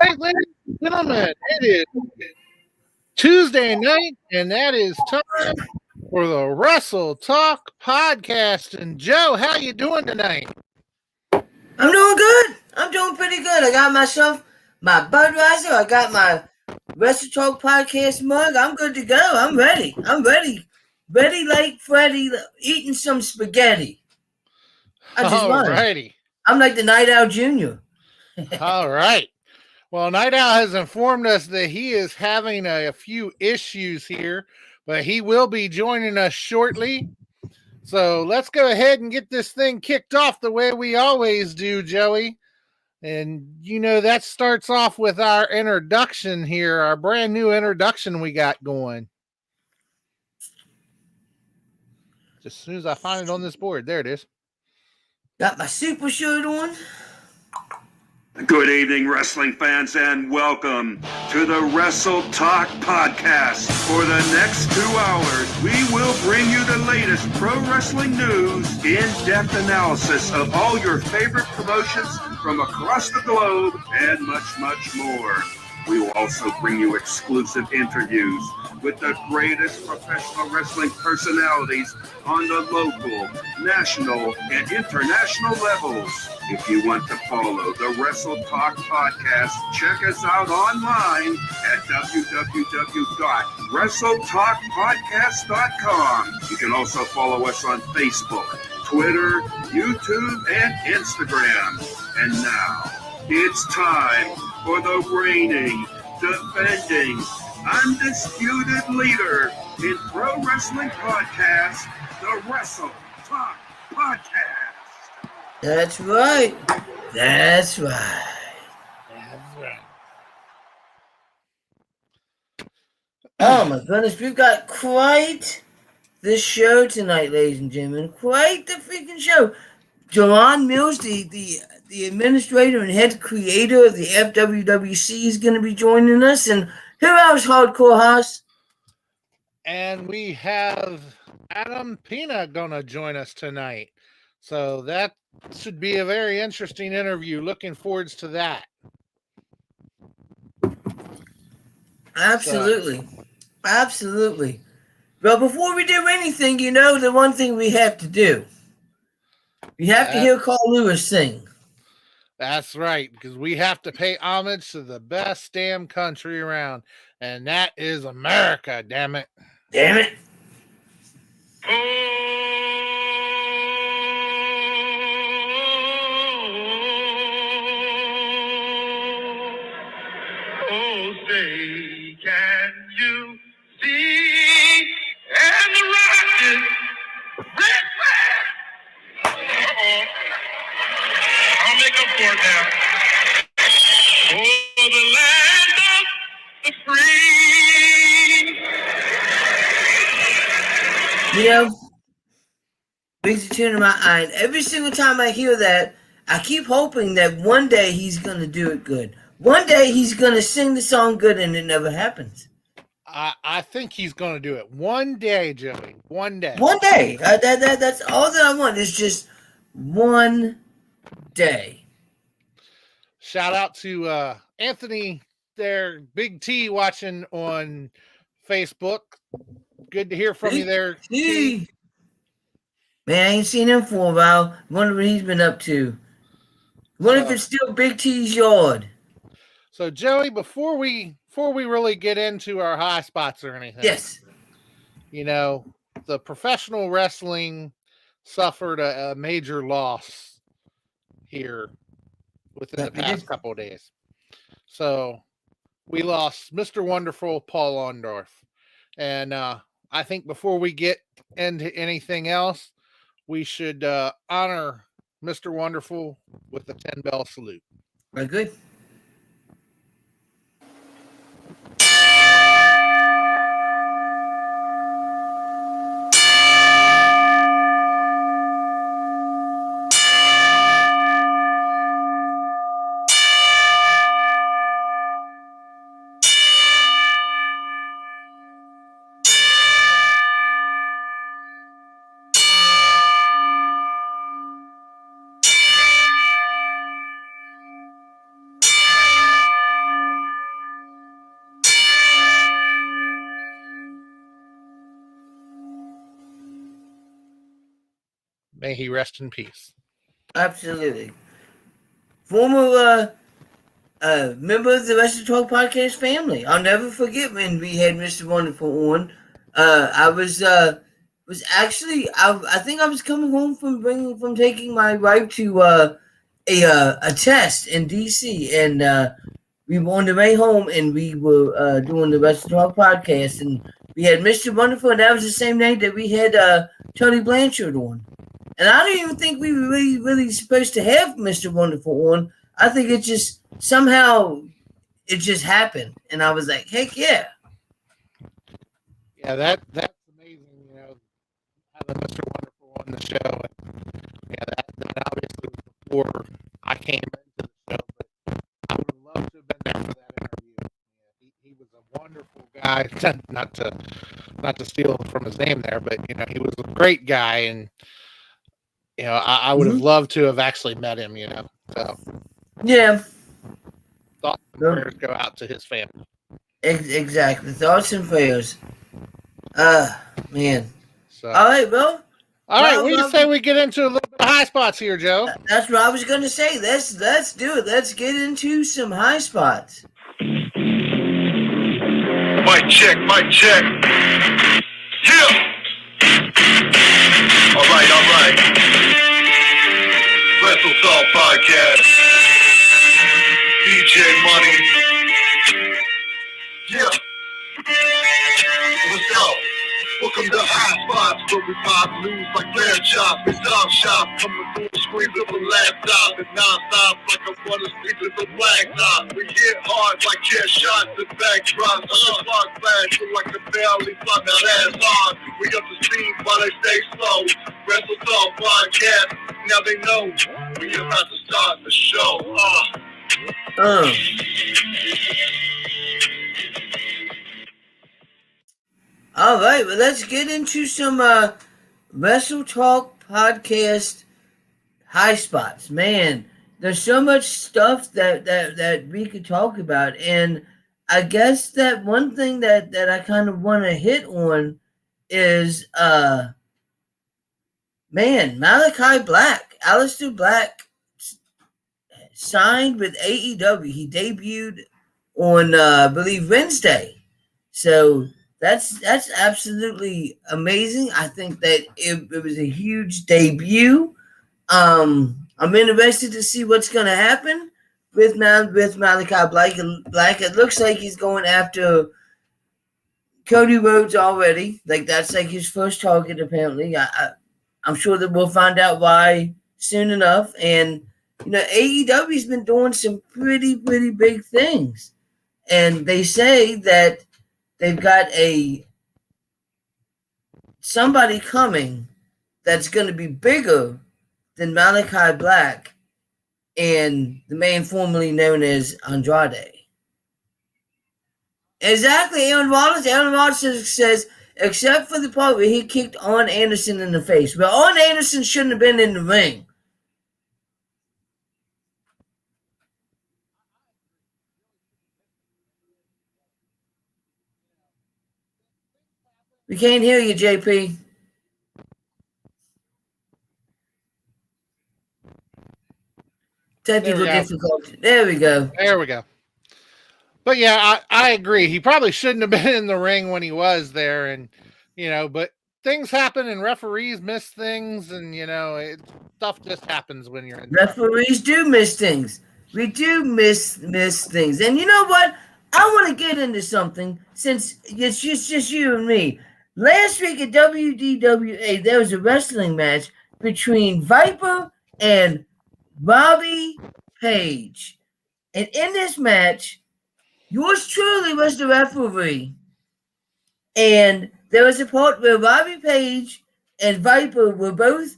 Hey, ladies and gentlemen, it is Tuesday night, and that is time for the Wrestle Talk podcast. And Joe, how you doing tonight? I'm doing good. I'm doing pretty good. I got myself my Budweiser. I got my Wrestle Talk podcast mug. I'm good to go. I'm ready. I'm ready. Ready like Freddy eating some spaghetti. I just All was. righty. I'm like the Night Owl Jr. All right. Well, Night Owl has informed us that he is having a few issues here, but he will be joining us shortly. So let's go ahead and get this thing kicked off the way we always do, Joey. And that starts off with our introduction here, our brand new introduction we got going. Just as soon as I find it on this board, there it is. Got my super shirt on. Good evening, wrestling fans, and welcome to the Wrestle Talk podcast. For the next 2 hours, we will bring you the latest pro wrestling news, in-depth analysis of all your favorite promotions from across the globe, and much, much more. We will also bring you exclusive interviews with the greatest professional wrestling personalities on the local, national, and international levels. If you want to follow the Wrestle Talk podcast, check us out online at www.wrestletalkpodcast.com. You can also follow us on Facebook, Twitter, YouTube, and Instagram. And now, it's time for the reigning, defending, undisputed leader in pro wrestling podcast, the Wrestle Talk Podcast. That's right. That's right. That's right. Oh my goodness, we've got quite the show tonight, ladies and gentlemen. Quite the freaking show. Dejuan Mills, the administrator and head creator of the FWWC, is going to be joining us. And who else, Hardcore House? And we have Adam Pina going to join us tonight. So that should be a very interesting interview. Looking forwards to that. Absolutely. Absolutely. But before we do anything, the one thing we have to do. We have to hear Carl Lewis sing. That's right, because we have to pay homage to the best damn country around, and that is America, damn it. Damn it. Oh, say, can you see? And the rocket, red flag. I'll make up for it now. For the land of the free. Brings a tear to my eye. Every single time I hear that, I keep hoping that one day he's going to do it good. One day he's going to sing the song good, and it never happens. I think he's going to do it one day, Joey. One day. One day. That's all that I want is just one day. Shout out to Anthony there, Big T, watching on Facebook. Good to hear from you there, T. Man, I ain't seen him for a while. Wonder what he's been up to. Wonder if it's still Big T's yard. So, Joey, before we really get into our high spots or anything, yes, the professional wrestling suffered a major loss here within the past couple of days. So, we lost Mr. Wonderful Paul Orndorff, and I think before we get into anything else, we should honor Mr. Wonderful with the 10-bell salute. Very good. May he rest in peace. Absolutely. Former member of the Wrestle Talk podcast family. I'll never forget when we had Mr. Wonderful on. I was actually I think I was coming home from taking my wife to a test in DC, and we were on the way home, and we were doing the Wrestle Talk podcast, and we had Mr. Wonderful, and that was the same night that we had Tony Blanchard on. And I don't even think we were really supposed to have Mr. Wonderful on. I think it just somehow it just happened, and I was like, heck yeah. Yeah, that's amazing, having Mr. Wonderful on the show. And, that obviously was before I came into the show, but I would have loved to have been there for that interview. Yeah, he was a wonderful guy. Not to steal from his name there, but he was a great guy, and I would have loved to have actually met him. So yeah. Thoughts and prayers go out to his family. Exactly. Thoughts and prayers. Man. So, all right, bro. All right, what do you say we get into a little bit of high spots here, Joe? That's what I was going to say. Let's do it. Let's get into some high spots. Mic check. Yeah. All right. Wrestle Talk Podcast. DJ Money. Yeah. Let's go. Welcome to High Spots, where we pop news like lamb chops. We top shop, coming through the screens of a laptop. And non-stop like I wanna sleep in the blacktop. We hit hard like chair shots and backdrops. On the clock flash, feel like a belly flop, now that's on. We up the scene while they stay slow. Wrestle Talk Podcast, now they know we about to start the show. All right, well, let's get into some Wrestle Talk Podcast high spots. Man, there's so much stuff that we could talk about, and I guess that one thing that I kind of want to hit on is Malachi Black. Aleister Black signed with AEW. He debuted on I believe Wednesday. So that's absolutely amazing. I think that it was a huge debut. I'm interested to see what's going to happen with Malachi Black. It looks like he's going after Cody Rhodes already. Like, that's like his first target, apparently. I'm sure that we'll find out why soon enough. And AEW's been doing some pretty big things, and they say that they've got somebody coming that's going to be bigger than Malachi Black and the man formerly known as Andrade. Exactly, Aaron Wallace. Aaron Wallace says, except for the part where he kicked Arn Anderson in the face. But Arn Anderson shouldn't have been in the ring. We can't hear you, JP. Technical difficulty. There we go. There we go. But yeah, I agree. He probably shouldn't have been in the ring when he was there, and but things happen, and referees miss things, and stuff just happens when you're in. Referees do miss things. We do miss things, and you know what? I want to get into something since it's just you and me. Last week at WDWA, there was a wrestling match between Viper and Bobby Page. And in this match, yours truly was the referee. And there was a part where Bobby Page and Viper were both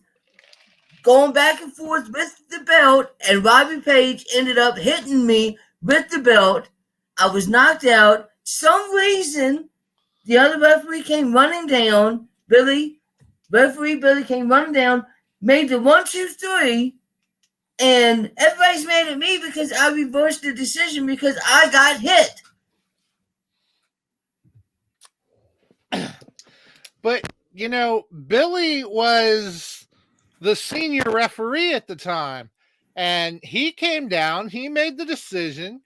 going back and forth with the belt, and Bobby Page ended up hitting me with the belt. I was knocked out. Some reason, the other referee came running down. Referee Billy came running down, made the 1, 2, 3, and everybody's mad at me because I reversed the decision because I got hit. But Billy was the senior referee at the time, and he came down. He made the decision.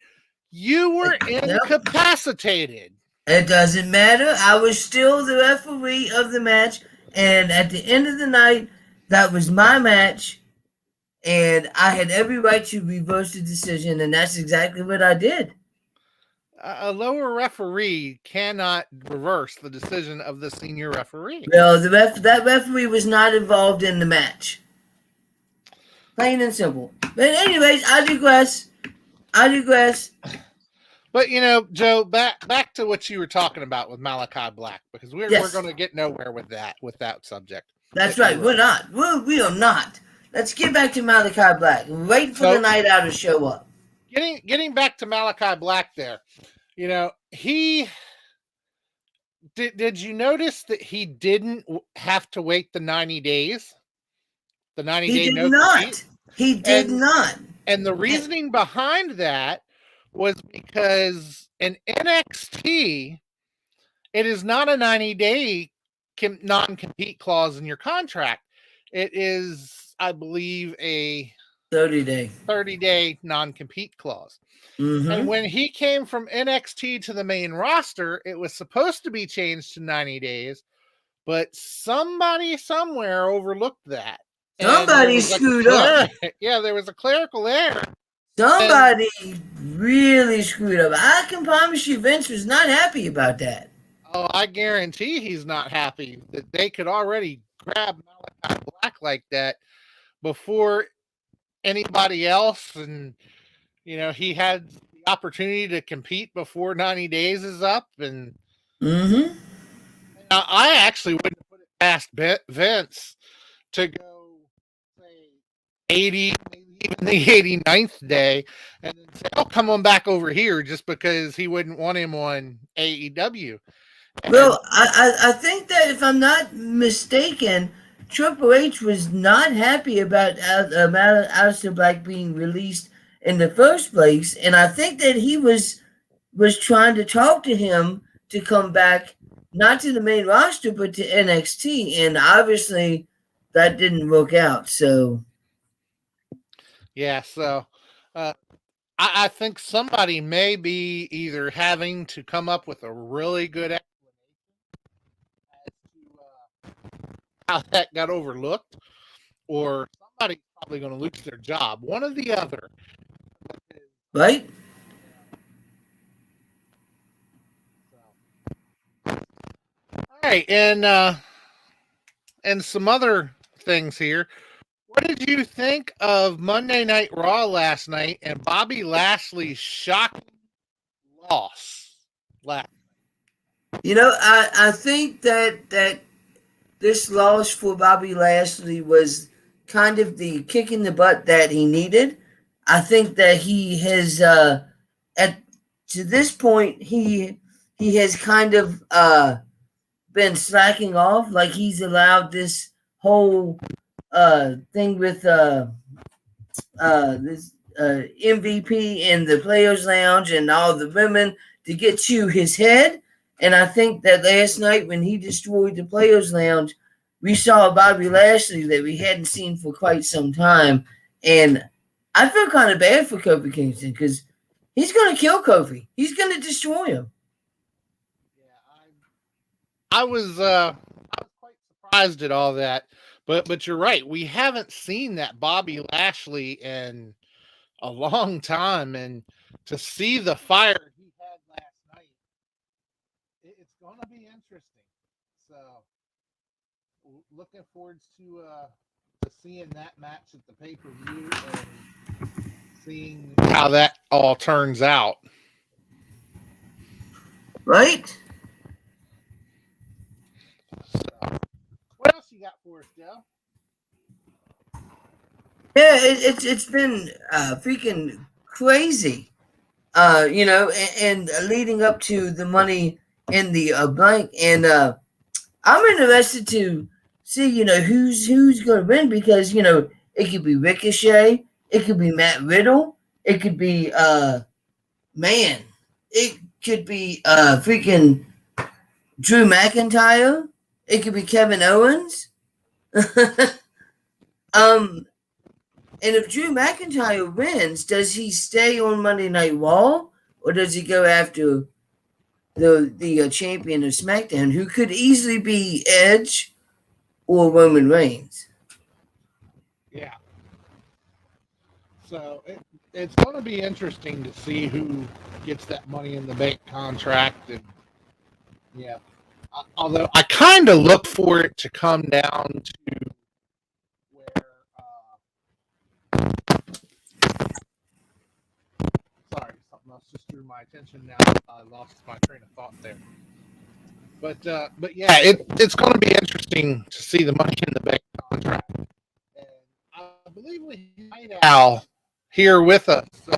You were incapacitated. It doesn't matter. I was still the referee of the match, and at the end of the night, that was my match, and I had every right to reverse the decision, and that's exactly what I did. A lower referee cannot reverse the decision of the senior referee. Well, that referee was not involved in the match. Plain and simple. But anyways, I digress. But Joe, back to what you were talking about with Malachi Black, because we're going to get nowhere with that subject. That's right. We're not. We are not. Let's get back to Malachi Black. Wait for the night out to show up. Getting back to Malachi Black there, he did you notice that he didn't have to wait the 90 days? The 90-day no compete? He did not. And the reasoning behind that was because in NXT, it is not a 90-day non-compete clause in your contract. It is, I believe, a 30-day non-compete clause. Mm-hmm. And when he came from NXT to the main roster, it was supposed to be changed to 90 days, but somebody somewhere overlooked that. Somebody screwed up. Yeah, there was a clerical error. Somebody really screwed up. I can promise you Vince was not happy about that. Oh, I guarantee he's not happy that they could already grab Malachi Black like that before anybody else. And, he had the opportunity to compete before 90 days is up. And I actually wouldn't put it past Vince to go, say, 80, maybe even the 89th day, and then say, "Oh, come on back over here," just because he wouldn't want him on AEW. Well, I think that if I'm not mistaken, Triple H was not happy about Aleister Black being released in the first place, and I think that he was trying to talk to him to come back, not to the main roster, but to NXT, and obviously that didn't work out. So, yeah, so I think somebody may be either having to come up with a really good explanation as to how that got overlooked, or somebody's probably going to lose their job. One or the other. Right? All right, and some other things here. What did you think of Monday Night Raw last night and Bobby Lashley's shocking loss last night? I think that this loss for Bobby Lashley was kind of the kick in the butt that he needed. I think that he has, to this point, he has kind of been slacking off. Like, he's allowed this whole thing with this MVP in the Players Lounge and all the women to get to his head. And I think that last night when he destroyed the Players Lounge, we saw a Bobby Lashley that we hadn't seen for quite some time. And I feel kind of bad for Kofi Kingston because he's going to kill Kofi. He's going to destroy him. Yeah, I was quite surprised at all that. But you're right. We haven't seen that Bobby Lashley in a long time. And to see the fire he had last night, it's going to be interesting. So looking forward to seeing that match at the pay-per-view and seeing how that all turns out. Right? So, what else you got for us, Joe? Yeah, it's been freaking crazy, and leading up to the Money in the Blank, and I'm interested to see, who's going to win because it could be Ricochet, it could be Matt Riddle, it could be it could be freaking Drew McIntyre, it could be Kevin Owens. And if Drew McIntyre wins, does he stay on Monday Night Raw, or does he go after the champion of SmackDown, who could easily be Edge or Roman Reigns? Yeah. So it's going to be interesting to see who gets that Money in the Bank contract. And yeah, although I kind of look for it to come down to where, sorry, something else just drew my attention now. I lost my train of thought there. But yeah, it's going to be interesting to see the Money in the Bank contract. And I believe we have Al here with us. So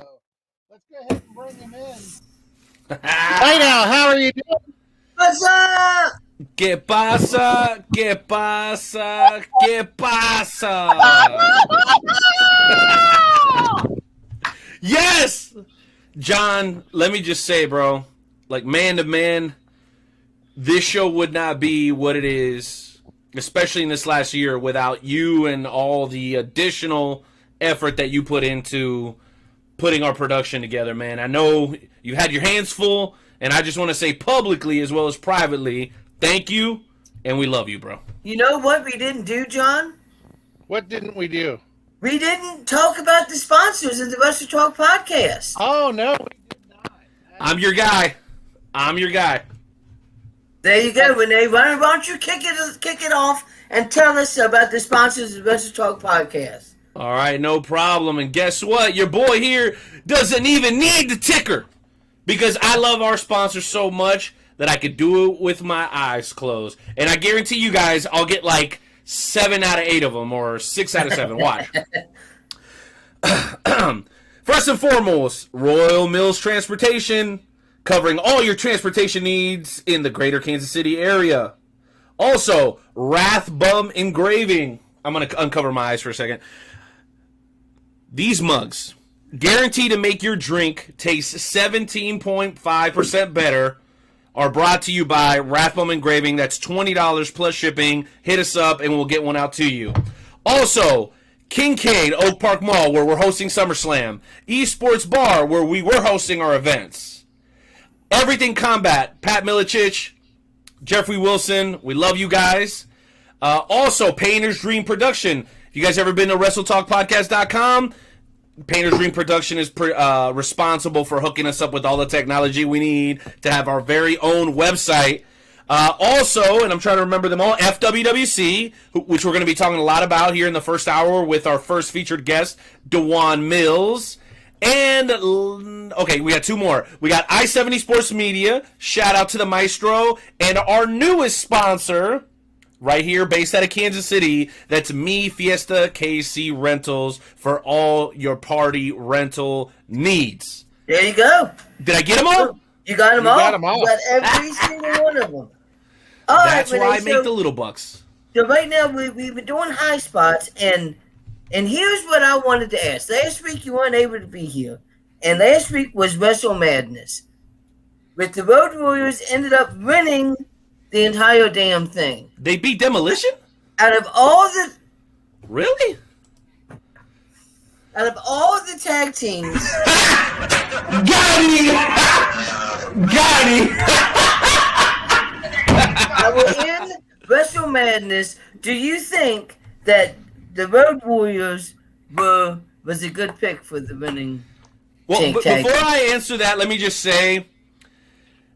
let's go ahead and bring him in. Hey now, how are you doing? What's up? ¿Qué pasa? ¿Qué pasa? ¿Qué pasa? Yes! John, let me just say, bro, like man to man, this show would not be what it is, especially in this last year, without you and all the additional effort that you put into putting our production together, man. I know you had your hands full, and I just want to say publicly as well as privately, thank you, and we love you, bro. You know what we didn't do, John? What didn't we do? We didn't talk about the sponsors of the Wrestle Talk podcast. Oh, no, we did not. I'm your guy. There you go, Renee. Why don't you kick it off and tell us about the sponsors of the Wrestle Talk podcast? All right, no problem. And guess what? Your boy here doesn't even need the ticker because I love our sponsors so much that I could do it with my eyes closed. And I guarantee you guys I'll get like 7 out of 8 of them or 6 out of 7. Watch. First and foremost, Royal Mills Transportation, covering all your transportation needs in the greater Kansas City area. Also, Rathbum Engraving. I'm going to uncover my eyes for a second. These mugs, guaranteed to make your drink taste 17.5% better, are brought to you by Rathbum Engraving. That's $20 plus shipping. Hit us up and we'll get one out to you. Also, Kincaid Oak Park Mall, where we're hosting SummerSlam. Esports Bar, where we were hosting our events. Everything Combat, Pat Milicic, Jeffrey Wilson, we love you guys. Also, Painter's Dream Production. If you guys ever been to WrestleTalkPodcast.com, Painter's Dream Production is responsible for hooking us up with all the technology we need to have our very own website. Also, and I'm trying to remember them all, FWWC, which we're going to be talking a lot about here in the first hour with our first featured guest, Dejuan Mills. And, okay, we got 2 more. We got I-70 Sports Media, shout out to the Maestro, and our newest sponsor, right here, based out of Kansas City, that's Me Fiesta KC Rentals for all your party rental needs. There you go. Did I get them all? You got them all? Got 'em all. You got every single one of them. All That's right, why I Renee, make the little bucks. So right now we've been doing high spots, and here's what I wanted to ask. Last week you weren't able to be here, and last week was Wrestle Madness. But the Road Warriors ended up winning the entire damn thing. They beat Demolition? Out of all the Really? tag teams, Got him! Got him! that were in Wrestle Madness, do you think that the Road Warriors was a good pick for the winning? Well, tag before team? I answer that, let me just say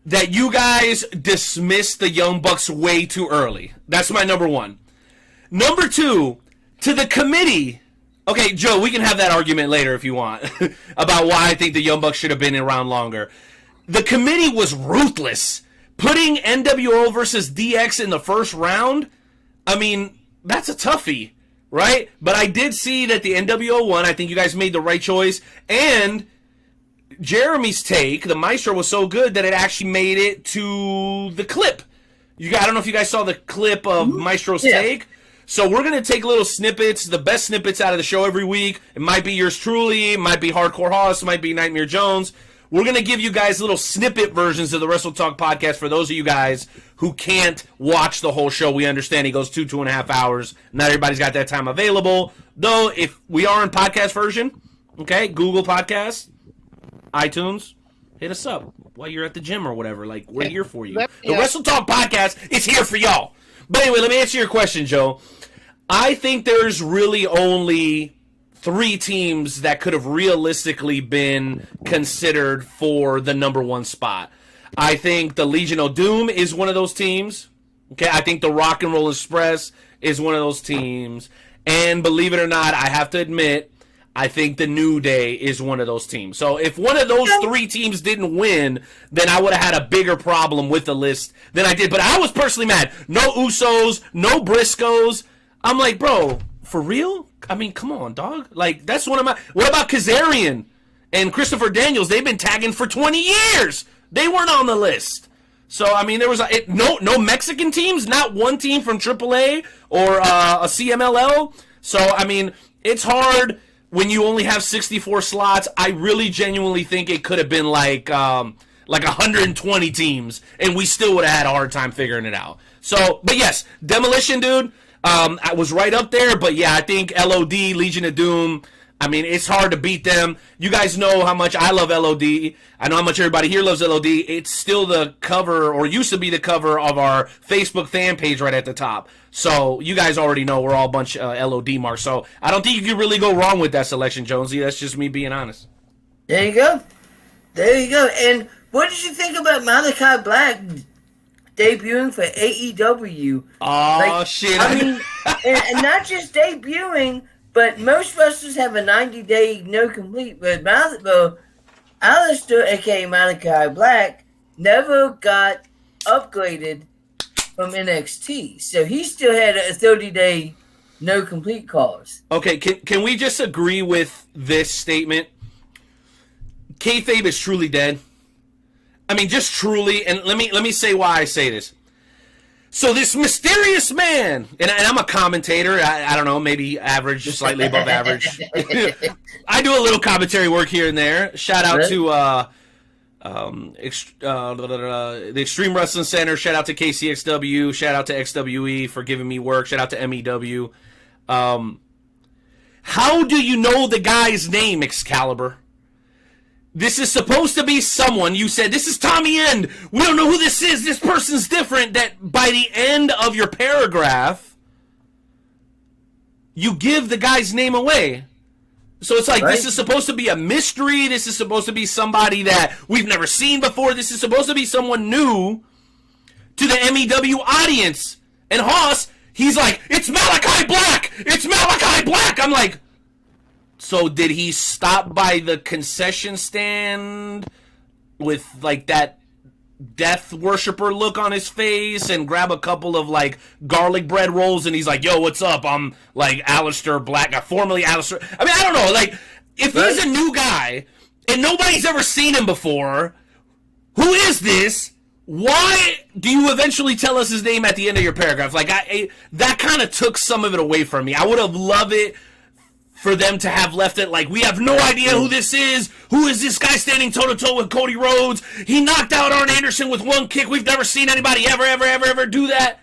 that you guys dismissed the Young Bucks way too early. That's my number 1. Number 2, to the committee. Okay, Joe, we can have that argument later if you want about why I think the Young Bucks should have been around longer. The committee was ruthless. Putting NWO versus DX in the first round, I mean, that's a toughie, right? But I did see that the NWO won. I think you guys made the right choice. And Jeremy's take, the Maestro, was so good that it actually made it to the clip. I don't know if you guys saw the clip of Maestro's take. So we're going to take little snippets, the best snippets out of the show every week. It might be yours truly, it might be Hardcore Hoss, it might be Nightmare Jones. we're going to give you guys little snippet versions of the Wrestle Talk podcast for those of you guys who can't watch the whole show. We understand it goes 2.5 hours. Not everybody's got that time available. Though, if we are in podcast version, okay, Google Podcasts, iTunes, hit us up while you're at the gym or whatever. Like, we're here for you. The Wrestle Talk podcast is here for y'all. But anyway, let me answer your question, Joe. I think there's really only 3 teams that could have realistically been considered for the number 1 spot. I think the Legion of Doom is one of those teams. Okay, I think the Rock and Roll Express is one of those teams. And believe it or not, I have to admit, I think the New Day is one of those teams. So if one of those 3 teams didn't win, then I would have had a bigger problem with the list than I did. But I was personally mad. No Usos, no Briscoes. I'm like, bro, for real? I mean, come on, dog. Like, that's one of my... What about Kazarian and Christopher Daniels? They've been tagging for 20 years. They weren't on the list. So, I mean, there was no Mexican teams, not one team from AAA or a CMLL. So, I mean, it's hard when you only have 64 slots. I really genuinely think it could have been like 120 teams, and we still would have had a hard time figuring it out. So, but yes, Demolition, dude, I was right up there. But yeah, I think LOD, Legion of Doom, I mean, it's hard to beat them. You guys know how much I love LOD. I know how much everybody here loves LOD. It's still the cover, or used to be the cover of our Facebook fan page right at the top. So you guys already know we're all a bunch of LOD marks. So I don't think you can really go wrong with that selection, Jonesy. That's just me being honest. There you go. There you go. And what did you think about Malachi Black debuting for AEW? Oh, shit. I mean, and not just debuting, but most wrestlers have a 90-day no complete. But Alistair, a.k.a. Malachi Black, never got upgraded from NXT. So he still had a 30-day no complete clause. Okay, can we just agree with this statement? Kayfabe is truly dead. I mean, just truly, and let me say why I say this. So this mysterious man, and I'm a commentator, I don't know, maybe average, slightly above average. I do a little commentary work here and there. Shout out to the Extreme Wrestling Center. Shout out to KCXW. Shout out to XWE for giving me work. Shout out to MEW. How do you know the guy's name, Excalibur? This is supposed to be someone, you said, this is Tommy End. We don't know who this is. This person's different. That by the end of your paragraph, you give the guy's name away. So it's like, This is supposed to be a mystery. This is supposed to be somebody that we've never seen before. This is supposed to be someone new to the MEW audience. And Haas, he's like, it's Malachi Black. It's Malachi Black. I'm like, so did he stop by the concession stand with like that death worshiper look on his face and grab a couple of like garlic bread rolls and he's like, yo, what's up? I'm like Alistair Black, formerly Alistair. I mean, I don't know. Like, if he's a new guy and nobody's ever seen him before, who is this? Why do you eventually tell us his name at the end of your paragraph? Like, that kind of took some of it away from me. I would have loved it for them to have left it like, we have no idea who this is. Who is this guy standing toe-to-toe with Cody Rhodes? He knocked out Arn Anderson with one kick. We've never seen anybody ever do that.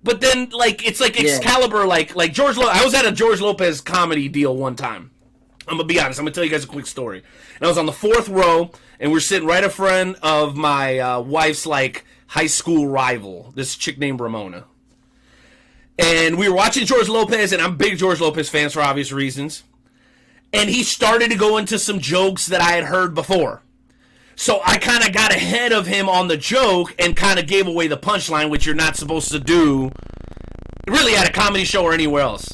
But then, like, it's like Excalibur, like George Lopez. I was at a George Lopez comedy deal one time. I'm going to be honest. I'm going to tell you guys a quick story. And I was on the 4th row, and we're sitting right in front of my wife's, like, high school rival, this chick named Ramona. And we were watching George Lopez, and I'm big George Lopez fans for obvious reasons. And he started to go into some jokes that I had heard before. So I kind of got ahead of him on the joke and kind of gave away the punchline, which you're not supposed to do really at a comedy show or anywhere else.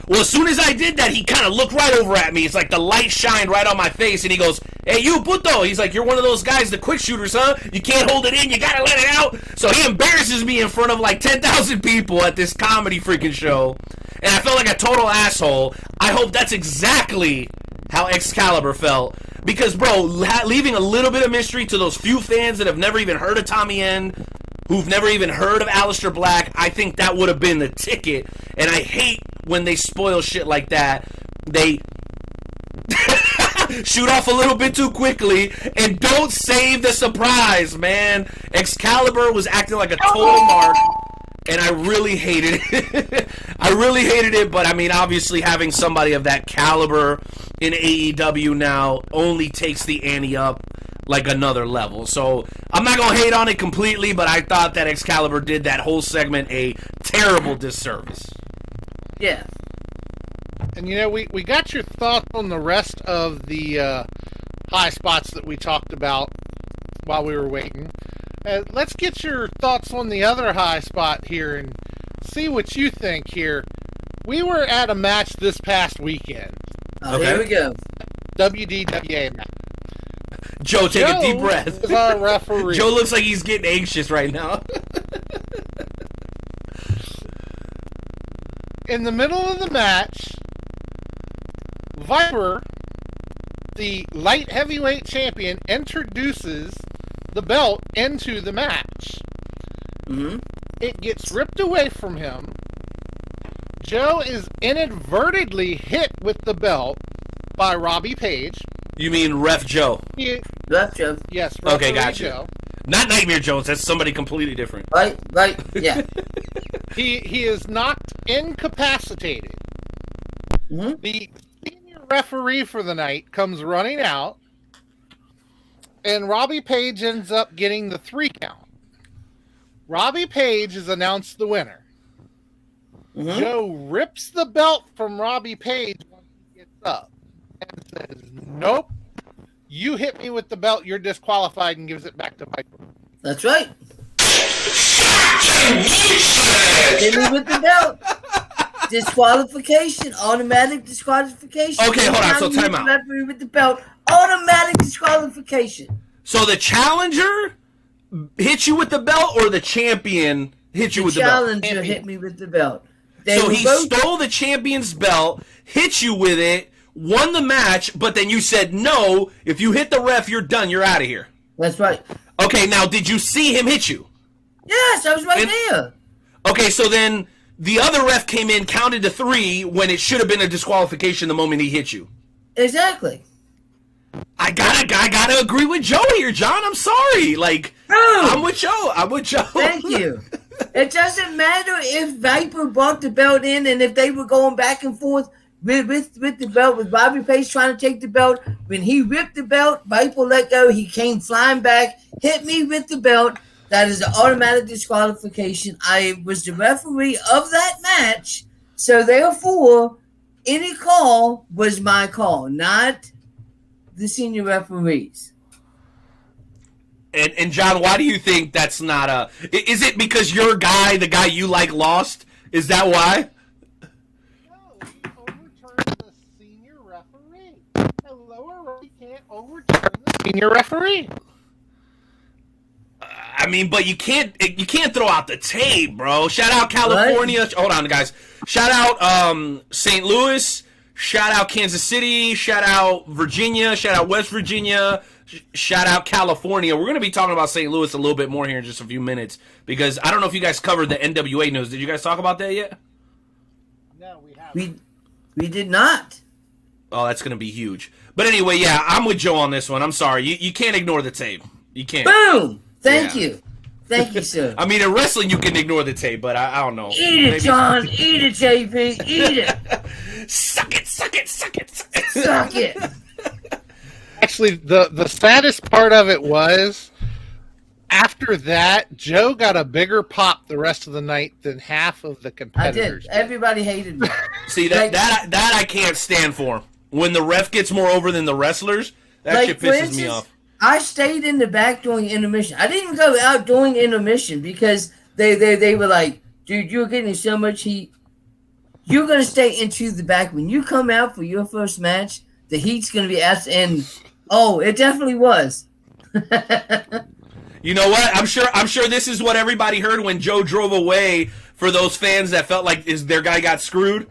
Well, as soon as I did that, he kind of looked right over at me. It's like the light shined right on my face, and he goes, hey, you, puto. He's like, you're one of those guys, the quick shooters, huh? You can't hold it in. You got to let it out. So he embarrasses me in front of like 10,000 people at this comedy freaking show, and I felt like a total asshole. I hope that's exactly how Excalibur felt. Because, bro, leaving a little bit of mystery to those few fans that have never even heard of Tommy End, who've never even heard of Aleister Black, I think that would have been the ticket. And I hate when they spoil shit like that. shoot off a little bit too quickly and don't save the surprise, man. Excalibur was acting like a total mark, and I really hated it. I really hated it, but I mean, obviously having somebody of that caliber in AEW now only takes the ante up like another level. So I'm not going to hate on it completely, but I thought that Excalibur did that whole segment a terrible disservice. Yeah. And, you know, we got your thoughts on the rest of the high spots that we talked about while we were waiting. Let's get your thoughts on the other high spot here and see what you think here. We were at a match this past weekend. Oh, Okay. Here we go. WDWA match. Joe, take a deep breath. Was our referee. Joe looks like he's getting anxious right now. In the middle of the match, Viper, the light heavyweight champion, introduces the belt into the match. Mm-hmm. It gets ripped away from him. Joe is inadvertently hit with the belt by Robbie Page. You mean Ref Joe? Left, Joe. Yes, Okay, referee gotcha. Joe. Not Nightmare Jones. That's somebody completely different. Right, yeah. He is knocked incapacitated. Mm-hmm. The senior referee for the night comes running out, and Robbie Page ends up getting the 3 count. Robbie Page is announced the winner. Mm-hmm. Joe rips the belt from Robbie Page when he gets up and says, "Nope, you hit me with the belt, you're disqualified," and gives it back to Viper. That's right. Hit me with the belt. Disqualification. Automatic disqualification. Okay, hold on, so Anytime you time hit out. the referee with the belt. Automatic disqualification. So the challenger hit you with the belt, or the champion hit you with the belt? Challenger hit me with the belt. They So were he both- stole the champion's belt, hit you with it, won the match, but then you said, no, if you hit the ref, you're done, you're out of here. That's right. Okay, now did you see him hit you? Yes, I was right And- there. Okay, so then the other ref came in, counted to 3 when it should have been a disqualification the moment he hit you. Exactly. I gotta agree with Joe here, John. I'm sorry. Like, Boom. I'm with Joe. Thank you. It doesn't matter if Viper brought the belt in and if they were going back and forth with the belt, with Bobby Page trying to take the belt. When he ripped the belt, Viper let go. He came flying back, hit me with the belt. That is an automatic disqualification. I was the referee of that match. So therefore, any call was my call, not the senior referees. And John, why do you think that's not a... Is it because your guy, the guy you like, lost? Is that why? No, he overturned the senior referee. A lower referee can't overturn the senior referee. I mean, but you can't throw out the tape, bro. Shout out California. Right. Hold on, guys. Shout out St. Louis. Shout out Kansas City. Shout out Virginia. Shout out West Virginia. Shout out California. We're going to be talking about St. Louis a little bit more here in just a few minutes because I don't know if you guys covered the NWA news. Did you guys talk about that yet? No, we haven't. We did not. Oh, that's going to be huge. But anyway, yeah, I'm with Joe on this one. I'm sorry. You can't ignore the tape. You can't. Boom! Thank Yeah. you. Thank you, sir. I mean, in wrestling, you can ignore the tape, but I don't know. Eat it, Maybe- John. Eat it, JP. Eat it. Suck it, suck it, suck it. Suck it. Suck it. Actually, the saddest part of it was after that, Joe got a bigger pop the rest of the night than half of the I competitors. did. Everybody hated me. See, that I can't stand for. When the ref gets more over than the wrestlers, that Like, shit for pisses instance, me off. I stayed in the back during intermission. I didn't go out during intermission because they were like, dude, you're getting so much heat. You're going to stay into the back. When you come out for your first match, the heat's going to be at, and oh, it definitely was. You know what? I'm sure this is what everybody heard when Joe drove away for those fans that felt like their guy got screwed.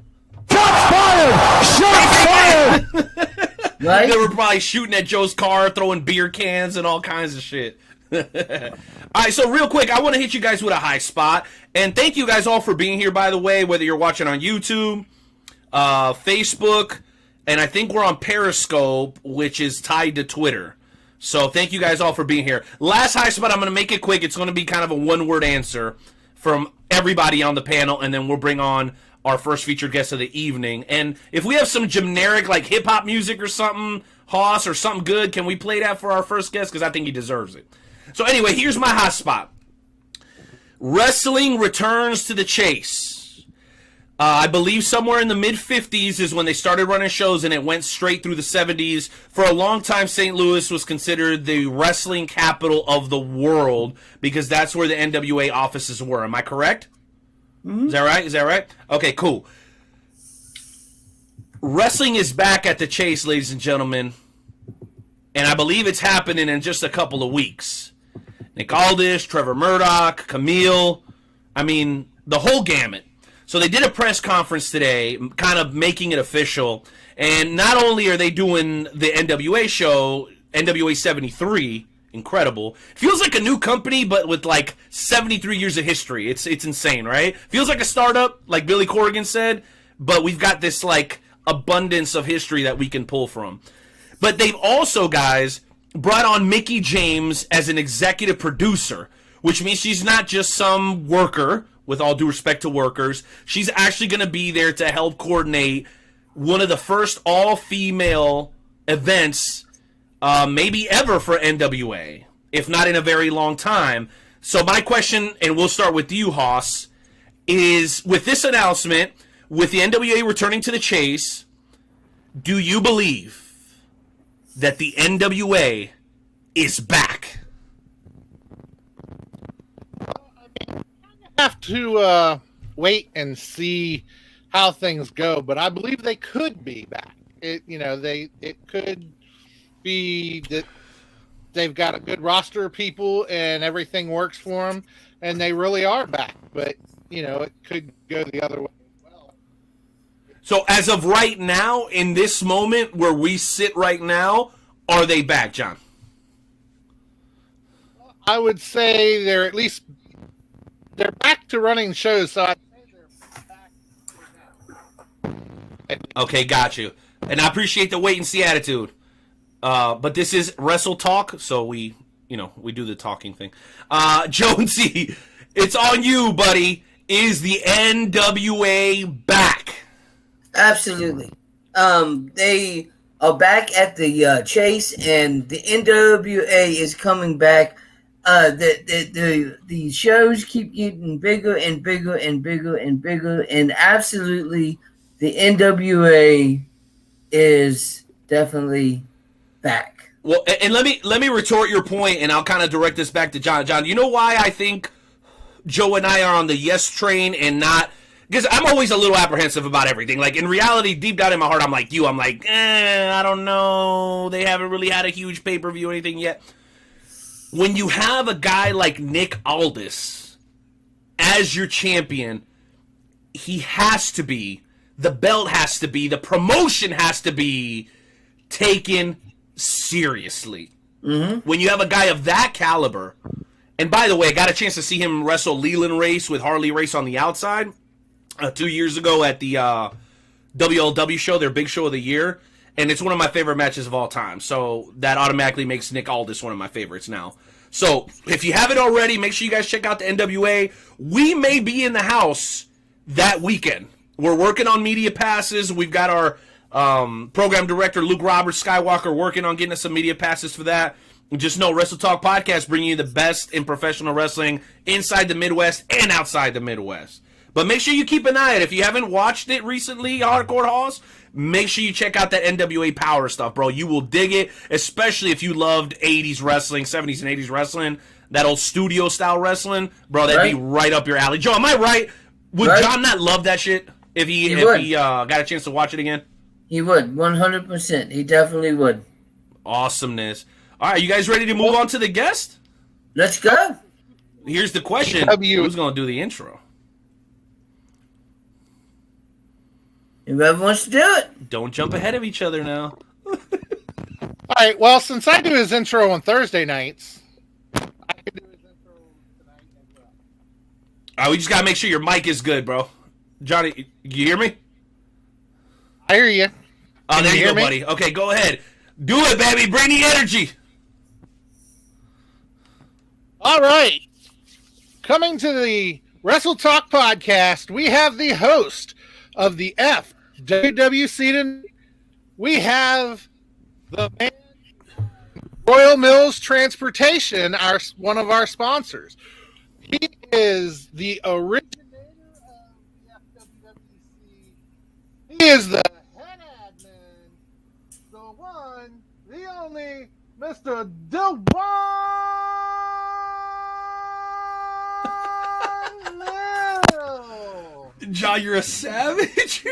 Shots fired! Shots fired! Right? They were probably shooting at Joe's car, throwing beer cans and all kinds of shit. All right, so real quick, I want to hit you guys with a high spot. And thank you guys all for being here, by the way, whether you're watching on YouTube, Facebook, and I think we're on Periscope, which is tied to Twitter. So thank you guys all for being here. Last high spot, I'm going to make it quick. It's going to be kind of a one-word answer from everybody on the panel, and then we'll bring on our first featured guest of the evening. And if we have some generic, like, hip-hop music or something, Hoss, or something good, can we play that for our first guest? Because I think he deserves it. So anyway, here's my hot spot. Wrestling returns to the chase. I believe somewhere in the mid-50s is when they started running shows, and it went straight through the 70s. For a long time, St. Louis was considered the wrestling capital of the world because that's where the NWA offices were. Am I correct? Mm-hmm. Is that right? Okay, cool. Wrestling is back at the chase, ladies and gentlemen, and I believe it's happening in just a couple of weeks. Nick Aldis, Trevor Murdoch, Camille, I mean, the whole gamut. So they did a press conference today, kind of making it official, and not only are they doing the NWA show, NWA 73, incredible. Feels like a new company, but with like 73 years of history. It's insane, right? Feels like a startup, like Billy Corrigan said, but we've got this like abundance of history that we can pull from. But they've also, guys, brought on Mickie James as an executive producer, which means she's not just some worker, with all due respect to workers. She's actually going to be there to help coordinate one of the first all-female events maybe ever for NWA, if not in a very long time. So my question, and we'll start with you, Hoss, is with this announcement, with the NWA returning to the chase, do you believe that the NWA is back? Have to wait and see how things go, but I believe they could be back. It could be that they've got a good roster of people and everything works for them, and they really are back. But it could go the other way as well. So as of right now, in this moment where we sit right now, are they back, John? I would say they're back to running shows, so I'd say they're back now. Okay, got you. And I appreciate the wait and see attitude. But this is Wrestle Talk, so we do the talking thing. Jonesy, it's on you, buddy. Is the NWA back? Absolutely. They are back at the chase, and the NWA is coming back. The shows keep getting bigger and bigger and bigger and bigger, and absolutely the NWA is definitely back. Well, and let me retort your point, and I'll kind of direct this back to John. John, you know why I think Joe and I are on the yes train and not, because I'm always a little apprehensive about everything. Like, in reality, deep down in my heart, I'm like you. I'm like, I don't know. They haven't really had a huge pay-per-view or anything yet. When you have a guy like Nick Aldis as your champion, he has to be, the belt has to be, the promotion has to be taken seriously. Mm-hmm. When you have a guy of that caliber, and by the way, I got a chance to see him wrestle Leland Race with Harley Race on the outside 2 years ago at the WLW show, their big show of the year. And it's one of my favorite matches of all time. So that automatically makes Nick Aldis one of my favorites now. So if you haven't already, make sure you guys check out the NWA. We may be in the house that weekend. We're working on media passes. We've got our program director, Luke Roberts Skywalker, working on getting us some media passes for that. Just know Wrestle Talk Podcast bringing you the best in professional wrestling inside the Midwest and outside the Midwest. But make sure you keep an eye out. If you haven't watched it recently, Hardcore Halls, make sure you check out that NWA Power stuff, bro. You will dig it, especially if you loved 80s wrestling, 70s and 80s wrestling, that old studio-style wrestling. Bro, that'd be right up your alley. Joe, am I right? Would John not love that shit if he got a chance to watch it again? He would, 100%. He definitely would. Awesomeness. All right, you guys ready to move on to the guest? Let's go. Here's the question. Who's going to do the intro? Whoever wants to do it. Don't jump ahead of each other now. All right, well, since I do his intro on Thursday nights, I can do his intro tonight as well. All right, we just got to make sure your mic is good, bro. Johnny, you hear me? I hear you. Oh, there you hear go, me? buddy. Okay, go ahead. Do it, baby. Bring the energy. All right. Coming to the Wrestle Talk podcast, we have the host of the FWWC. We have the man Royal Mills Transportation, one of our sponsors. He is the originator of the FWWC. He is the head admin, the one, the only, Mr. Dejuan. John, you're a savage.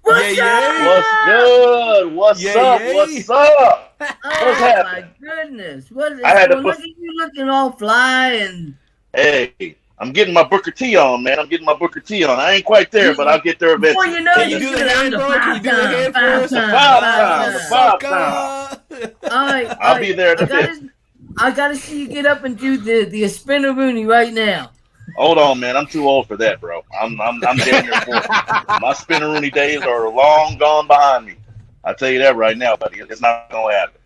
What's Yeah, up? What's good? What's Yeah, up? yeah. What's up? Oh What's my happening? goodness! What is I had to going? put- Look at you looking all fly and. Hey, I'm getting my Booker T on, man. I'm getting my Booker T on. I ain't quite there, but I'll get there Before eventually. you know Can it, you do you're the gonna hand, be bro? Can you do the hand for us? Five time. All right, I'll be there in a bit. I gotta see you get up and do the spinneroonie right now. Hold on, man. I'm too old for that, bro. I'm damn near 40. My spinneroonie days are long gone behind me. I tell you that right now, buddy. It's not gonna happen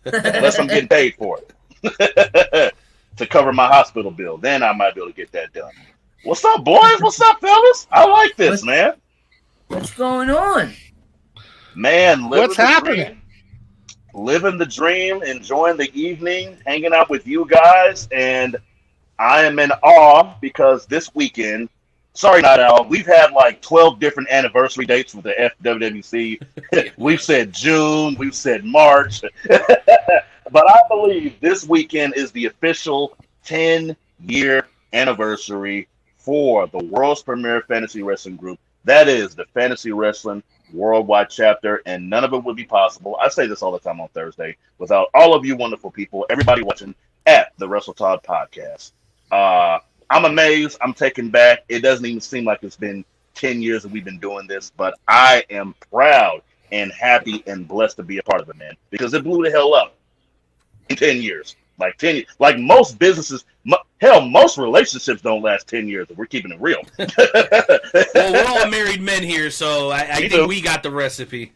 unless I'm getting paid for it to cover my hospital bill. Then I might be able to get that done. What's up, boys? What's up, fellas? I like this, man. What's going on? Man, What's happening? Living the dream, enjoying the evening, hanging out with you guys, and I am in awe because this weekend, sorry, Night Owl, we've had like 12 different anniversary dates with the FWWC. We've said June, we've said March, but I believe this weekend is the official 10-year anniversary for the world's premier fantasy wrestling group. That is the Fantasy Wrestling Worldwide Chapter, and none of it would be possible. I say this all the time on Thursday without all of you wonderful people, everybody watching at the Wrestle Todd podcast. I'm amazed. I'm taken back. It doesn't even seem like it's been 10 years that we've been doing this, but I am proud and happy and blessed to be a part of it, man, because it blew the hell up in 10 years. Like 10 years. Like most businesses, hell, most relationships don't last 10 years if we're keeping it real. Well, we're all married men here, so I think we got the recipe.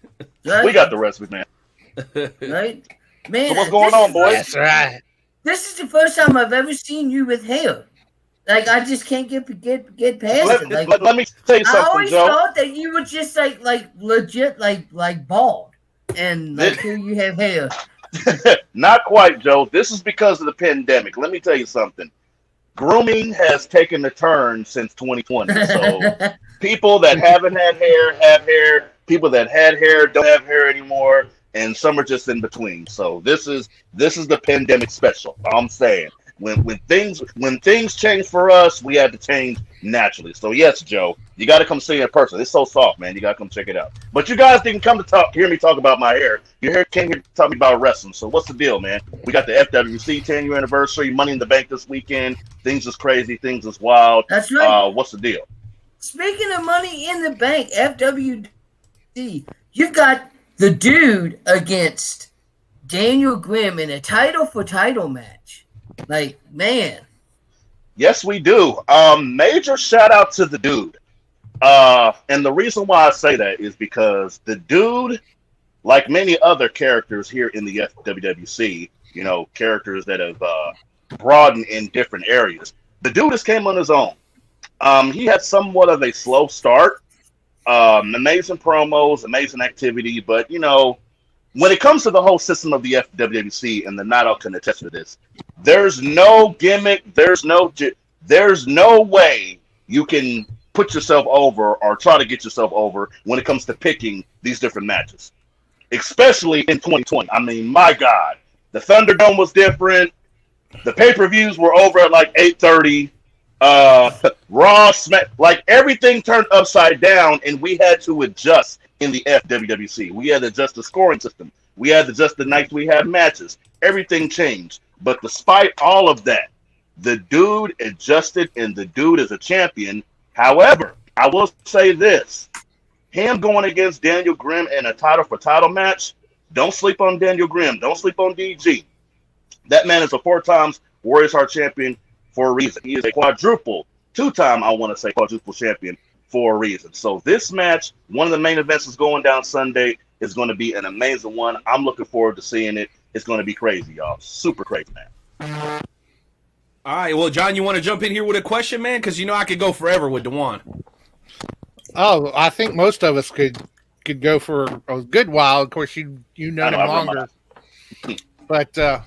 Right? We got the recipe, man. Right, man. So what's going on, boys? That's right. This is the first time I've ever seen you with hair. Like I just can't get past it. Like Let me tell you I something, always Joe. thought that you were just like legit like bald, and like here you have hair. Not quite, Joe. This is because of the pandemic. Let me tell you something. Grooming has taken a turn since 2020. So people that haven't had hair have hair. People that had hair don't have hair anymore, and some are just in between. So this is the pandemic special. I'm saying when things change for us, we had to change naturally. So yes, Joe, you got to come see it in person. It's so soft, man. You got to come check it out. But you guys didn't come to hear me talk about my hair. You came here to talk me about wrestling. So what's the deal, man? We got the FWC 10-year anniversary, Money in the Bank this weekend. Things is crazy. Things is wild. That's right. What's the deal? Speaking of Money in the Bank, FWC, you've got the Dude against Daniel Grimm in a title match. Like, man. Yes, we do. Major shout out to the Dude. And the reason why I say that is because the Dude, like many other characters here in the FWWC, you know, characters that have broadened in different areas, the Dude just came on his own. He had somewhat of a slow start. Amazing promos, amazing activity, but you know, when it comes to the whole system of the FWWC, and the Night Owl can attest to this, there's no gimmick, there's no way you can put yourself over or try to get yourself over when it comes to picking these different matches, especially in 2020. I mean, my God, the Thunderdome was different. The pay-per-views were over at like 8:30. Raw, Smack, like everything turned upside down, and we had to adjust in the FWWC. We had to adjust the scoring system. We had to adjust the nights we had matches. Everything changed. But despite all of that, the Dude adjusted, and the Dude is a champion. However, I will say this. Him going against Daniel Grimm in a title match, don't sleep on Daniel Grimm. Don't sleep on DG. That man is a 4-time Warriors Heart champion for a reason. He is a quadruple champion for a reason. So this match, one of the main events is going down Sunday, is going to be an amazing one. I'm looking forward to seeing it. It's going to be crazy, y'all. Super crazy, man. All right, well, John, you want to jump in here with a question, man? Because I could go forever with Dejuan. Oh, I think most of us could go for a good while. Of course, you know him longer. But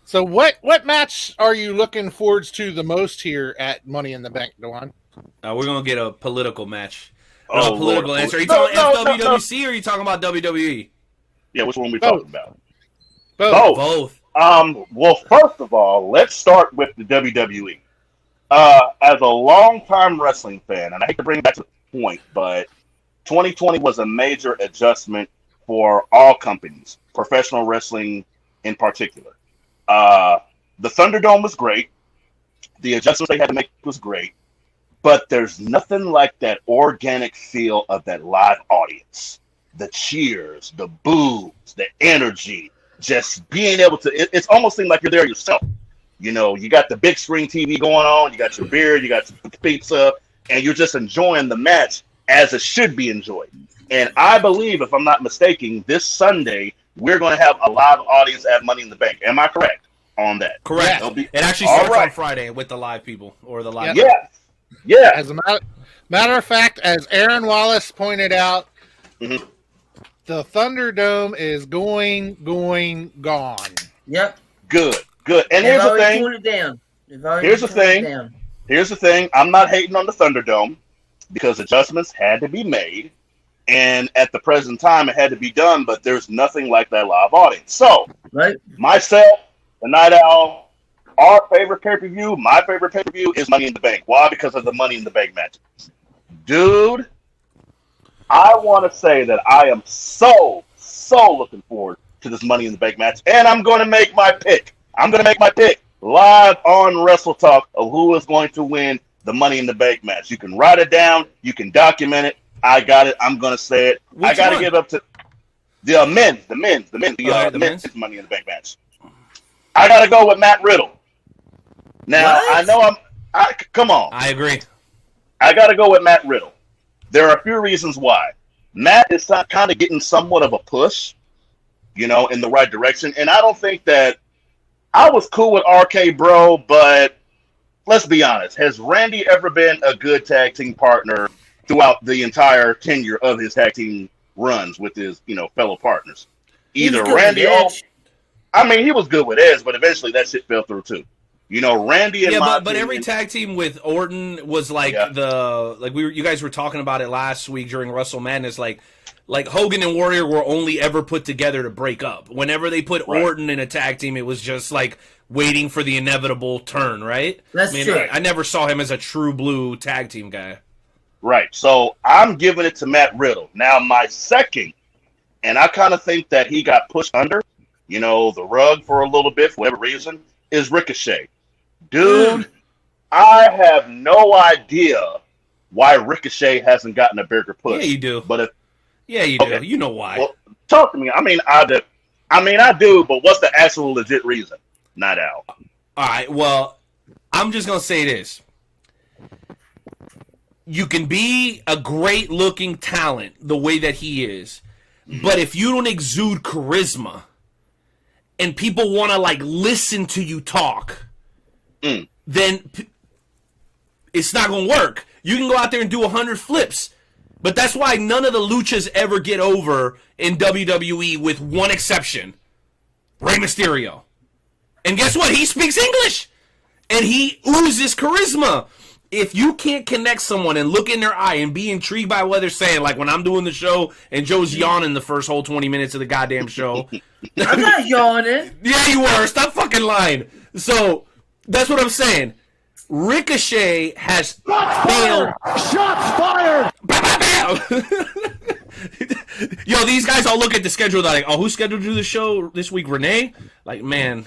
so what match are you looking forward to the most here at Money in the Bank, Dejuan? We're gonna get a political match. Oh, political Lord. answer. Are you No, talking no. FWWC or are you talking about WWE? Yeah, which one we talking about? Both. Well, first of all, let's start with the WWE. As a longtime wrestling fan, and I hate to bring it back to the point, but 2020 was a major adjustment for all companies, professional wrestling in particular. The Thunderdome was great. The adjustments they had to make was great. But there's nothing like that organic feel of that live audience. The cheers, the boos, the energy, just being able to, it's almost seems like you're there yourself. You got the big screen TV going on, you got your beer, you got your pizza, and you're just enjoying the match as it should be enjoyed. And I believe, if I'm not mistaken, this Sunday, we're going to have a live audience at Money in the Bank. Am I correct on that? Correct. It actually starts on Friday with the live people or the live. Yeah. As a matter of fact, as Aaron Wallace pointed out, the Thunderdome is gone. Yep. Good. And here's the thing. Here's the thing. I'm not hating on the Thunderdome because adjustments had to be made. And at the present time, it had to be done, but there's nothing like that live audience. So, myself, the Night Owl, our favorite pay-per-view, my favorite pay-per-view is Money in the Bank. Why? Because of the Money in the Bank matches. Dude, I want to say that I am so looking forward to this Money in the Bank match, and I'm going to make my pick. Live on Wrestle Talk of who is going to win the Money in the Bank match. You can write it down. You can document it. I got it. I'm going to say it. I got to give up to the men's Money in the Bank match. I got to go with Matt Riddle. Now, come on. I agree. I got to go with Matt Riddle. There are a few reasons why. Matt is kind of getting somewhat of a push, in the right direction. And I don't think that I was cool with RK Bro, but let's be honest. Has Randy ever been a good tag team partner throughout the entire tenure of his tag team runs with his, fellow partners? Either Randy or... he was good with Edge, but eventually that shit fell through too. Randy and but every tag team with Orton was you guys were talking about it last week during Wrestle Madness, like Hogan and Warrior were only ever put together to break up. Whenever they put Orton in a tag team, it was just like waiting for the inevitable turn, right? That's true. I never saw him as a true blue tag team guy. Right. So I'm giving it to Matt Riddle. Now my second, and I kind of think that he got pushed under, the rug for a little bit for whatever reason, is Ricochet. Dude, I have no idea why Ricochet hasn't gotten a bigger push. Yeah, you do. You do. You know why. Well, talk to me. I do, but what's the actual legit reason? Not out. All right, well, I'm just going to say this. You can be a great-looking talent the way that he is, but if you don't exude charisma and people want to, listen to you talk, then it's not going to work. You can go out there and do 100 flips, but that's why none of the luchas ever get over in WWE with one exception. Rey Mysterio. And guess what? He speaks English, and he oozes charisma. If you can't connect someone and look in their eye and be intrigued by what they're saying, like when I'm doing the show and Joe's yawning the first whole 20 minutes of the goddamn show. I'm not yawning. Yeah, you were. Stop fucking lying. So, that's what I'm saying. Ricochet has failed. Shots fired! Yo, these guys all look at the schedule. They're like, who's scheduled to do the show this week? Renee? Like, man,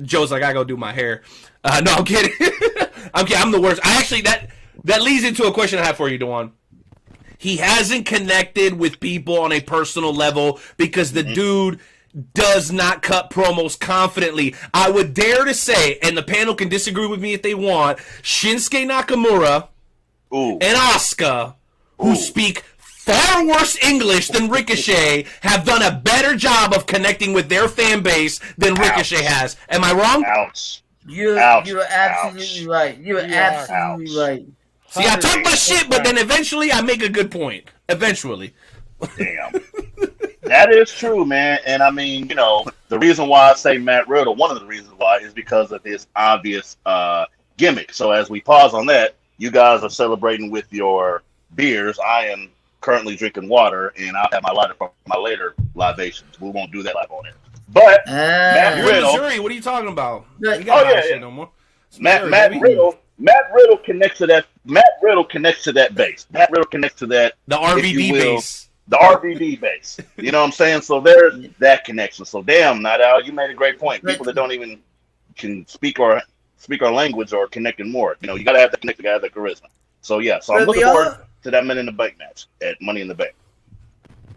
Joe's like, I gotta go do my hair. No, I'm kidding. I'm the worst. That leads into a question I have for you, Dejuan. He hasn't connected with people on a personal level because the dude does not cut promos confidently. I would dare to say, and the panel can disagree with me if they want, Shinsuke Nakamura and Asuka who speak far worse English than Ricochet have done a better job of connecting with their fan base than Ricochet has. Am I wrong? Ouch. You're absolutely right. You're absolutely right. See, I talk my shit, but then eventually I make a good point. Eventually. Damn. That is true, man. And I mean, you know, the reason why I say Matt Riddle, one of the reasons why, is because of his obvious gimmick. So as we pause on that, you guys are celebrating with your beers. I am currently drinking water, and I'll have my lighter for my later libations. We won't do that live on air. But Matt You're in Riddle, Missouri. What are you talking about? yeah. No more. Matt Riddle connects to that. Matt Riddle connects to that base. Matt Riddle connects to that. The RVD base. The RVD base. You know what I'm saying? So there's that connection. So damn, Night Owl, you made a great point. People that don't even can speak our language or connecting more. You know, you gotta have to connect. You gotta have that charisma. So yeah. So I'm looking forward to that Money in the Bank match at Money in the Bank.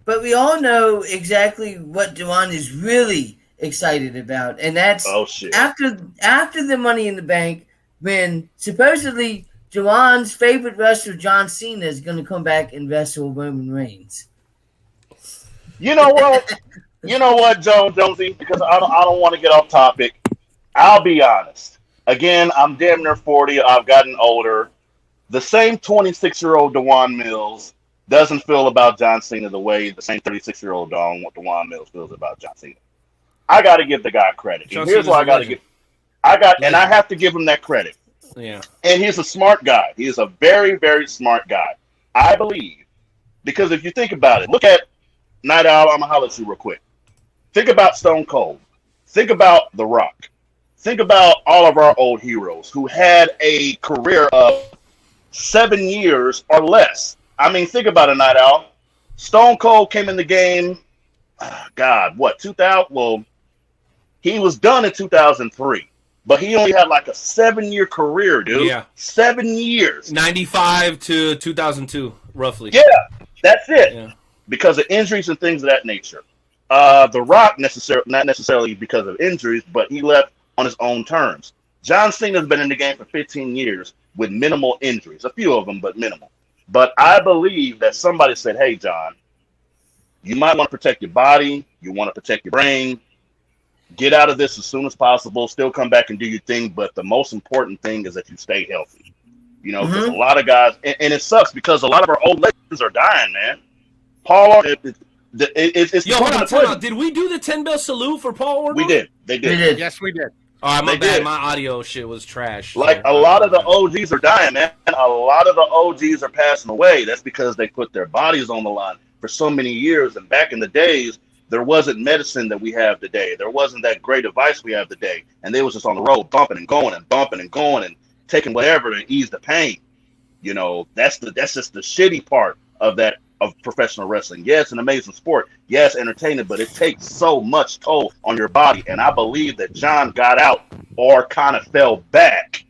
But we all know exactly what Dejuan is really excited about, and that's after the Money in the Bank, when supposedly Dejuan's favorite wrestler John Cena is going to come back and wrestle Roman Reigns. You know what? Jonesy, because I don't want to get off topic. I'll be honest. Again, I'm damn near 40. I've gotten older. The same 26-year-old Dejuan Mills doesn't feel about John Cena the way the same 36-year-old Dejuan Mills feels about John Cena. I got to give the guy credit. And here's why I got to give. And I have to give him that credit. Yeah. And he's a smart guy. He is a very, very smart guy. I believe. Because if you think about it, look at Night Owl. I'm going to holler at you real quick. Think about Stone Cold. Think about The Rock. Think about all of our old heroes who had a career of 7 years or less. I mean, think about it, Night Owl. Stone Cold came in the game, 2000? Well, he was done in 2003. But he only had like a 7-year career, dude. Yeah. 7 years. 95 to 2002, roughly. Yeah, that's it. Yeah. Because of injuries and things of that nature. The Rock, not necessarily because of injuries, but he left on his own terms. John Cena's been in the game for 15 years with minimal injuries. A few of them, but minimal. But I believe that somebody said, hey, John, you might want to protect your body. You want to protect your brain. Get out of this as soon as possible. Still come back and do your thing. But the most important thing is that you stay healthy. You know, because a lot of guys, and it sucks because a lot of our old legends are dying, man. Paul, it's hold on. Did we do the 10-bell salute for Paul Orton? We did. They did. Yes, we did. All right, my bad. My audio shit was trash. Like, a lot of the OGs are dying, man. A lot of the OGs are passing away. That's because they put their bodies on the line for so many years. And back in the days, there wasn't medicine that we have today. There wasn't that great advice we have today. And they was just on the road bumping and going and taking whatever to ease the pain. You know, that's just the shitty part of professional wrestling. Yes, an amazing sport. Yes, entertaining, but it takes so much toll on your body. And I believe that John got out or kind of fell back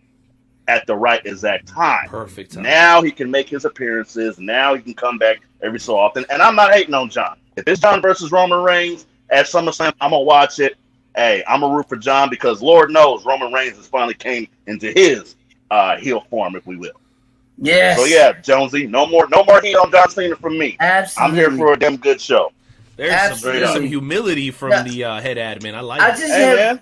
at the right exact time. Perfect time. Now he can make his appearances. Now he can come back every so often. And I'm not hating on John. If it's John versus Roman Reigns at SummerSlam, I'm going to watch it. Hey, I'm going to root for John because Lord knows Roman Reigns has finally came into his heel form, if we will. Yes. So yeah, Jonesy, no more heat on John Cena from me. Absolutely. I'm here for a damn good show. There's some humility from the head admin. I like it.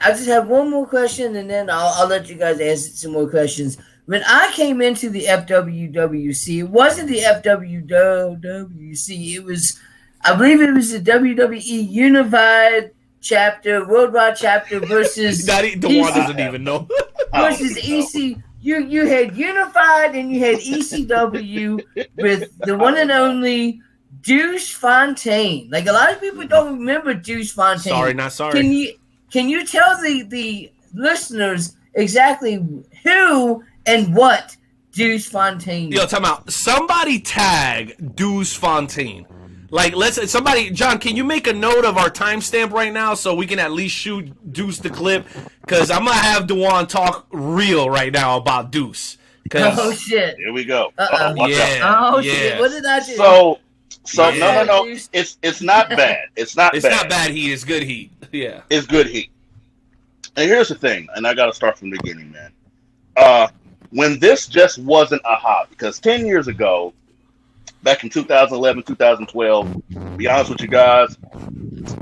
I just have one more question, and then I'll let you guys answer some more questions. When I came into the FWWC, it wasn't the FWWC. It was, I believe it was the WWE Unified Chapter, Worldwide Chapter versus Dejuan doesn't even know. Versus EC. You had Unified and you had ECW with the one and only Deuce Fontaine. Like, a lot of people don't remember Deuce Fontaine. Sorry, not sorry. Can you tell the listeners exactly who and what Deuce Fontaine is? Yo, time out. Somebody tag Deuce Fontaine. Like, John, can you make a note of our timestamp right now so we can at least shoot Deuce the clip? Because I'm going to have Dejuan talk real right now about Deuce. Oh, shit. Here we go. Shit. What did I do? So no. It's not bad. It's not bad heat. It's good heat. Yeah. It's good heat. And here's the thing, and I got to start from the beginning, man. when this just wasn't a hobby. Because 10 years ago, back in 2011, 2012, to be honest with you guys,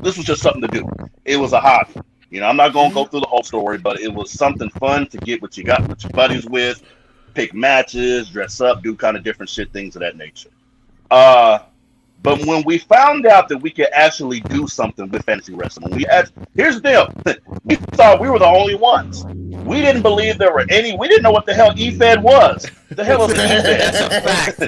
this was just something to do. It was a hobby. You know, I'm not going to go through the whole story, but it was something fun to get what you got with your buddies with, pick matches, dress up, do kind of different shit, things of that nature. But when we found out that we could actually do something with fantasy wrestling, here's the deal. We thought we were the only ones. We didn't believe there were any. We didn't know what the hell EFED was. The hell was EFED? That's a fact.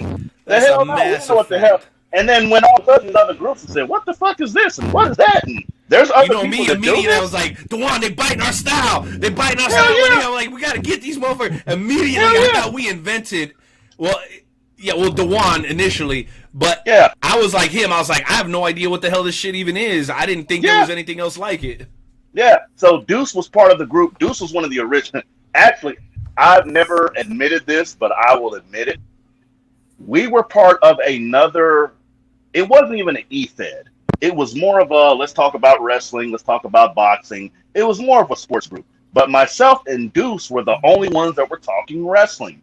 The hell no, we didn't know what the hell. And then when all of a sudden other groups said, "What the fuck is this? And what is that?" And there's other people me that immediately. do this. I was like, "Dejuan, they biting our style. They biting our style." Yeah. I'm like, "We got to get these motherfuckers." Immediately, I thought we invented. Well, Dejuan initially, but I was like him. I was like, I have no idea what the hell this shit even is. I didn't think there was anything else like it. Yeah. So Deuce was part of the group. Deuce was one of the original. Actually, I've never admitted this, but I will admit it. We were part of another. It wasn't even an EFED. It was more of a, let's talk about wrestling, let's talk about boxing. It was more of a sports group. But myself and Deuce were the only ones that were talking wrestling.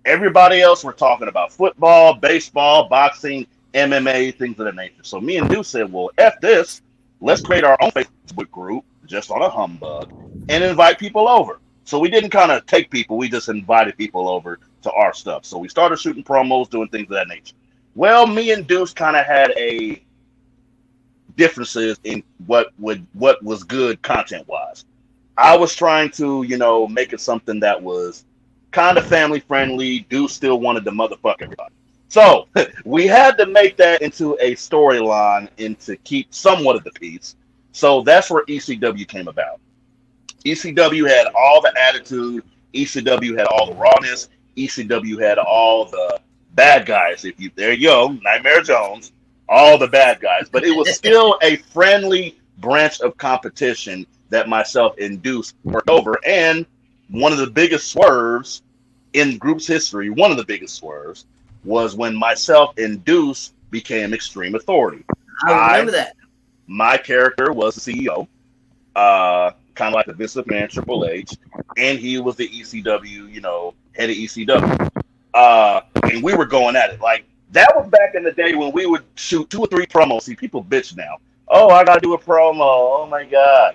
Everybody else were talking about football, baseball, boxing, MMA, things of that nature. So me and Deuce said, well, F this. Let's create our own Facebook group just on a humbug and invite people over. So we didn't kind of take people. We just invited people over to our stuff. So we started shooting promos, doing things of that nature. Well, me and Deuce kind of had a differences in what was good content-wise. I was trying to, make it something that was kind of family friendly. Deuce still wanted to motherfuck everybody. So we had to make that into a storyline and to keep somewhat of the peace. So that's where ECW came about. ECW had all the attitude. ECW had all the rawness. ECW had all the bad guys. There you go, Nightmare Jones, all the bad guys. But it was still a friendly branch of competition that myself and Deuce worked over. And one of the biggest swerves in group's history, was when myself and Deuce became Extreme Authority. I remember that. My character was the CEO, kind of like the Vince McMahon, Triple H, and he was the ECW, head of ECW. And we were going at it. Like, that was back in the day when we would shoot 2 or 3 promos. See, people bitch now. Oh, I got to do a promo. Oh, my God.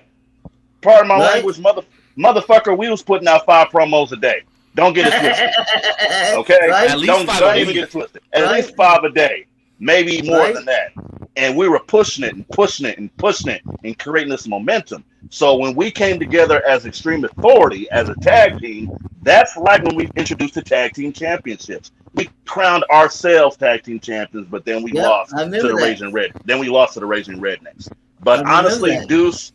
Pardon my language, motherfucker, we was putting out 5 promos a day. Don't get it twisted. Okay? Right? At least don't even get it twisted. At least 5 a day. Maybe more than that. And we were pushing it and pushing it and pushing it and creating this momentum. So when we came together as Extreme Authority, as a tag team, that's right when we introduced the tag team championships. We crowned ourselves tag team champions, but then we lost to the Raging Red. Then we lost to the Raging Rednecks. But honestly, Deuce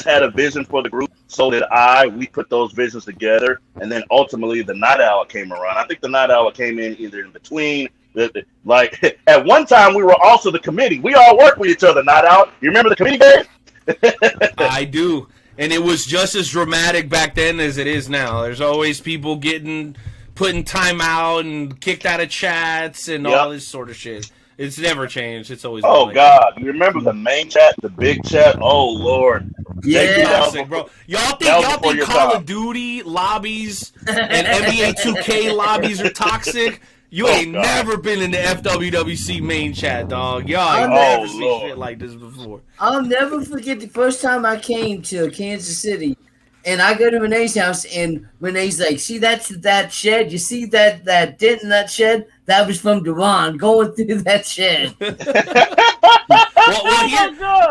had a vision for the group. So did I. We put those visions together, and then ultimately the Night Owl came around. I think the Night Owl came in either in between. Like at one time, we were also the committee. We all worked with each other. Night Owl. You remember the committee days? I do, and it was just as dramatic back then as it is now. There's always people putting time out and kicked out of chats and all this sort of shit. It's never changed. It's always been like God. You remember the main chat, the big chat? Oh Lord. Yeah, classic, bro. Y'all think Call of Duty lobbies and NBA 2K lobbies are toxic? You ain't never been in the FWWC main chat, dog. Y'all ain't never seen shit like this before. I'll never forget the first time I came to Kansas City, and I go to Renee's house, and Renee's like, "See that shed? You see that dent in that shed? That was from Dejuan going through that shed."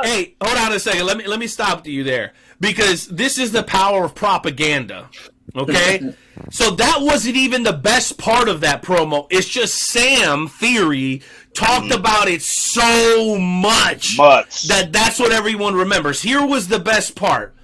Hey, hold on a second. Let me stop you there, because this is the power of propaganda. Okay, so that wasn't even the best part of that promo. It's just Sam Theory talked about it so much that's what everyone remembers. Here was the best part.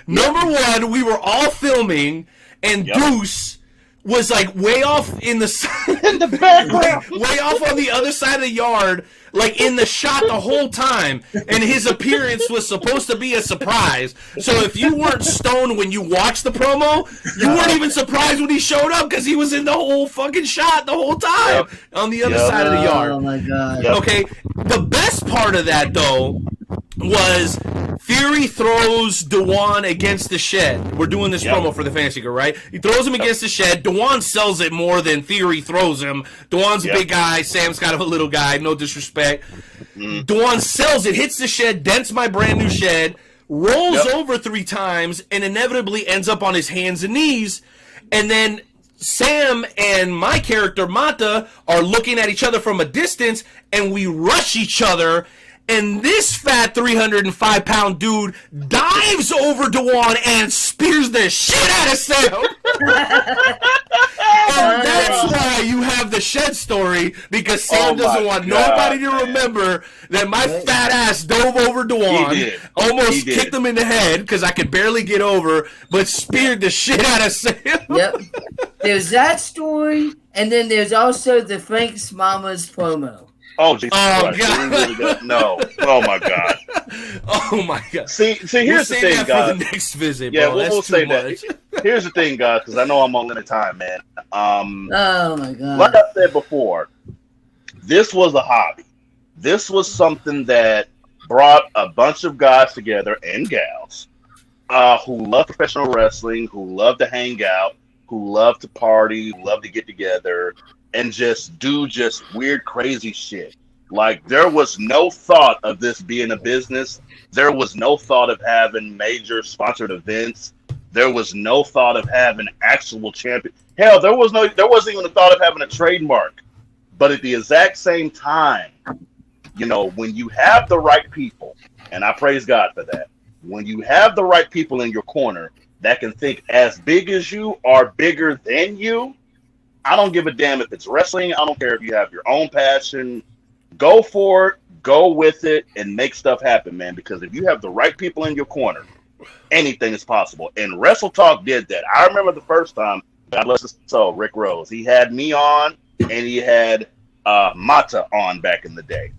Number one, we were all filming, and Deuce was like way off in the background, way off on the other side of the yard, like in the shot the whole time. And his appearance was supposed to be a surprise. So if you weren't stoned when you watched the promo, you weren't even surprised when he showed up because he was in the whole fucking shot the whole time on the other side of the yard. Oh my God. Okay, the best part of that though was Theory throws Dejuan against the shed. We're doing this promo for the Fantasy Girl, right? He throws him against the shed. Dejuan sells it more than Theory throws him. Dejuan's a big guy. Sam's kind of a little guy. No disrespect. Dejuan sells it, hits the shed, dents my brand new shed, rolls over 3 times, and inevitably ends up on his hands and knees. And then Sam and my character, Mata, are looking at each other from a distance, and we rush each other. And this fat 305-pound dude dives over Dejuan and spears the shit out of Sam. And that's why you have the shed story, because Sam doesn't want nobody to remember that my fat ass dove over Dejuan, almost kicked him in the head because I could barely get over, but speared the shit out of Sam. Yep. There's that story, and then there's also the Frank's Mama's promo. Oh, Jesus Christ. God. No. Oh, my God. Oh, my God. See, here's the thing, guys. For the next visit, yeah, bro. we'll say that. Here's the thing, guys, because I know I'm on limited time, man. Oh, my God. Like I said before, this was a hobby. This was something that brought a bunch of guys together, and gals, who love professional wrestling, who love to hang out, who love to party, who love to get together, and just do weird, crazy shit. Like, there was no thought of this being a business. There was no thought of having major sponsored events. There was no thought of having actual champion. Hell, there wasn't even a thought of having a trademark. But at the exact same time, you know, when you have the right people, and I praise God for that, when you have the right people in your corner that can think as big as you or bigger than you, I don't give a damn if it's wrestling. I don't care if you have your own passion. Go for it. Go with it and make stuff happen, man. Because if you have the right people in your corner, anything is possible. And Wrestle Talk did that. I remember the first time, God bless his soul, Rick Rose. He had me on, and he had Mata on back in the day.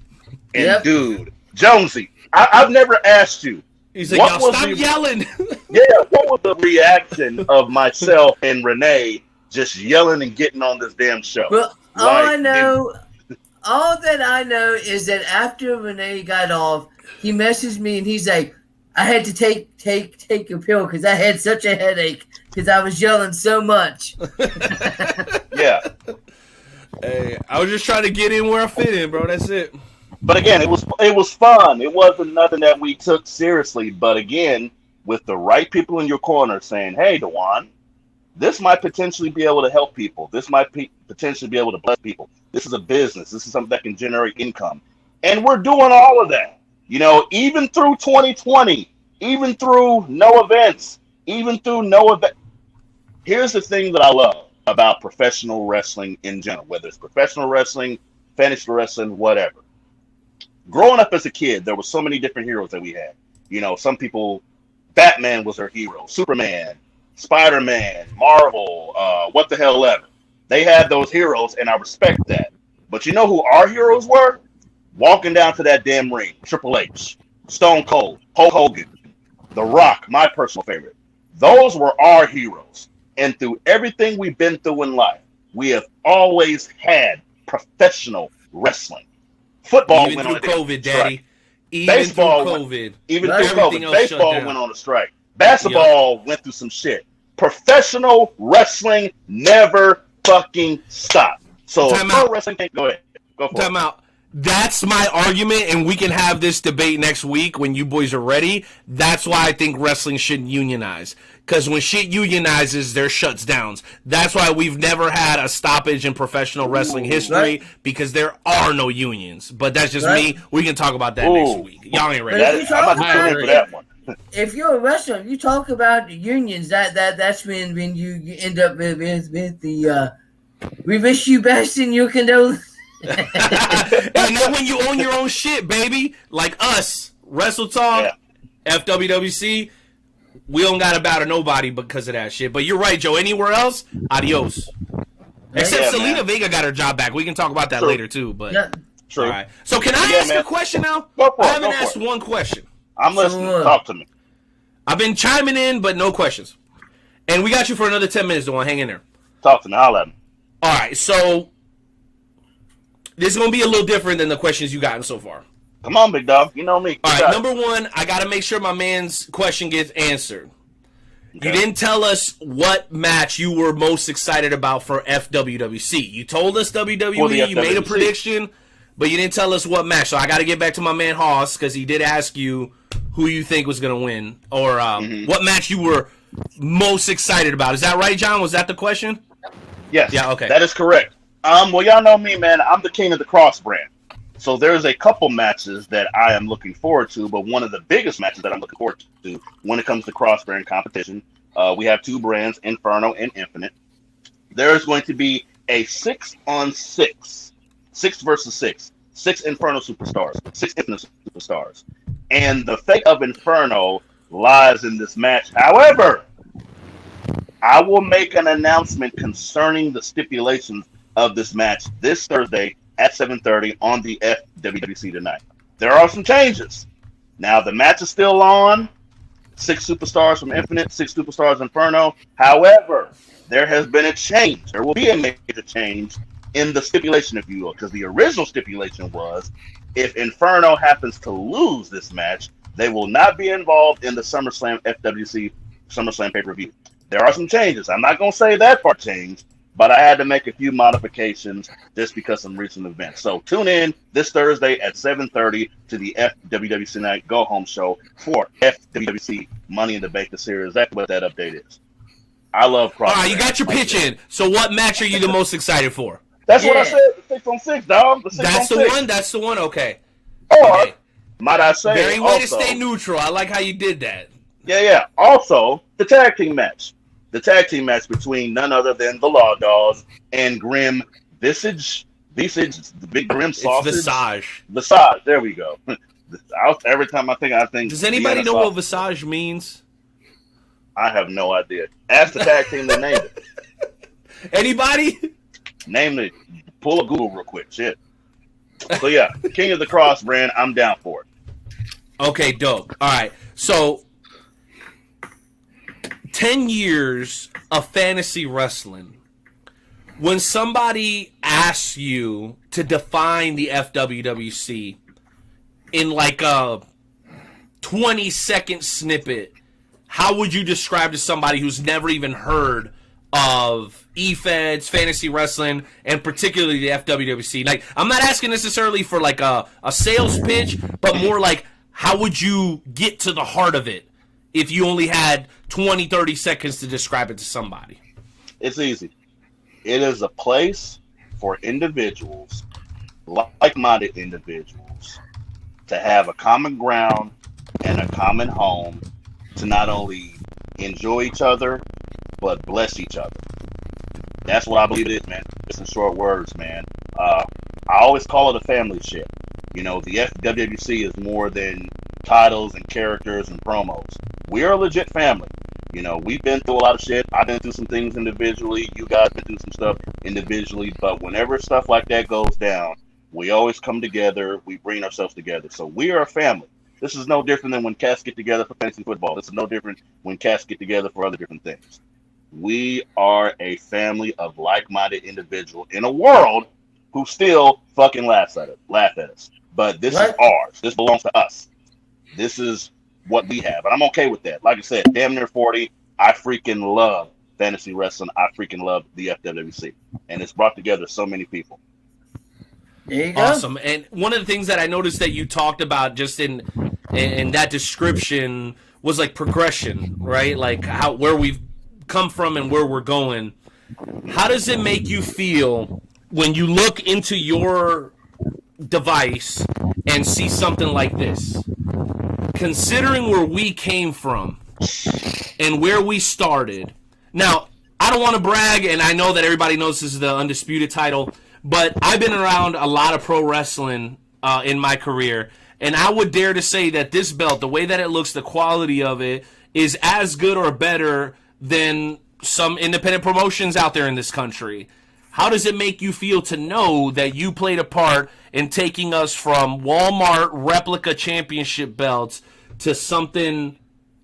And dude, Jonesy, I've never asked you. He's like, y'all stop yelling. What was the reaction of myself and Renee just yelling and getting on this damn show? Well, all that I know is that after Renee got off, he messaged me and he's like, I had to take a pill because I had such a headache because I was yelling so much. Yeah. Hey, I was just trying to get in where I fit in, bro. That's it. But again, it was fun. It wasn't nothing that we took seriously. But again, with the right people in your corner saying, hey, Dejuan, this might potentially be able to help people. This might potentially be able to bless people. This is a business. This is something that can generate income. And we're doing all of that. You know, even through 2020, even through no events, even through no event. Here's the thing that I love about professional wrestling in general, whether it's professional wrestling, fantasy wrestling, whatever. Growing up as a kid, there were so many different heroes that we had. You know, some people, Batman was their hero, Superman, Spider-Man, Marvel, what the hell ever. They had those heroes, and I respect that. But you know who our heroes were? Walking down to that damn ring, Triple H, Stone Cold, Hulk Hogan, The Rock, my personal favorite. Those were our heroes. And through everything we've been through in life, we have always had professional wrestling. Football even went through on COVID, Daddy. Baseball through COVID. Even through COVID. Baseball went on a strike. Basketball went through some shit. Professional wrestling never fucking stopped. So pro wrestling can't go ahead. Go for it. Time out. That's my argument, and we can have this debate next week when you boys are ready. That's why I think wrestling shouldn't unionize. Because when shit unionizes, there shuts downs. That's why we've never had a stoppage in professional wrestling history, because there are no unions. But that's just me. We can talk about that next week. Y'all ain't ready. I'm about to tune in for that one. If you're a wrestler, you talk about the unions. That's when you end up with the we wish you best in your condolences. And then when you own your own shit, baby, like us, Wrestle Talk, FWWC, we don't got to bow to nobody because of that shit. But you're right, Joe. Anywhere else, adios. Except Selena Vega got her job back. We can talk about that later, too. But True. All right. So can I ask a question now? I haven't asked one question. I'm listening. Talk to me. I've been chiming in, but no questions. And we got you for another 10 minutes, Dejuan. Hang in there. Talk to me. I'll let him. All right. So this is going to be a little different than the questions you gotten so far. Come on, big dog. You know me. All right, number one, I got to make sure my man's question gets answered. Okay. You didn't tell us what match you were most excited about for FWWC. You told us WWE, you made a prediction, but you didn't tell us what match. So I got to get back to my man Hoss, because he did ask you who you think was going to win, or what match you were most excited about. Is that right, John? Was that the question? Yes. Yeah, okay. That is correct. Well, y'all know me, man. I'm the king of the cross brand. So there's a couple matches that I am looking forward to, but one of the biggest matches that I'm looking forward to when it comes to cross-brand competition, we have two brands, Inferno and Infinite. There is going to be a 6-on-6, 6 versus 6, 6 Inferno superstars, 6 Infinite superstars. And the fate of Inferno lies in this match. However, I will make an announcement concerning the stipulations of this match this Thursday at 7:30 on the FWWC tonight. There are some changes. Now, the match is still on. 6 superstars from Infinite, 6 superstars Inferno. However, there has been a change. There will be a major change in the stipulation, if you will, because the original stipulation was if Inferno happens to lose this match, they will not be involved in the SummerSlam FWC SummerSlam pay-per-view. There are some changes. I'm not going to say that part changed, but I had to make a few modifications just because of some recent events. So tune in this Thursday at 7:30 to the FWWC Night Go Home Show for FWWC Money in the Bank series. That's what that update is. I love cross. All right, you got your pitch in. So what match are you the most excited for? That's what I said. The 6-on-6, dog. That's the one. That's the one. Okay. Or okay. Might I say? Very way to stay neutral. I like how you did that. Yeah. Also, the tag team match. The tag team match between none other than the Law Dogs and Grim Visage, the big Grim Sausage. Visage. There we go. Every time I think. Does anybody know what Visage means? I have no idea. Ask the tag team that named it. Anybody? Name it. Pull a Google real quick. Shit. So yeah, King of the Cross brand. I'm down for it. Okay, dope. All right. So 10 years of fantasy wrestling. When somebody asks you to define the FWWC in like a 20-second snippet, how would you describe to somebody who's never even heard of E-Feds, fantasy wrestling, and particularly the FWWC? Like, I'm not asking necessarily for like a sales pitch, but more like, how would you get to the heart of it if you only had 20, 30 seconds to describe it to somebody? It's easy. It is a place for individuals, like-minded individuals, to have a common ground and a common home to not only enjoy each other, but bless each other. That's what I believe it is, man. Just in short words, man. I always call it a family ship. You know, the FWWC is more than titles and characters and promos. We are a legit family. You know, we've been through a lot of shit. I've been through some things individually. You guys been through some stuff individually. But whenever stuff like that goes down, we always come together. We bring ourselves together. So we are a family. This is no different than when cats get together for fantasy football. This is no different when cats get together for other different things. We are a family of like-minded individuals in a world who still fucking laugh at us. But this is ours. This belongs to us. This is what we have. And I'm okay with that. Like I said, damn near 40. I freaking love fantasy wrestling. I freaking love the FWC. And it's brought together so many people. There you go. Awesome. And one of the things that I noticed that you talked about just in that description was like progression, right? Like where we've come from and where we're going. How does it make you feel when you look into your device and see something like this? Considering where we came from and where we started. Now, I don't want to brag, and I know that everybody knows this is the Undisputed title, but I've been around a lot of pro wrestling in my career, and I would dare to say that this belt, the way that it looks, the quality of it, is as good or better than some independent promotions out there in this country. How does it make you feel to know that you played a part in taking us from Walmart replica championship belts to something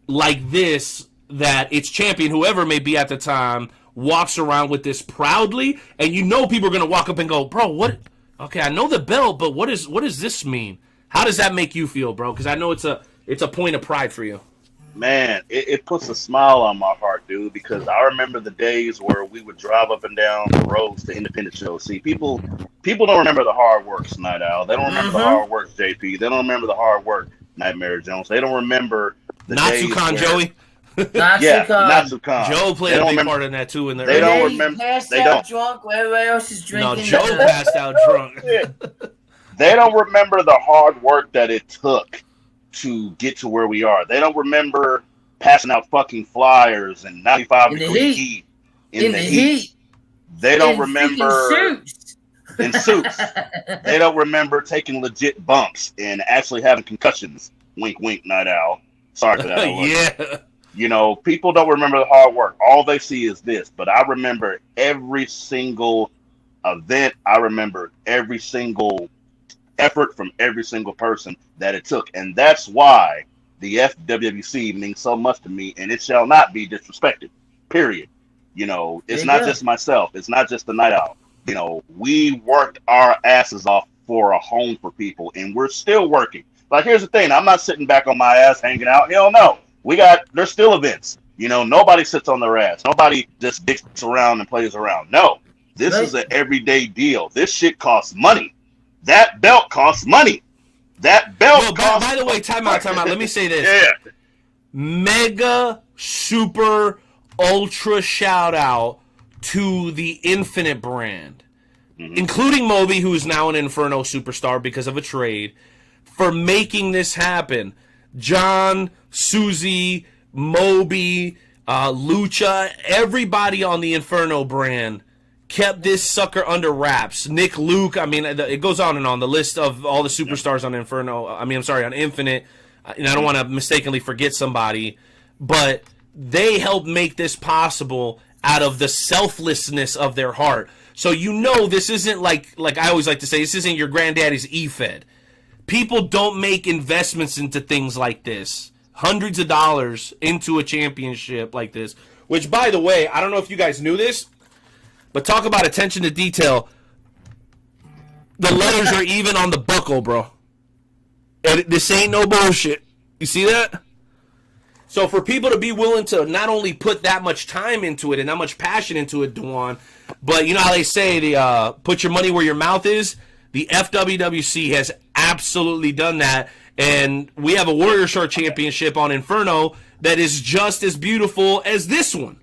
like this, that its champion, whoever may be at the time, walks around with this proudly, and you know people are going to walk up and go, bro, what? Okay, I know the belt, but what does this mean? How does that make you feel, bro? Because I know it's a point of pride for you. Man, it puts a smile on my heart, dude, because I remember the days where we would drive up and down the roads to independent shows. See, people don't remember the hard work, Night Owl. They don't remember the hard work, JP. They don't remember the hard work, Nightmare Jones. They don't remember the days Natsukan, where... Joey. Natsukan. Joe played a big part in that too. They don't remember. They don't. Drunk while everybody else is drinking. No, Joe passed out drunk. They don't remember the hard work that it took to get to where we are. They don't remember passing out fucking flyers and 95-degree heat in the heat. They don't remember in suits. They don't remember taking legit bumps and actually having concussions. Wink, wink, Night Owl. Sorry for that. Yeah. You know, people don't remember the hard work. All they see is this. But I remember every single event. I remember every single effort from every single person that it took. And that's why the FWC means so much to me, and it shall not be disrespected, period. You know, it's not just myself. It's not just the Night Owl. You know, we worked our asses off for a home for people, and we're still working. Like, here's the thing. I'm not sitting back on my ass hanging out. Hell no. There's still events. You know, nobody sits on their ass. Nobody just dicks around and plays around. No, this is an everyday deal. This shit costs money. That belt costs money. That belt costs... By the way, time out. Let me say this. Yeah. Mega, super, ultra shout out to the Infinite brand, including Moby, who is now an Inferno superstar because of a trade, for making this happen. John, Susie, Moby, Lucha, everybody on the Inferno brand kept this sucker under wraps. Nick, Luke, I mean, it goes on and on. The list of all the superstars on Inferno, on Infinite, and I don't want to mistakenly forget somebody, but they helped make this possible out of the selflessness of their heart. So you know this isn't like I always like to say, this isn't your granddaddy's E-Fed. People don't make investments into things like this. Hundreds of dollars into a championship like this. Which, by the way, I don't know if you guys knew this, but talk about attention to detail. The letters are even on the buckle, bro. And this ain't no bullshit. You see that? So for people to be willing to not only put that much time into it and that much passion into it, Dejuan, but you know how they say, put your money where your mouth is? The FWWC has absolutely done that. And we have a Warrior Shirt Championship on Inferno that is just as beautiful as this one.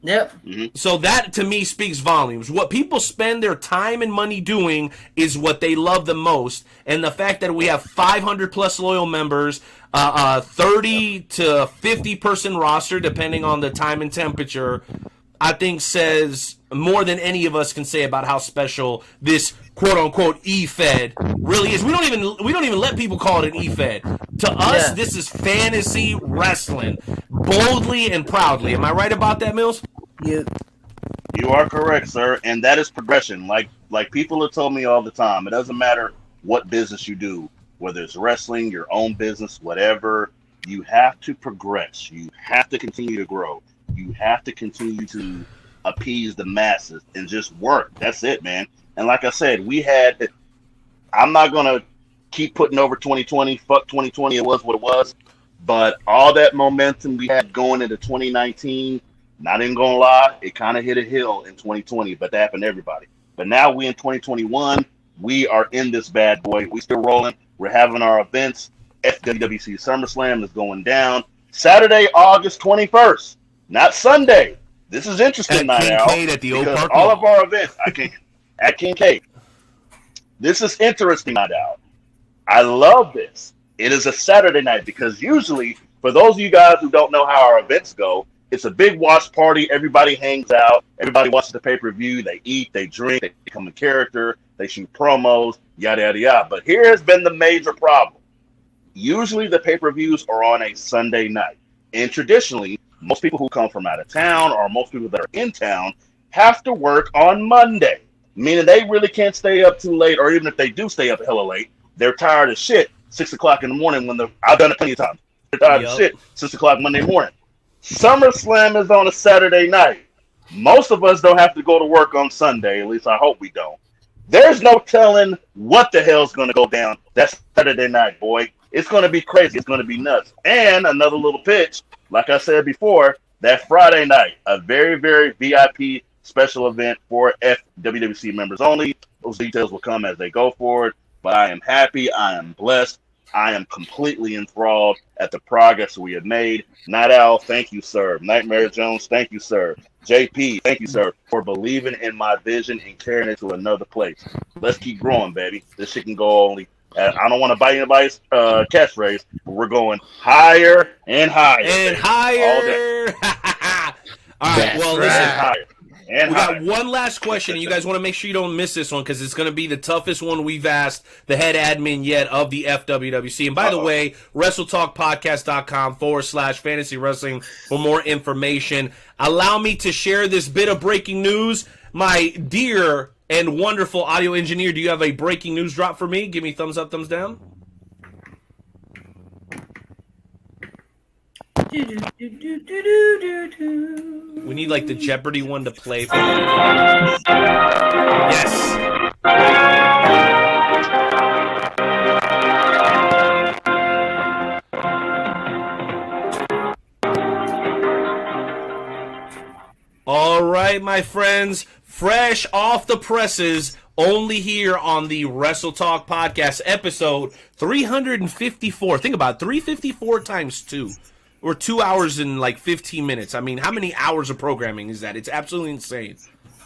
Yep. So that, to me, speaks volumes. What people spend their time and money doing is what they love the most. And the fact that we have 500-plus loyal members, 30 to 50-person roster, depending on the time and temperature, I think says more than any of us can say about how special this quote-unquote E-Fed really is. We don't even let people call it an E-Fed. To us, this is fantasy wrestling, boldly and proudly. Am I right about that, Mills? Yeah. You are correct, sir, and that is progression. Like people have told me all the time, it doesn't matter what business you do, whether it's wrestling, your own business, whatever, you have to progress. You have to continue to grow. You have to continue to appease the masses and just work. That's it, man. And like I said, I'm not going to keep putting over 2020. Fuck 2020. It was what it was. But all that momentum we had going into 2019, not even going to lie, it kind of hit a hill in 2020, but that happened to everybody. But now we in 2021, we are in this bad boy. We still rolling. We're having our events. FWWC SummerSlam is going down Saturday, August 21st, not Sunday. This is interesting, Night Owl, at the Old Park all of our events at Kincaid. This is interesting, Night Owl. I love this. It is a Saturday night because usually, for those of you guys who don't know how our events go, it's a big watch party. Everybody hangs out. Everybody watches the pay-per-view. They eat, they drink, they become a character, they shoot promos, yada, yada, yada. But here has been the major problem. Usually the pay-per-views are on a Sunday night. And traditionally, most people who come from out of town or most people that are in town have to work on Monday, meaning they really can't stay up too late, or even if they do stay up hella late, they're tired as shit 6 o'clock in the morning when I've done it plenty of times. They're tired as shit 6 o'clock Monday morning. SummerSlam is on a Saturday night. Most of us don't have to go to work on Sunday. At least I hope we don't. There's no telling what the hell's going to go down That's Saturday night, boy. It's going to be crazy. It's going to be nuts. And another little pitch, like I said before, that Friday night, a very, very VIP special event for FWWC members only. Those details will come as they go forward. But I am happy. I am blessed. I am completely enthralled at the progress we have made. Night Owl, thank you, sir. Nightmare Jones, thank you, sir. JP, thank you, sir, for believing in my vision and carrying it to another place. Let's keep growing, baby. This shit can go only. I don't want to bite anybody's catchphrase, but we're going higher and higher. And higher. All right, well, listen. Higher. We got one last question, and you guys want to make sure you don't miss this one because it's going to be the toughest one we've asked the head admin yet of the FWWC. And by the way, WrestleTalkPodcast.com/fantasy wrestling for more information. Allow me to share this bit of breaking news. My dear and wonderful audio engineer, do you have a breaking news drop for me? Give me thumbs up, thumbs down. We need like the Jeopardy one to play for Yes. All right, my friends, fresh off the presses, only here on the Wrestle Talk Podcast, episode 354. Think about it, 354 times 2. Or 2 hours and like 15 minutes. I mean, how many hours of programming is that? It's absolutely insane.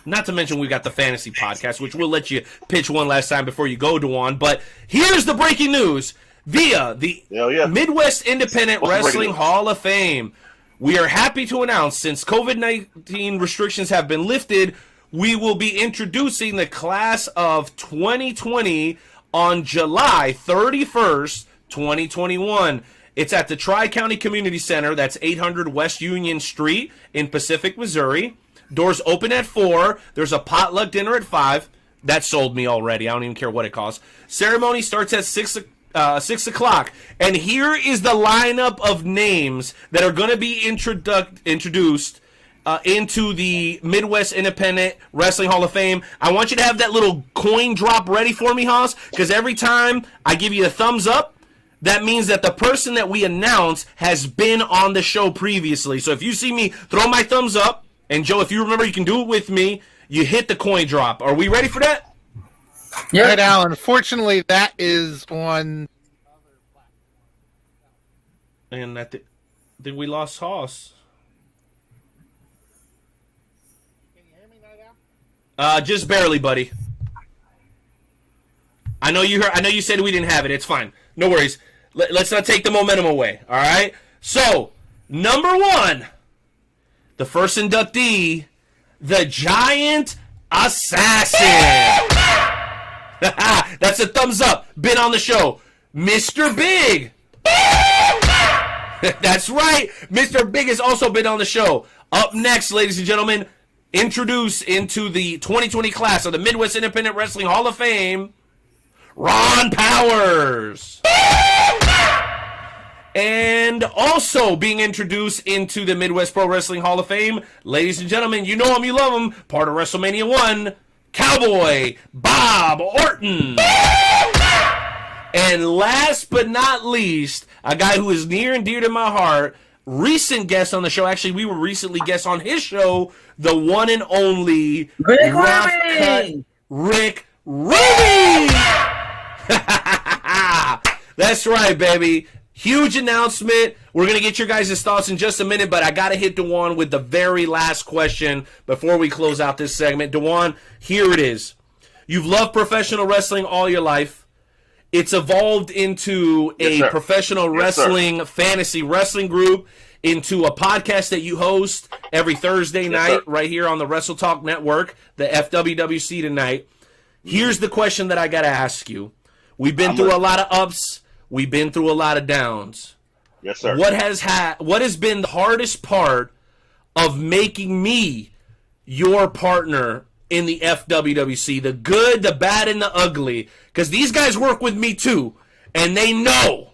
Not to mention we got the fantasy podcast, which we'll let you pitch one last time before you go, Dejuan. But here's the breaking news via the Midwest Independent Wrestling Hall of Fame. We are happy to announce, since COVID-19 restrictions have been lifted, we will be introducing the class of 2020 on July 31st, 2021. It's at the Tri-County Community Center. That's 800 West Union Street in Pacific, Missouri. Doors open at 4. There's a potluck dinner at 5. That sold me already. I don't even care what it costs. Ceremony starts at 6 o'clock. And here is the lineup of names that are going to be introduced into the Midwest Independent Wrestling Hall of Fame. I want you to have that little coin drop ready for me, Haas, because every time I give you a thumbs up, that means that the person that we announce has been on the show previously. So if you see me throw my thumbs up, and Joe, if you remember, you can do it with me, you hit the coin drop. Are we ready for that? Yeah. Right, Alan. Unfortunately, that is on. And I think we lost Haas. Can you hear me right now? Just barely, buddy. I know you heard. I know you said we didn't have it. It's fine. No worries. Let's not take the momentum away, all right? So, number 1, the first inductee, the Giant Assassin. That's a thumbs up. Been on the show. Mr. Big. That's right. Mr. Big has also been on the show. Up next, ladies and gentlemen, introduce into the 2020 class of the Midwest Independent Wrestling Hall of Fame, Ron Powers. And also being introduced into the Midwest Pro Wrestling Hall of Fame, ladies and gentlemen, you know him, you love him, part of WrestleMania 1, Cowboy Bob Orton. And last but not least, a guy who is near and dear to my heart, recent guest on the show. Actually, we were recently guests on his show, the one and only Rick Ruby. Rick Ruby. That's right, baby. Huge announcement. We're going to get your guys' thoughts in just a minute, but I got to hit Dejuan with the very last question before we close out this segment. Dejuan, here it is. You've loved professional wrestling all your life. It's evolved into a professional wrestling fantasy wrestling group, into a podcast that you host every Thursday night right here on the Wrestle Talk Network, the FWWC tonight. Here's the question that I got to ask you. We've been through a lot of ups. We've been through a lot of downs. Yes, sir. What has been the hardest part of making me your partner in the FWWC? The good, the bad, and the ugly. Because these guys work with me too, and they know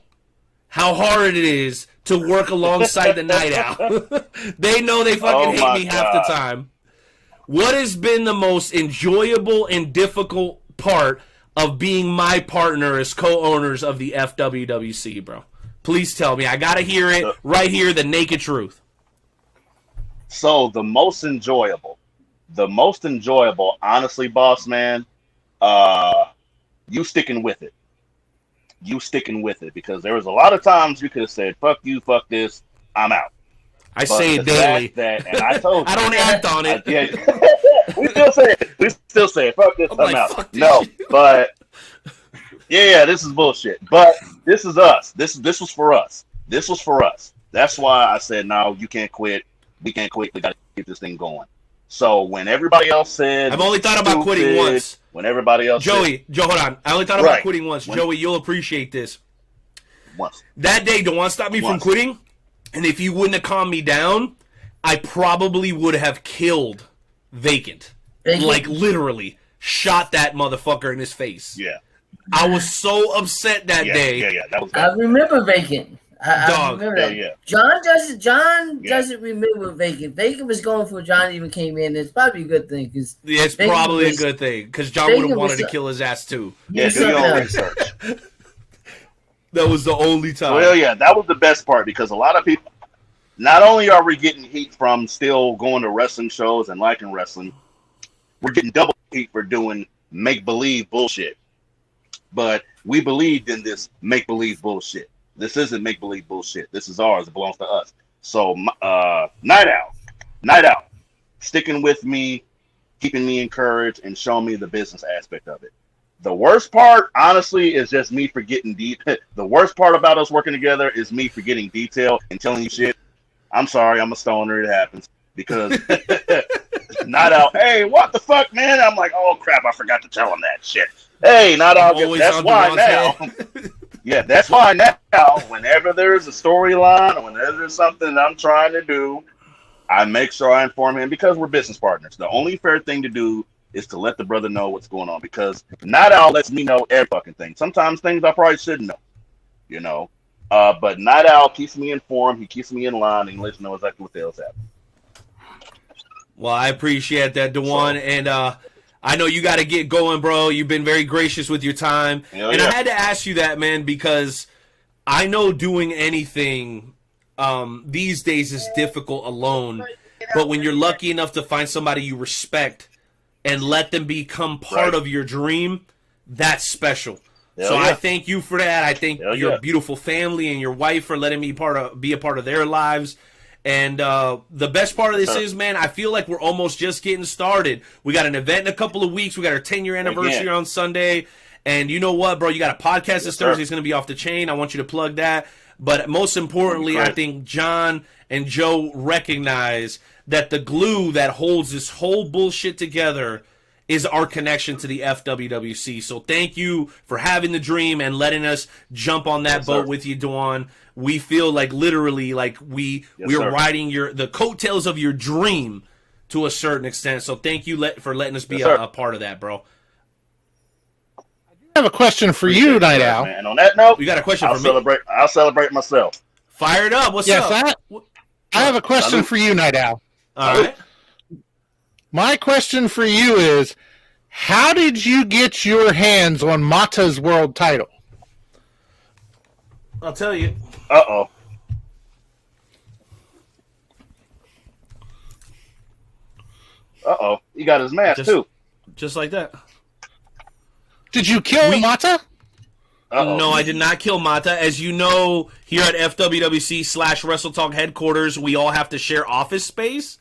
how hard it is to work alongside the Night Owl. They know they fucking hate me half the time. What has been the most enjoyable and difficult part of being my partner as co-owners of the FWWC, bro? Please tell me. I gotta hear it right here, the naked truth. So the most enjoyable, honestly, boss man, you sticking with it. Because there was a lot of times you could have said, fuck you, fuck this, I'm out. I say it daily. And I told you. I don't act on it. We still say it. Fuck this, I'm out. No, shit. but yeah, this is bullshit. But this is us. This was for us. That's why I said, no, you can't quit. We can't quit. We got to keep this thing going. So when everybody else said, I've only thought about quitting once. When everybody else Joe, hold on. I only thought about quitting once. Joey, you'll appreciate this. Once. That day, Dejuan stopped me from quitting, and if you wouldn't have calmed me down, I probably would have killed Vacant. Like, literally, shot that motherfucker in his face. Yeah. I was so upset that day. Yeah. That was I remember Vacant. I remember that. Yeah. John doesn't remember Vacant. Vacant was going for John even came in. It's probably a good thing because it's probably a good thing because John would have wanted to kill his ass too. Yeah, do your own research. That was the only time. Well, yeah, that was the best part because a lot of people. Not only are we getting heat from still going to wrestling shows and liking wrestling, we're getting double heat for doing make-believe bullshit. But we believed in this make-believe bullshit. This isn't make-believe bullshit. This is ours. It belongs to us. So, Night Out, sticking with me, keeping me encouraged, and showing me the business aspect of it. The worst part, honestly, is just me forgetting The worst part about us working together is me forgetting detail and telling you shit. I'm sorry, I'm a stoner. It happens because Night Out. Hey, what the fuck, man? I'm like, oh crap, I forgot to tell him that shit. Hey, Night Out. That's why now. Yeah, that's why now. Whenever there's a storyline or whenever there's something I'm trying to do, I make sure I inform him because we're business partners. The only fair thing to do is to let the brother know what's going on because Night Out lets me know every fucking thing. Sometimes things I probably shouldn't know, you know. But Night Owl keeps me informed. He keeps me in line, and he lets me know exactly what the hell's happening. Well, I appreciate that, Dejuan, and I know you got to get going, bro. You've been very gracious with your time, I had to ask you that, man, because I know doing anything these days is difficult alone. But when you're lucky enough to find somebody you respect and let them become part of your dream, that's special. I thank you for that. I thank your beautiful family and your wife for letting me be a part of their lives. And the best part of this is, man, I feel like we're almost just getting started. We got an event in a couple of weeks. We got our 10-year anniversary on Sunday. And you know what, bro? You got a podcast this Thursday. It's going to be off the chain. I want you to plug that. But most importantly, I think John and Joe recognize that the glue that holds this whole bullshit together is our connection to the FWWC. So thank you for having the dream and letting us jump on that boat with you, Dejuan. We feel like literally like we're riding the coattails of your dream to a certain extent. So thank you for letting us be a part of that, bro. I have a question for you, Night Owl. And on that note, you got a question for me? I'll celebrate myself. Fired up. What's up? I have a question for you, Night Owl. All right. My question for you is, how did you get your hands on Mata's world title? I'll tell you. Uh-oh. He got his mask, too. Just like that. Did you kill Mata? No, I did not kill Mata. As you know, here at FWWC/Wrestle Talk headquarters, we all have to share office space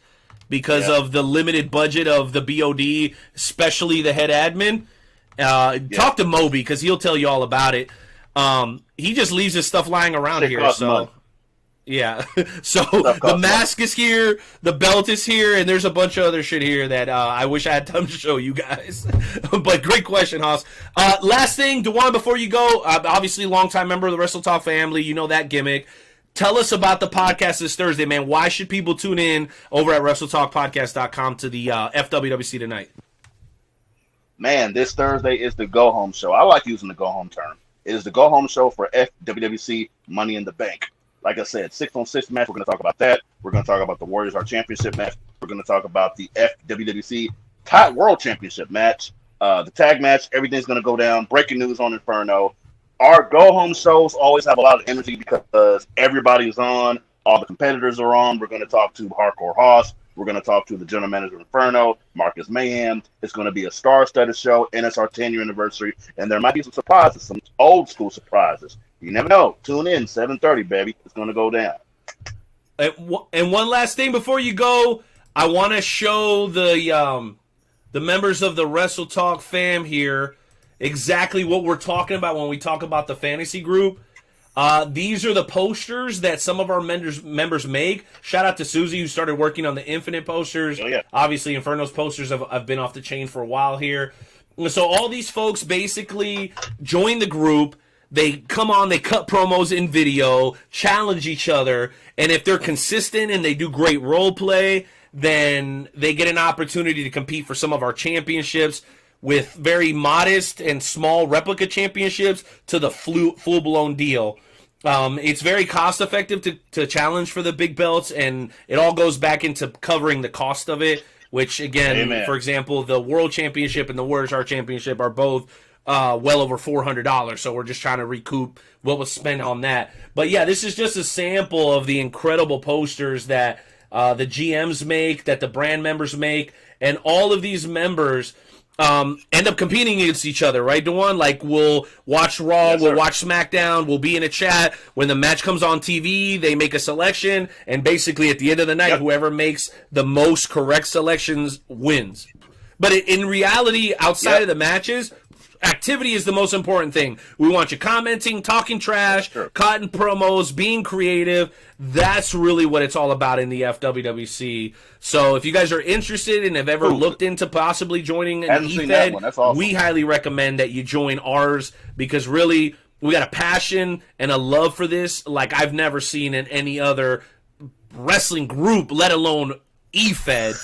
because of the limited budget of the BOD, especially the head admin. Talk to Moby because he'll tell you all about it. He just leaves his stuff lying around here. So, so the mask is here, the belt is here, and there's a bunch of other shit here that I wish I had time to show you guys. But great question, Haas. Last thing, Dejuan, before you go, obviously longtime member of the Wrestle Talk family, you know that gimmick. Tell us about the podcast this Thursday, man. Why should people tune in over at WrestleTalkPodcast.com to the FWWC tonight? Man, this Thursday is the go-home show. I like using the go-home term. It is the go-home show for FWWC Money in the Bank. Like I said, 6-on-6 match, we're going to talk about that. We're going to talk about the Warriors, our championship match. We're going to talk about the FWWC World Championship match. The tag match, everything's going to go down. Breaking news on Inferno. Our go-home shows always have a lot of energy because everybody's on. All the competitors are on. We're going to talk to Hardcore Hoss. We're going to talk to the general manager of Inferno, Marcus Mayhem. It's going to be a star-studded show, and it's our 10-year anniversary. And there might be some surprises, some old-school surprises. You never know. Tune in, 7:30, baby. It's going to go down. And one last thing before you go, I want to show the members of the Wrestle Talk fam here exactly what we're talking about when we talk about the fantasy group. These are the posters that some of our members make. Shout out to Susie, who started working on the Infinite posters. Oh, yeah. Obviously, Inferno's posters have been off the chain for a while here. So all these folks basically join the group. They come on, they cut promos in video, challenge each other, and if they're consistent and they do great role play, then they get an opportunity to compete for some of our championships, with very modest and small replica championships to the full-blown deal. It's very cost-effective to challenge for the big belts, and it all goes back into covering the cost of it, which, again, Amen. For example, the World Championship and the Warriors Heart Championship are both well over $400, so we're just trying to recoup what was spent on that. But, yeah, this is just a sample of the incredible posters that the GMs make, that the brand members make, and all of these members end up competing against each other, right, Dejuan? Like, we'll watch Raw, Yes, we'll sir. watch SmackDown, we'll be in a chat. When the match comes on TV, they make a selection, and basically at the end of the night, Yep. whoever makes the most correct selections wins. But in reality, outside Yep. of the matches, activity is the most important thing. We want you commenting, talking trash, Sure. cutting promos, being creative. That's really what it's all about in the FWWC. So if you guys are interested and have ever Cool. looked into possibly joining an Haven't seen that EFED, one. That's awesome. we highly recommend that you join ours, because really we got a passion and a love for this like I've never seen in any other wrestling group, let alone EFED.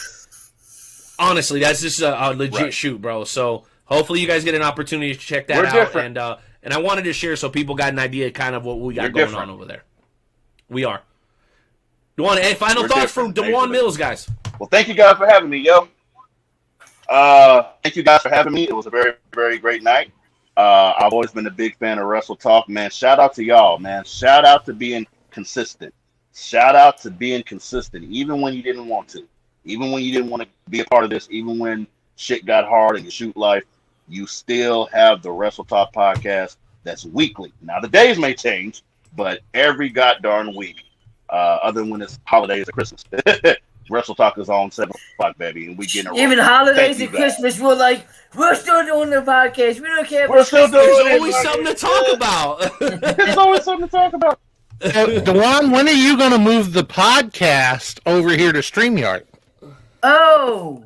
Honestly, that's just a legit Right. shoot, bro. So hopefully you guys get an opportunity to check that We're out. different. And I wanted to share so people got an idea kind of what we got We're going different. on over there. We are. Dejuan, any final We're thoughts from different. Dejuan Thanks for Mills, guys? Well, thank you guys for having me, yo. Thank you guys for having me. It was a very, very great night. I've always been a big fan of Wrestle Talk, man. Shout out to y'all, man. Shout out to being consistent. Shout out to being consistent, even when you didn't want to. Even when you didn't want to be a part of this, even when shit got hard and you shoot life, you still have the Wrestle Talk podcast that's weekly. Now, the days may change, but every goddamn week, other than when it's holidays or Christmas, Wrestle Talk is on 7 o'clock, baby, and we getting Even around. holidays Thank you, and guys. Christmas, we're still doing the podcast. We don't care. We're about still Christmas. doing There's it. always something to talk about. There's always something to talk about. Dejuan, when are you going to move the podcast over here to StreamYard? Oh,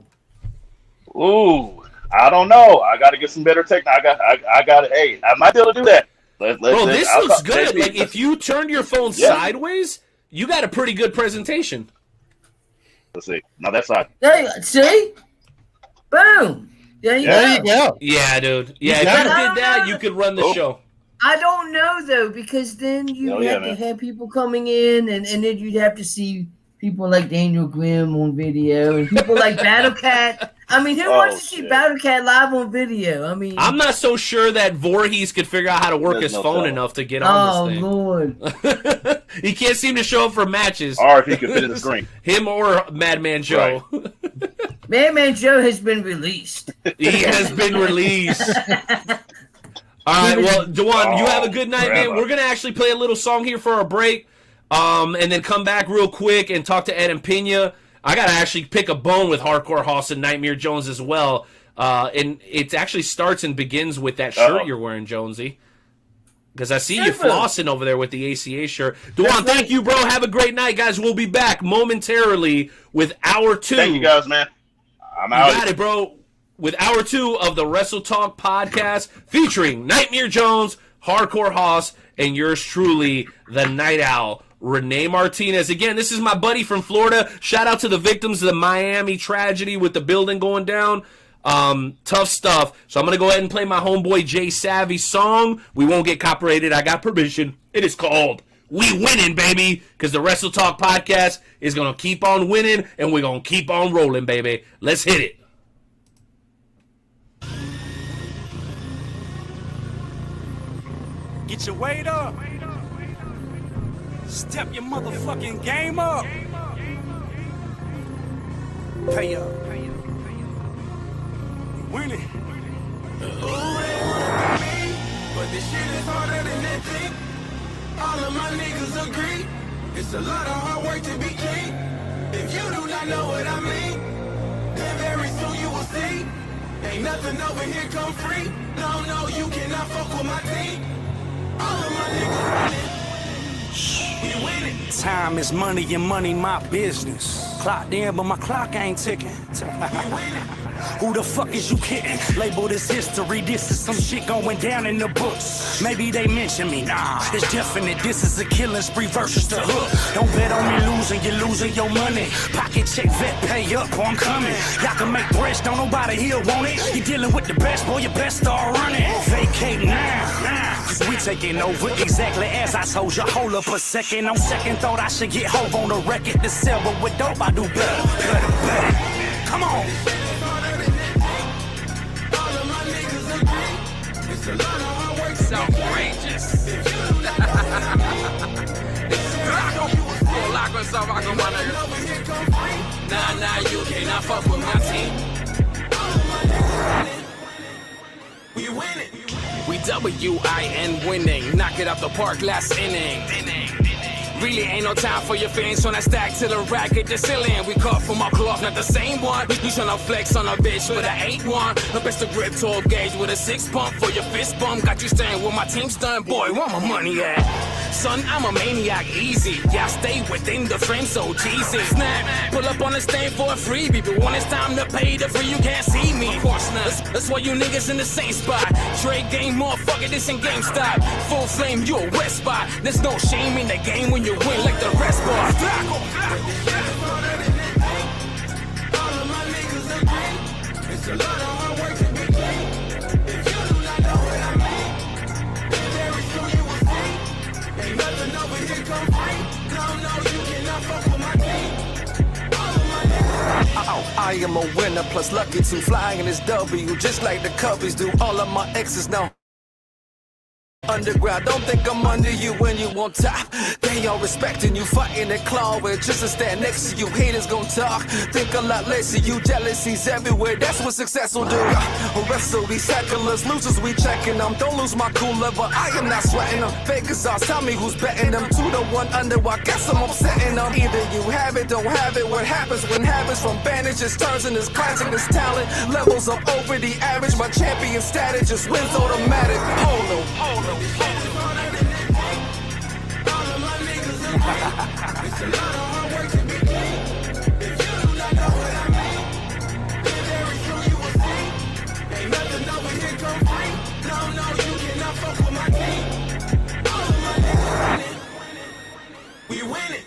Ooh, I don't know. I got to get some better technology. I got to. Hey, I might be able to do that. Bro, this I'll looks talk- good. JP, Like, if you turned your phone Yeah. sideways, you got a pretty good presentation. Let's see. Now that's side. there you see, boom. There you There you go. go. Yeah, dude. Yeah, if got you it. did that, you could run the Oh. show. I don't know though, because then you Oh, yeah, have to man. have people coming in, and then you'd have to see people like Daniel Grimm on video and people like Battle Cat. I mean, who wants to see shit. Battle Cat live on video? I mean, I'm not so sure that Voorhees could figure out how to work There's his no phone telling. enough to get oh on this Lord, thing. He can't seem to show up for matches. Or if he could fit in the screen. Him or Madman Joe. Man Joe has been released. He has been released. All right, well, Dejuan, you have a good night, man. forever. We're going to actually play a little song here for our break, and then come back real quick and talk to Ed and Pina. I got to actually pick a bone with Hardcore Hoss and Nightmare Jones as well. And it actually starts and begins with that shirt Uh-oh. you're wearing, Jonesy. Because I see you Super. flossing over there with the ACA shirt. Dejuan, thank you, bro. Have a great night, guys. We'll be back momentarily with Hour 2. Thank you guys, man. I'm You out. got it, bro. With Hour 2 of the Wrestle Talk podcast featuring Nightmare Jones, Hardcore Hoss, and yours truly, the Night Owl, Renee Martinez. Again, this is my buddy from Florida. Shout out to the victims of the Miami tragedy with the building going down. Tough stuff. So I'm going to go ahead and play my homeboy Jay Savvy's song. We won't get copyrighted. I got permission. It is called We Winning, baby, because the Wrestle Talk podcast is going to keep on winning, and we're going to keep on rolling, baby. Let's hit it. Get your weight up. Step your motherfucking game up. Pay up. Win it. But this shit is harder than they think. All of my niggas agree. It's a lot of hard work to be king. If you do not know what I mean, then very soon you will see. Ain't nothing over here come free. No, no, you cannot fuck with my team. All of my niggas winning. We winning. Time is money and money my business. Clocked in, but my clock ain't ticking. Who the fuck is you kidding? Label this history, this is some shit going down in the books. Maybe they mention me, nah, it's definite. This is a killing spree versus the hook. Don't bet on me losing, you're losing your money. Pocket check, vet, pay up, or I'm coming. Y'all can make breast, don't nobody here want it. You dealing with the best, boy, you best start running. Vacate now, cause we taking over exactly as I told you. Hold up a second, on second thought I should get Hove on the record to sell, but with dope I do better, better. Come on. It's outrageous. Nah, you cannot fuck with my team. We winning. We W-I-N winning. Knock it out the park last inning. Really ain't no time for your fans when I stack till the rack hit the ceiling. We cut from our cloth, not the same one. You tryna flex on a bitch with an 8-1. The best of grip 12 gauge with a 6 pump for your fist bump. Got you staying with my team's done, boy, where my money at? Son, I'm a maniac, easy. Yeah, I stay within the frame, so Jesus. Snap, pull up on the stand for a freebie. But when it's time to pay the free, you can't see me. Of course not. That's why you niggas in the same spot. Trade game, motherfucker, this ain't GameStop. Full flame, you a wet spot. There's no shame in the game when you win like the rest bar. It's a lot of hard work to be clean. If you do not know what I mean, then very soon you will see. Ain't nothing over here come free. No, you cannot fuck with my team. All of my niggas. I am a winner, plus lucky to fly in this W, just like the Cubbies do. All of my exes know. Underground, don't think I'm under you when you on top. They all respecting you, fighting and clawing just to stand next to you. Haters gon' talk, think a lot less of you. Jealousy's everywhere, that's what success will do. Wrestle these hecklers, losers we checking them. Don't lose my cool level, I am not sweating them. Fakers odds, tell me who's betting them. 2-1 under, I guess I'm upsetting them. Either you have it, don't have it. What happens when habits from bandages turns in this classic, this talent. Levels up over the average, my champion status just wins automatic. Hold on. It's a lot of hard work to be clean. If you do not know what I mean, then very soon you will see. Ain't nothing over here come free. No, you cannot fuck with my team. All of my niggas winning. We winning.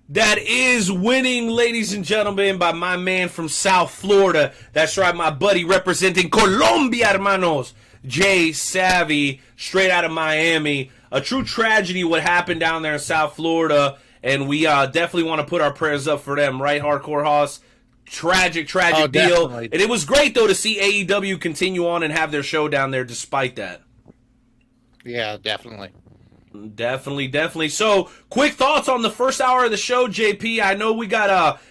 That is Winning, ladies and gentlemen, by my man from South Florida. That's right, my buddy representing Colombia, hermanos. Jay Savvy, straight out of Miami. A true tragedy what happened down there in South Florida, and we definitely want to put our prayers up for them, right, Hardcore Hoss? Tragic deal. Definitely. And it was great, though, to see AEW continue on and have their show down there despite that. Yeah, definitely. Definitely. So, quick thoughts on the first hour of the show, JP. I know we got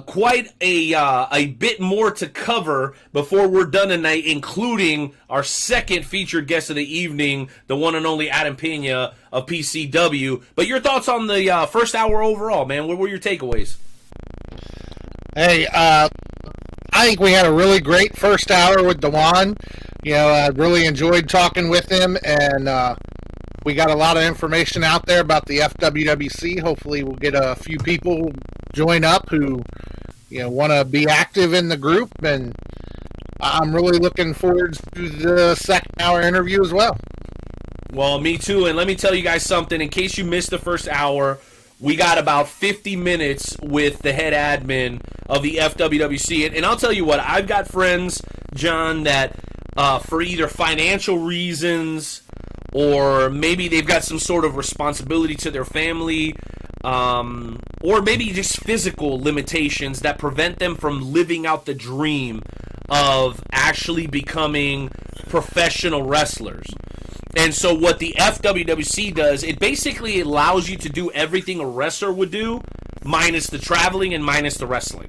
quite a bit more to cover before we're done tonight, including our second featured guest of the evening, the one and only Adam Pina of PCW. But your thoughts on the first hour overall, man? What were your takeaways? Hey, I think we had a really great first hour with Dejuan. You know, I really enjoyed talking with him, and we got a lot of information out there about the FWWC. Hopefully we'll get a few people join up who, you know, want to be active in the group, and I'm really looking forward to the second hour interview as well. Well, me too, and let me tell you guys something. In case you missed the first hour, we got about 50 minutes with the head admin of the FWWC, and I'll tell you what, I've got friends, John, that for either financial reasons or maybe they've got some sort of responsibility to their family, or maybe just physical limitations that prevent them from living out the dream of actually becoming professional wrestlers. And so what the FWWC does, it basically allows you to do everything a wrestler would do, minus the traveling and minus the wrestling.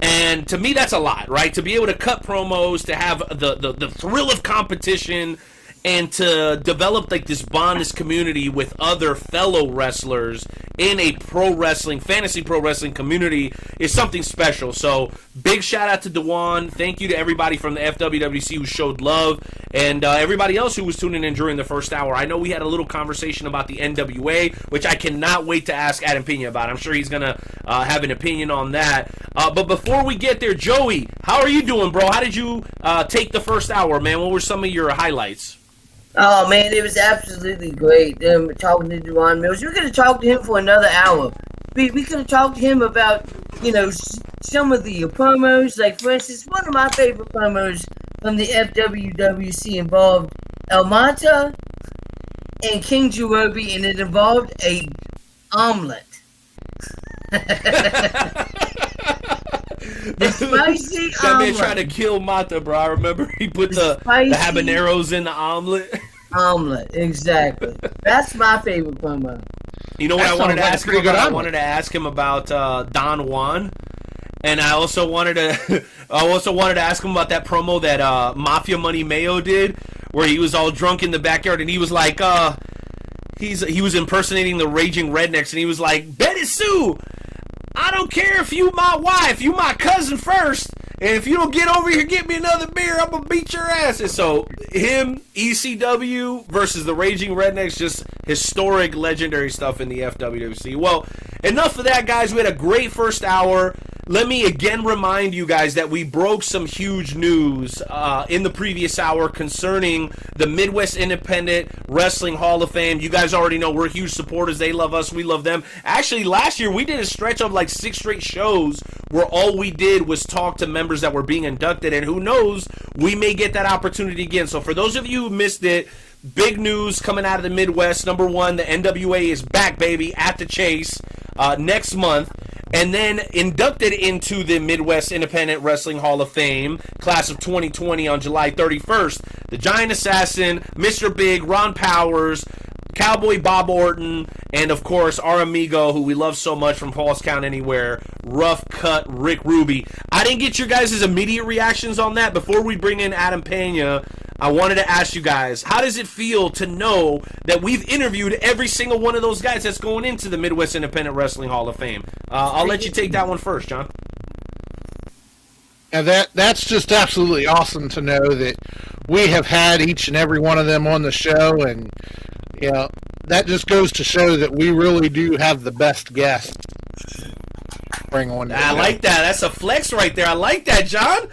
And to me, that's a lot, right? To be able to cut promos, to have the thrill of competition, and to develop like this bond, this community with other fellow wrestlers in a fantasy pro wrestling community is something special. So big shout out to Dejuan. Thank you to everybody from the FWWC who showed love, and everybody else who was tuning in during the first hour. I know we had a little conversation about the NWA, which I cannot wait to ask Adam Pina about. I'm sure he's going to have an opinion on that. But before we get there, Joey, how are you doing, bro? How did you take the first hour, man? What were some of your highlights? Oh, man, it was absolutely great. Talking to Dejuan Mills. We're going to talk to him for another hour. We could have talked to him about, some of the promos. Like, for instance, one of my favorite promos from the FWWC involved El Mata and King Jarobi, and it involved a omelet. The spicy that omelet. man tried to kill Mata, bro. I remember he put the habaneros in the omelet. Omelet, exactly. That's my favorite promo. You know what I wanted to ask him about? I wanted to ask him about Don Juan, and I also wanted to ask him about that promo that Mafia Money Mayo did, where he was all drunk in the backyard, and he was like, he was impersonating the Raging Rednecks, and he was like, Betty Sue, I don't care if you my wife, you my cousin first, and if you don't get over here, get me another beer, I'm gonna beat your ass. And so him, ECW versus the Raging Rednecks, just historic, legendary stuff in the FWWC. Well, enough of that, guys. We had a great first hour. Let me again remind you guys that we broke some huge news in the previous hour concerning the Midwest Independent Wrestling Hall of Fame. You guys already know we're huge supporters. They love us. We love them. Actually, last year we did a stretch of like 6 straight shows where all we did was talk to members that were being inducted, and who knows, we may get that opportunity again. So for those of you who missed it, big news coming out of the Midwest. Number one, the NWA is back, baby, at the Chase next month. And then inducted into the Midwest Independent Wrestling Hall of Fame, class of 2020 on July 31st. The Giant Assassin, Mr. Big, Ron Powers, Cowboy Bob Orton, and of course our amigo who we love so much from Falls Count Anywhere, Rough Cut Rick Ruby. I didn't get your guys' immediate reactions on that. Before we bring in Adam Pena, I wanted to ask you guys, how does it feel to know that we've interviewed every single one of those guys that's going into the Midwest Independent Wrestling Hall of Fame? I'll let you take that one first, John. And that's just absolutely awesome to know that we have had each and every one of them on the show, and that just goes to show that we really do have the best guests. Bring on. I like that. That's a flex right there. I like that, John.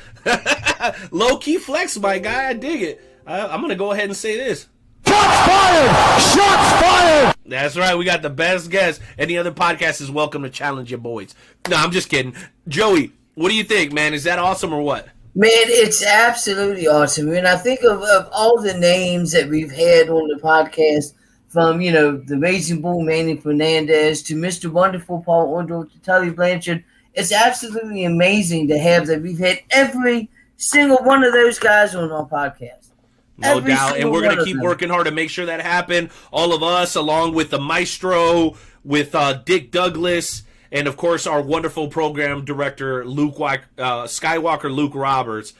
Low key flex, my guy. I dig it. I'm gonna go ahead and say this. Shots fired! Shots fired! That's right. We got the best guest. Any other podcast is welcome to challenge your boys. No, I'm just kidding. Joey, what do you think, man? Is that awesome or what? Man, it's absolutely awesome. When I think of all the names that we've had on the podcast, from, the Raging Bull Manny Fernandez to Mr. Wonderful Paul Orndorff to Tully Blanchard, it's absolutely amazing to have that we've had every single one of those guys on our podcast. No doubt. And we're going to keep working hard to make sure that happen. All of us, along with the maestro, with Dick Douglas, and of course our wonderful program director, Skywalker Luke Roberts.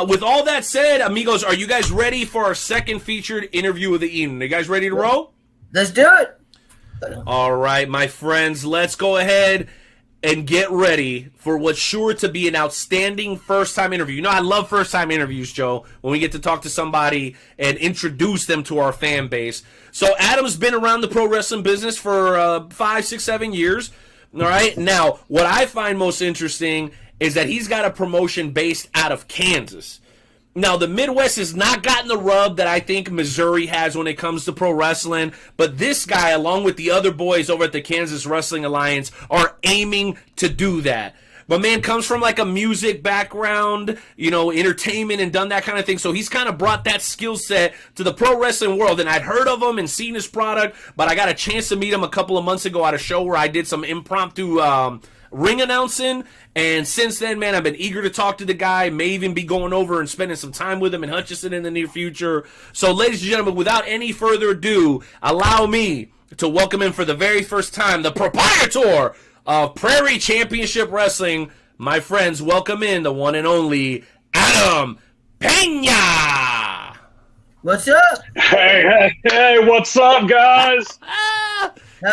With all that said, amigos, are you guys ready for our second featured interview of the evening? Are you guys ready to roll? Let's do it. All right, my friends, let's go ahead and get ready for what's sure to be an outstanding first-time interview. I love first-time interviews, Joe, when we get to talk to somebody and introduce them to our fan base. So Adam's been around the pro wrestling business for 5, 6, 7 years. All right, now, what I find most interesting is that he's got a promotion based out of Kansas. Now, the Midwest has not gotten the rub that I think Missouri has when it comes to pro wrestling, but this guy, along with the other boys over at the Kansas Wrestling Alliance, are aiming to do that. But man comes from like a music background, entertainment, and done that kind of thing. So he's kind of brought that skill set to the pro wrestling world. And I'd heard of him and seen his product, but I got a chance to meet him a couple of months ago at a show where I did some impromptu ring announcing. And since then, man, I've been eager to talk to the guy. May even be going over and spending some time with him in Hutchinson in the near future. So, ladies and gentlemen, without any further ado, allow me to welcome in for the very first time the proprietor of Prairie Championship Wrestling. My friends, welcome in the one and only Adam Pina. What's up? Hey, what's up, guys? How's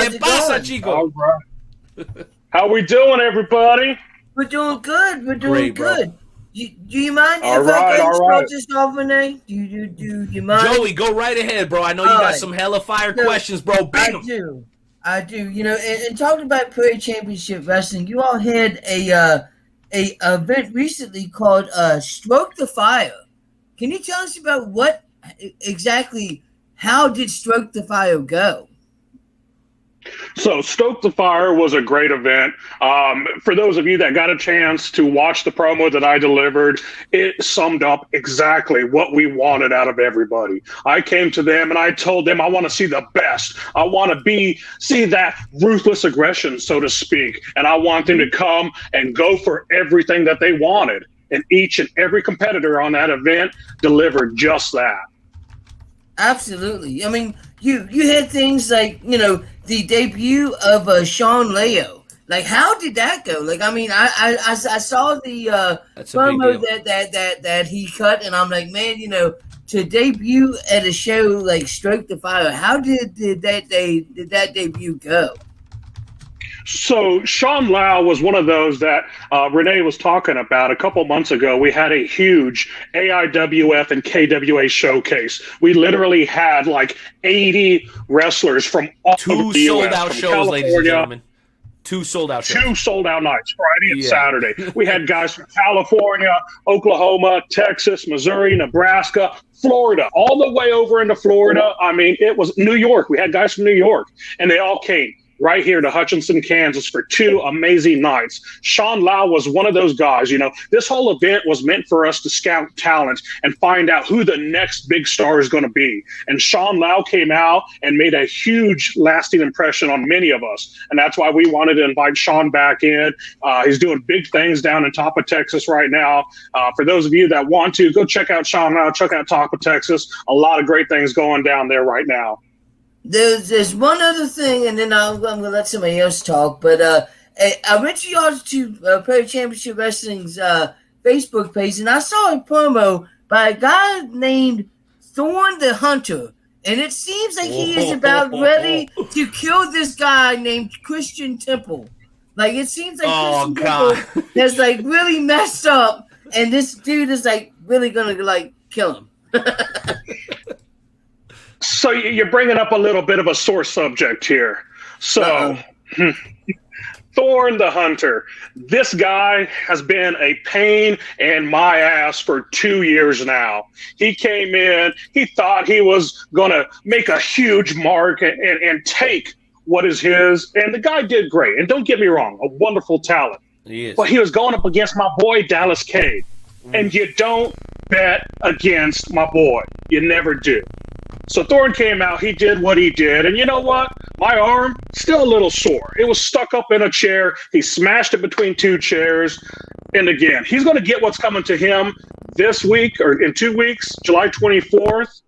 ¿Qué it pasa, going? chico? All right. How we doing, everybody? We're doing good. We're doing Great, bro. good. Do you mind All if I right, go all start right. this off, Renee? Do you mind? Joey, go right ahead, bro. I know you got Alright. some hella fire So, questions, bro. Bang 'em. I do. And talking about Prairie Championship Wrestling, you all had a event recently called Stroke the Fire. Can you tell us about what exactly? How did Stroke the Fire go? So, Stoke the Fire was a great event. For those of you that got a chance to watch the promo that I delivered, it summed up exactly what we wanted out of everybody. I came to them and I told them I want to see the best. I want to see that ruthless aggression, so to speak. And I want them to come and go for everything that they wanted. And each and every competitor on that event delivered just that. Absolutely. I mean, you had things like, the debut of Sean Leo. Like, how did that go? Like, I mean, I saw the That's a big promo deal. that he cut, and I'm like, man, to debut at a show like Stroke the Fire, how did that debut go? So Sean Lau was one of those that Renee was talking about a couple months ago. We had a huge AIWF and KWA showcase. We literally had like 80 wrestlers from all Two over the sold US, out from shows, California. ladies and gentlemen. Two sold out shows. Two sold out nights, Friday and Yeah. Saturday. We had guys from California, Oklahoma, Texas, Missouri, Nebraska, Florida, all the way over into Florida. I mean, it was New York. We had guys from New York, and they all came right here to Hutchinson, Kansas for 2 amazing nights. Sean Lau was one of those guys. This whole event was meant for us to scout talent and find out who the next big star is going to be. And Sean Lau came out and made a huge lasting impression on many of us. And that's why we wanted to invite Sean back in. He's doing big things down in Tapa, Texas right now. For those of you that want to, go check out Sean Lau, check out Tapa, Texas. A lot of great things going down there right now. There's one other thing, and then I'm going to let somebody else talk. But I went to Prairie Championship Wrestling's Facebook page, and I saw a promo by a guy named Thorn the Hunter. And it seems like he is about ready to kill this guy named Christian Temple. Like, it seems like Christian Temple has, like, really messed up, and this dude is, like, really going to, like, kill him. So you're bringing up a little bit of a sore subject here. So, Thorn the Hunter, this guy has been a pain in my ass for 2 years now. He came in, he thought he was going to make a huge mark and take what is his, and the guy did great. And don't get me wrong, a wonderful talent. He is. But he was going up against my boy Dallas Cade. And you don't bet against my boy. You never do. So Thorne came out, he did what he did, and you know what? My arm, still a little sore. It was stuck up in a chair. He smashed it between 2 chairs. And again, he's going to get what's coming to him this week, or in 2 weeks, July 24th,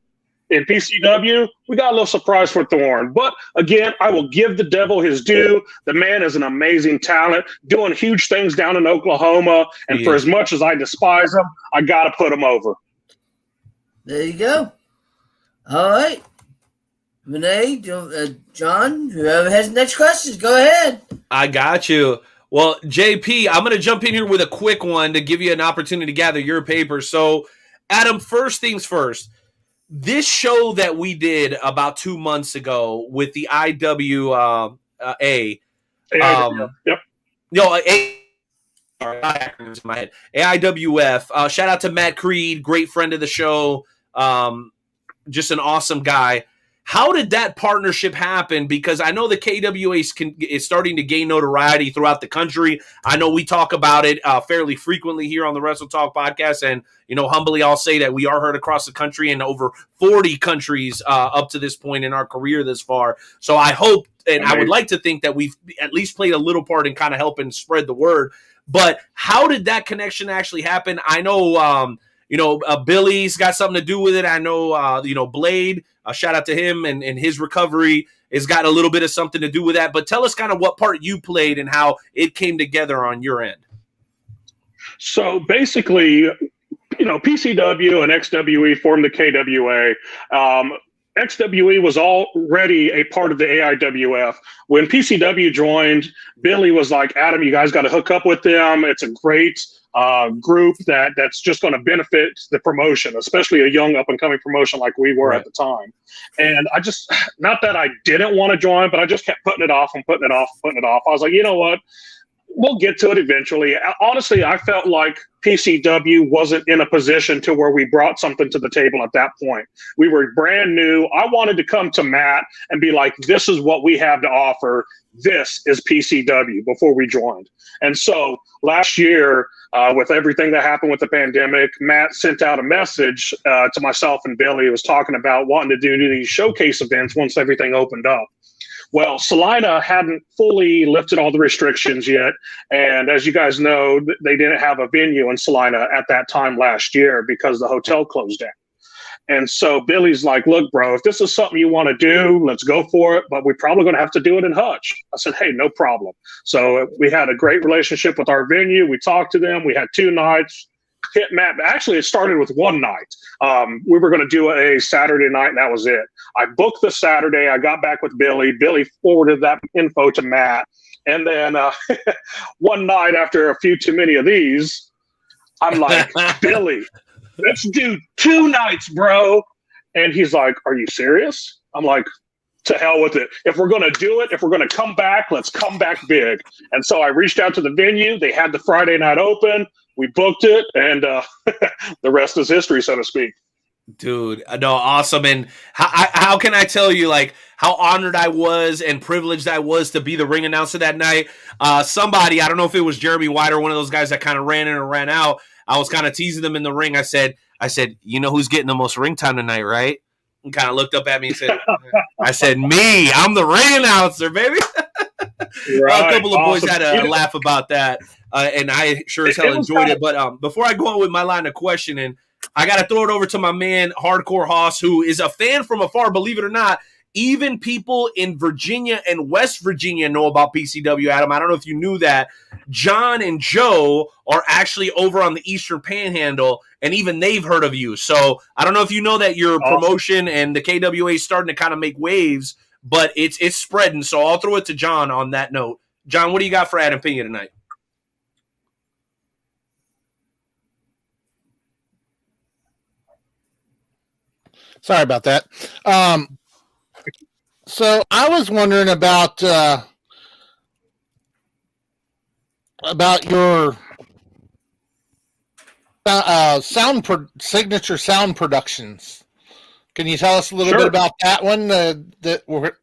in PCW. We got a little surprise for Thorne. But again, I will give the devil his due. The man is an amazing talent, doing huge things down in Oklahoma. And for as much as I despise him, I got to put him over. There you go. All right. Renee, John, whoever has the next questions, go ahead. I got you. Well, JP, I'm going to jump in here with a quick one to give you an opportunity to gather your papers. So, Adam, first things first. This show that we did about 2 months ago with the IWA, Yep. no, acronyms in my head. AIWF. Shout out to Matt Creed, great friend of the show. Just an awesome guy. How did that partnership happen? Because I know the KWA is starting to gain notoriety throughout the country. I know we talk about it fairly frequently here on the Wrestle Talk podcast. And, humbly, I'll say that we are heard across the country in over 40 countries up to this point in our career this far. So I hope, and I would like to think that we've at least played a little part in kind of helping spread the word. But how did that connection actually happen? I know, Billy's got something to do with it. I know, Blade, shout out to him and his recovery has got a little bit of something to do with that. But tell us kind of what part you played and how it came together on your end. So basically, PCW and XWE formed the KWA. XWE was already a part of the AIWF. When PCW joined, Billy was like, Adam, you guys got to hook up with them. It's a great group that's just going to benefit the promotion, especially a young up-and-coming promotion like we were at the time. And I just, not that I didn't want to join, but I just kept putting it off and putting it off and putting it off. I was like, you know what? We'll get to it eventually. Honestly, I felt like PCW wasn't in a position to where we brought something to the table at that point. We were brand new. I wanted to come to Matt and be like, this is what we have to offer. This is PCW before we joined. And so last year, with everything that happened with the pandemic, Matt sent out a message to myself and Billy. He was talking about wanting to do these showcase events once everything opened up. Well, Salina hadn't fully lifted all the restrictions yet. And as you guys know, they didn't have a venue in Salina at that time last year because the hotel closed down. And so Billy's like, look, bro, if this is something you want to do, let's go for it. But we're probably going to have to do it in Hutch. I said, hey, no problem. So we had a great relationship with our venue. We talked to them. We had 2 nights. Hit Matt. Actually, it started with 1 night. We were going to do a Saturday night, and that was it. I booked the Saturday. I got back with Billy. Billy forwarded that info to Matt. And then one night, after a few too many of these, I'm like, Billy, let's do 2 nights, bro. And he's like, are you serious? I'm like, to hell with it. If we're going to do it, if we're going to come back, let's come back big. And so I reached out to the venue. They had the Friday night open. We booked it, and the rest is history, so to speak. Dude, no, awesome. And how can I tell you, like, how honored I was and privileged I was to be the ring announcer that night. Somebody, I don't know if it was Jeremy White or one of those guys that kind of ran in and ran out. I was kind of teasing them in the ring. I said, you know who's getting the most ring time tonight, right? And kind of looked up at me and said, I said, me, I'm the ring announcer, baby. Right. A couple of boys had a laugh about that. And I sure as hell enjoyed it. But before I go on with my line of questioning, I got to throw it over to my man, Hardcore Hoss, who is a fan from afar, believe it or not. Even people in Virginia and West Virginia know about PCW, Adam. I don't know if you knew that. John and Joe are actually over on the Eastern Panhandle, and even they've heard of you. So I don't know if you know that your promotion and the KWA is starting to kind of make waves, but it's spreading. So I'll throw it to John on that note. John, what do you got for Adam Pina tonight? Sorry about that. So I was wondering about your signature sound productions. Can you tell us a little bit about that one?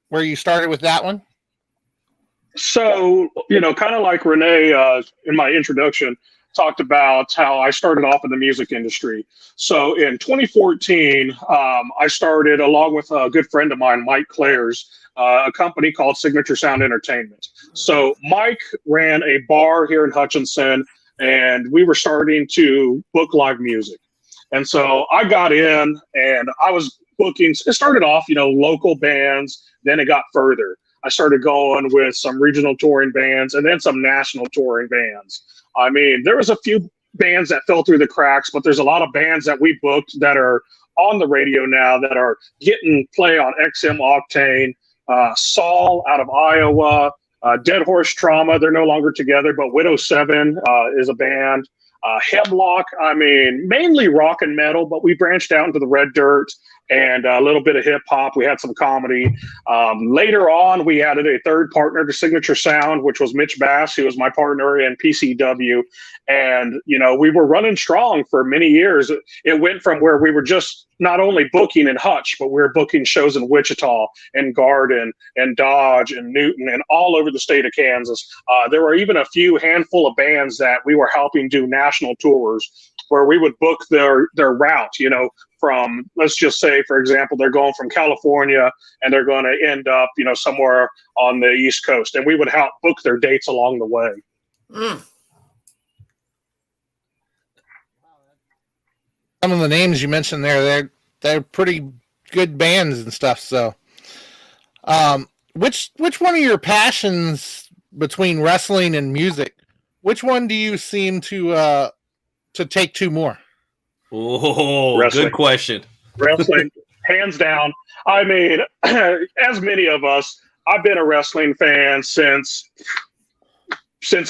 Where you started with that one? So, kind of like Renee in my introduction talked about how I started off in the music industry. So in 2014, I started along with a good friend of mine, Mike Clares, a company called Signature Sound Entertainment. So Mike ran a bar here in Hutchinson, and we were starting to book live music. And so I got in and I was booking. It started off, local bands, then it got further. I started going with some regional touring bands and then some national touring bands. I mean, there was a few bands that fell through the cracks, but there's a lot of bands that we booked that are on the radio now that are getting play on XM Octane. Saul out of Iowa, Dead Horse Trauma, they're no longer together, but Widow 7 is a band. Hemlock, I mean, mainly rock and metal, but we branched out into the red dirt and a little bit of hip hop. We had some comedy. Later on, we added a third partner to Signature Sound, which was Mitch Bass, who was my partner in PCW. And, we were running strong for many years. It went from where we were just not only booking in Hutch, but we were booking shows in Wichita and Garden and Dodge and Newton and all over the state of Kansas. There were even a handful of bands that we were helping do national tours where we would book their route, from, let's just say, for example, they're going from California and they're going to end up, somewhere on the East Coast. And we would help book their dates along the way. Some of the names you mentioned there, they're pretty good bands and stuff. So, which one of your passions between wrestling and music, which one do you seem to take to more? Oh, Wrestling. Good question. Wrestling, hands down. I mean, as many of us, I've been a wrestling fan since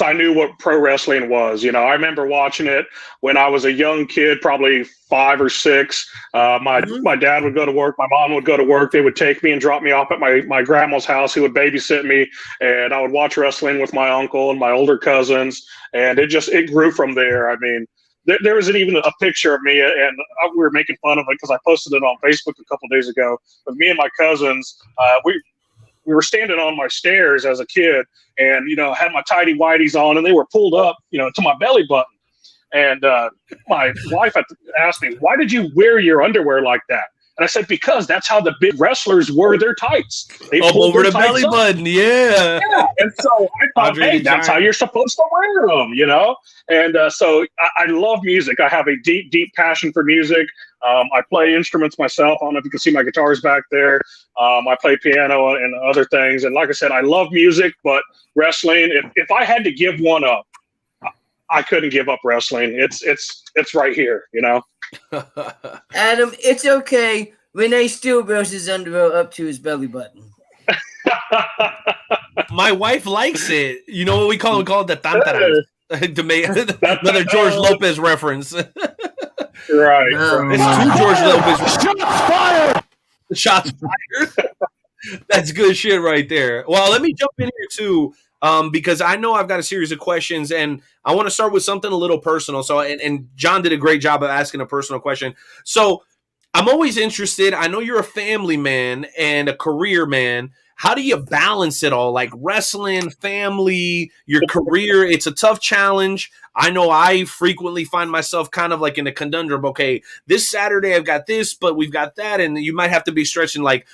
I knew what pro wrestling was. I remember watching it when I was a young kid, probably 5 or 6. My dad would go to work. My mom would go to work. They would take me and drop me off at my grandma's house, who would babysit me. And I would watch wrestling with my uncle and my older cousins. And it grew from there. I mean, there isn't even a picture of me, and we were making fun of it because I posted it on Facebook a couple of days ago. But me and my cousins, we were standing on my stairs as a kid, and had my tidy whities on, and they were pulled up, to my belly button. And my wife asked me, "Why did you wear your underwear like that?" And I said, "Because that's how the big wrestlers wore their tights. They pulled over their the tights belly up." button, yeah. And so I thought, Andre hey, the that's how Giant. you're supposed to wear them, And so I love music. I have a deep, deep passion for music. I play instruments myself. I don't know if you can see my guitars back there. I play piano and other things. And like I said, I love music, but wrestling, if I had to give one up, I couldn't give up wrestling. It's right here, Adam, it's okay. Renee still wears his underwear up to his belly button. My wife likes it. You know what we call it? We call it the tantaras. To make another George Lopez reference. Right. It's two George Lopez. Shots fired! Shots fired. That's good shit right there. Well, let me jump in here too, because I know I've got a series of questions, and I want to start with something a little personal. So, and John did a great job of asking a personal question. So, I'm always interested. I know you're a family man and a career man. How do you balance it all? Like wrestling, family, your career. It's a tough challenge. I know I frequently find myself kind of like in a conundrum. Okay, this Saturday I've got this, but we've got that. And you might have to be stretching. Like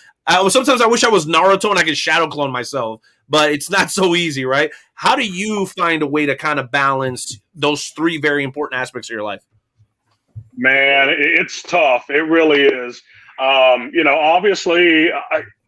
sometimes I wish I was Naruto and I could shadow clone myself, but it's not so easy, right? How do you find a way to kind of balance those three very important aspects of your life? Man, it's tough. It really is. Obviously,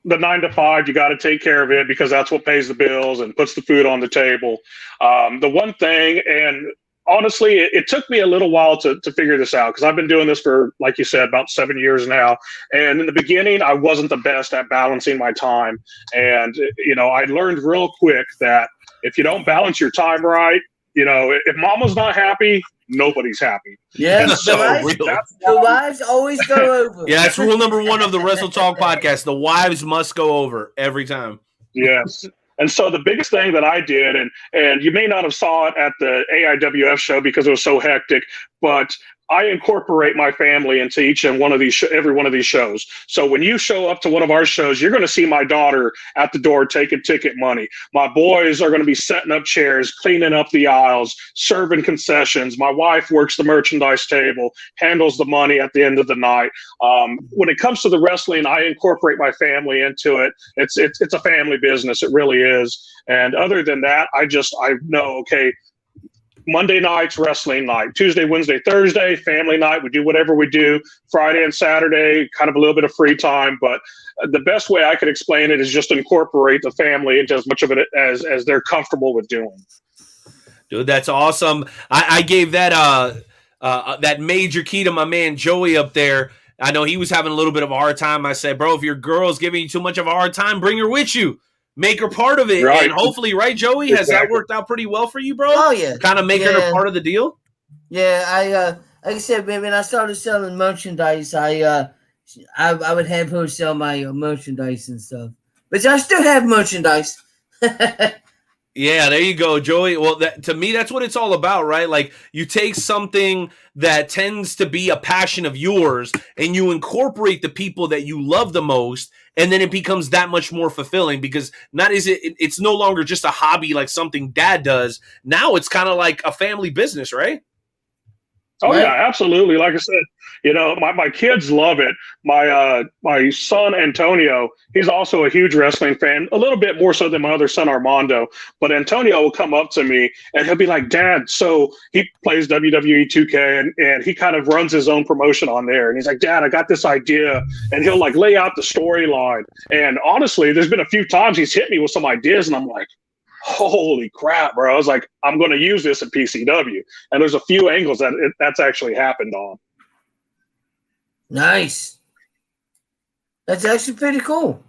the 9 to 5, you got to take care of it because that's what pays the bills and puts the food on the table. The one thing, and honestly, it took me a little while to figure this out because I've been doing this for, like you said, about 7 years now. And in the beginning, I wasn't the best at balancing my time. And, I learned real quick that if you don't balance your time right, if mama's not happy, nobody's happy. Yeah, the wives always go over. Yeah, that's rule number 1 of the Wrestle Talk podcast. The wives must go over every time. Yes. And so the biggest thing that I did, and you may not have saw it at the AIWF show because it was so hectic, but I incorporate my family into each and one of these every one of these shows. So when you show up to one of our shows, you're going to see my daughter at the door taking ticket money. My boys are going to be setting up chairs, cleaning up the aisles, serving concessions. My wife works the merchandise table, handles the money at the end of the night. When it comes to the wrestling, I incorporate my family into it. It's a family business. It really is. And other than that, I know, okay, Monday night's wrestling night. Tuesday, Wednesday, Thursday, family night. We do whatever we do. Friday and Saturday, kind of a little bit of free time. But the best way I could explain it is just incorporate the family into as much of it as they're comfortable with doing. Dude, that's awesome. I gave that that major key to my man Joey up there. I know he was having a little bit of a hard time. I said, bro, if your girl's giving you too much of a hard time, bring her with you. Make her part of it. Right. And hopefully, right, Joey? Has that worked out pretty well for you, bro? Oh, yeah. Kind of making her part of the deal? Yeah, like I said, when I started selling merchandise, I I would have her sell my merchandise and stuff. But I still have merchandise. Yeah, there you go, Joey. Well, to me, that's what it's all about, right? Like, you take something that tends to be a passion of yours and you incorporate the people that you love the most, and then it becomes that much more fulfilling because it's no longer just a hobby like something dad does. Now it's kind of like a family business, right? Oh yeah, absolutely. Like I said, my kids love it. My son Antonio, he's also a huge wrestling fan, a little bit more so than my other son Armando. But Antonio will come up to me and he'll be like, "Dad," so he plays WWE 2K and he kind of runs his own promotion on there. And he's like, "Dad, I got this idea," and he'll like lay out the storyline. And honestly, there's been a few times he's hit me with some ideas, and I'm like, holy crap, bro. I was like, I'm going to use this at PCW. And there's a few angles that's actually happened on. Nice. That's actually pretty cool.